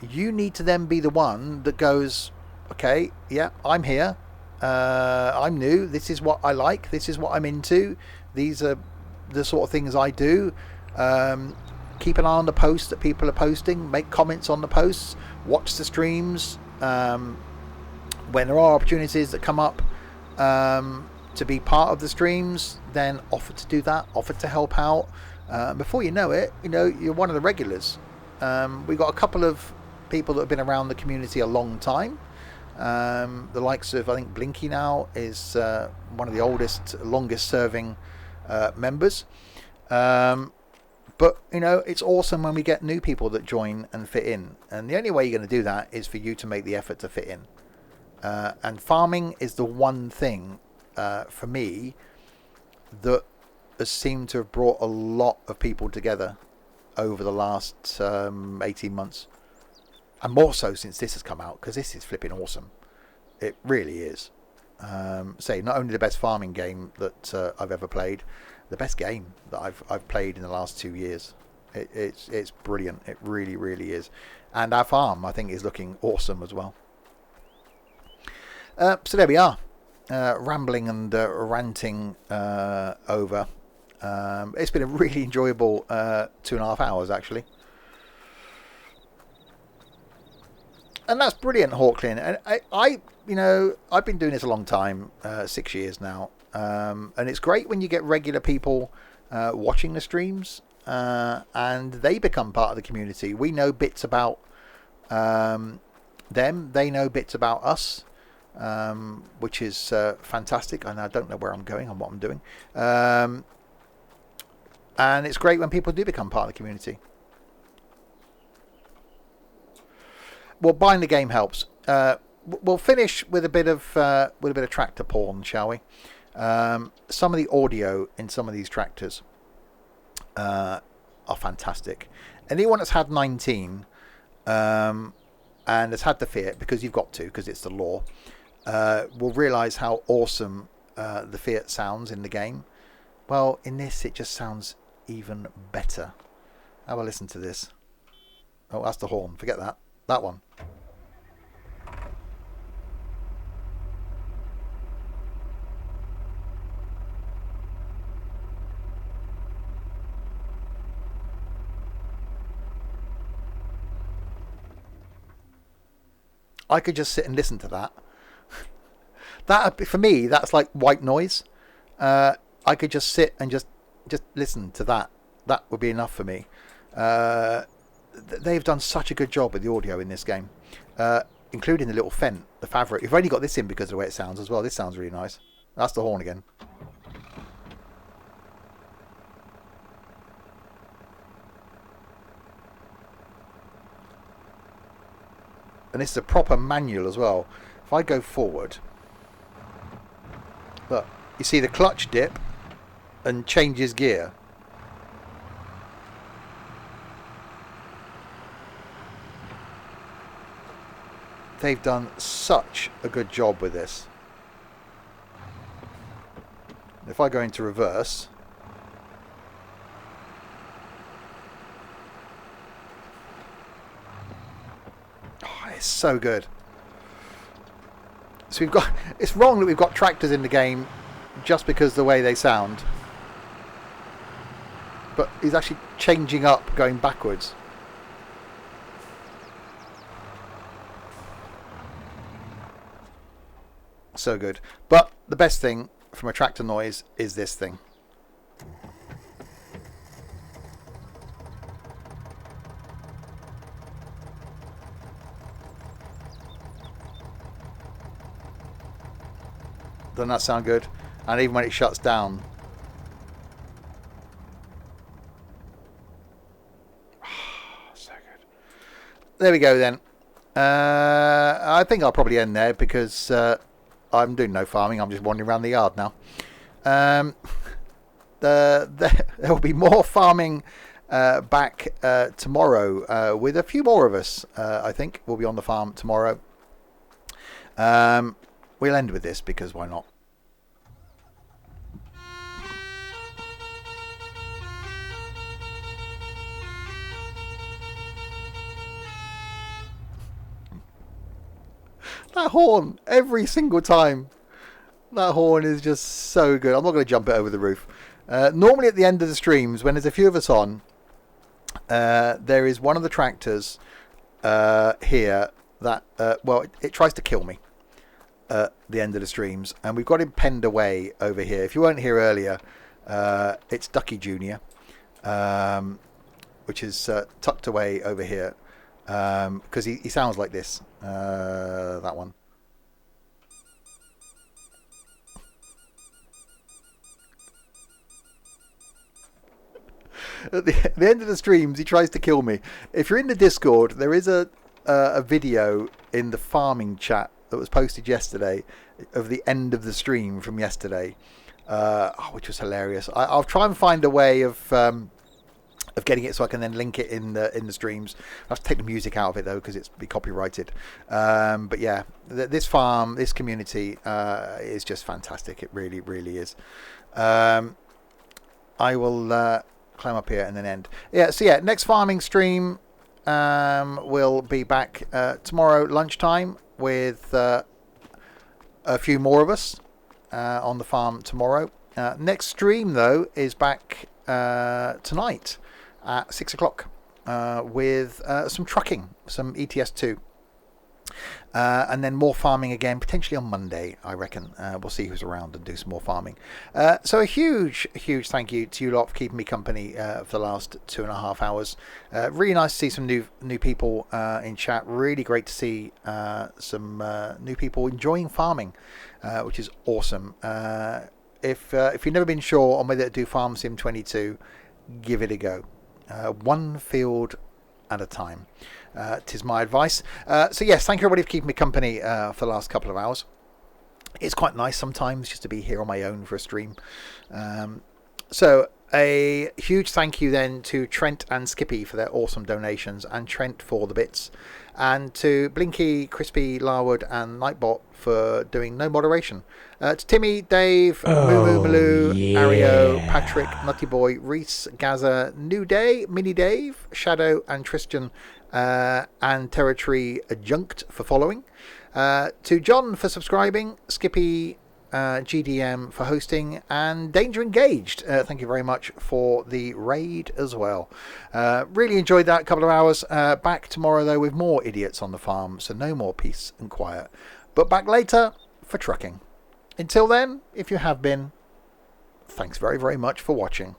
You need to then be the one that goes, okay, yeah, I'm here. I'm new. This is what I like. This is what I'm into. These are the sort of things I do. Keep an eye on the posts that people are posting. Make comments on the posts. Watch the streams. When there are opportunities that come up to be part of the streams, then offer to do that. Offer to help out. Before you know it, you're one of the regulars. We've got a couple of people that have been around the community a long time. The likes of, I think, Blinky now is one of the longest serving members. But, it's awesome when we get new people that join and fit in. And the only way you're going to do that is for you to make the effort to fit in. And farming is the one thing for me that has seemed to have brought a lot of people together over the last 18 months. And more so since this has come out, because this is flipping awesome. It really is. Say, not only the best farming game that I've ever played, the best game that I've played in the last 2 years. It's brilliant. It really, really is. And our farm, I think, is looking awesome as well. So there we are. Rambling and ranting over. It's been a really enjoyable 2.5 hours, actually. And that's brilliant, Hawklin. And I've been doing this a long time, 6 years now. And it's great when you get regular people watching the streams and they become part of the community. We know bits about them. They know bits about us, which is fantastic. And I don't know where I'm going and what I'm doing. And it's great when people do become part of the community. Well, buying the game helps. We'll finish with a bit of tractor porn, shall we? Some of the audio in some of these tractors are fantastic. Anyone that's had 19 and has had the Fiat, because you've got to, because it's the law, will realise how awesome the Fiat sounds in the game. Well, in this, it just sounds even better. Have a listen to this. Oh, that's the horn. Forget that. That one. I could just sit and listen to that. That, for me, that's like white noise. I could just sit and just listen to that. That would be enough for me. They've done such a good job with the audio in this game, including the little Fent, the Fabric. We've only got this in because of the way it sounds as well. This sounds really nice. That's the horn again. And this is a proper manual as well. If I go forward, look, you see the clutch dip and changes gear. They've done such a good job with this. If I go into reverse, oh, it's so good. So it's wrong that we've got tractors in the game just because of the way they sound. But he's actually changing up, going backwards. So good. But the best thing from a tractor noise is this thing. Doesn't that sound good? And even when it shuts down. So good. There we go then. I think I'll probably end there because I'm doing no farming. I'm just wandering around the yard now. There will be more farming back tomorrow with a few more of us. I think we'll be on the farm tomorrow. We'll end with this because why not? That horn, every single time. That horn is just so good. I'm not going to jump it over the roof. Normally at the end of the streams, when there's a few of us on, there is one of the tractors here that, well, it tries to kill me at the end of the streams. And we've got him penned away over here. If you weren't here earlier, it's Ducky Jr., which is tucked away over here. Because he sounds like this. That one. At the end of the streams, he tries to kill me. If you're in the Discord, there is a video in the farming chat that was posted yesterday of the end of the stream from yesterday, which was hilarious. I'll try and find a way of getting it so I can then link it in the streams. I have to take the music out of it though because it's be copyrighted. But yeah, this farm, this community is just fantastic. It really, really is. I will climb up here and then end. Yeah. So yeah, next farming stream will be back tomorrow lunchtime with a few more of us on the farm tomorrow. Next stream though is back tonight at 6 o'clock with some trucking, some ETS2. And then more farming again, potentially on Monday, I reckon. We'll see who's around and do some more farming. So a huge thank you to you lot for keeping me company for the last 2.5 hours. Really nice to see some new people in chat. Really great to see some new people enjoying farming, which is awesome. If you've never been sure on whether to do Farm Sim 22, give it a go. One field at a time. 'Tis my advice. So yes, thank you everybody for keeping me company for the last couple of hours. It's quite nice sometimes just to be here on my own for a stream. So a huge thank you then to Trent and Skippy for their awesome donations, and Trent for the bits, and to Blinky, Crispy, Larwood and Nightbot for doing no moderation. To Timmy, Dave, Moo Maloo, Ario, Patrick, Nutty Boy, Reese, Gaza, New Day, Mini Dave, Shadow and Tristan, and Territory Adjunct for following. To John for subscribing, Skippy, GDM for hosting, and Danger Engaged, thank you very much for the raid as well. Really enjoyed that couple of hours. Back tomorrow though with more idiots on the farm, so no more peace and quiet, but back later for trucking. Until then, if you have been, thanks very much for watching.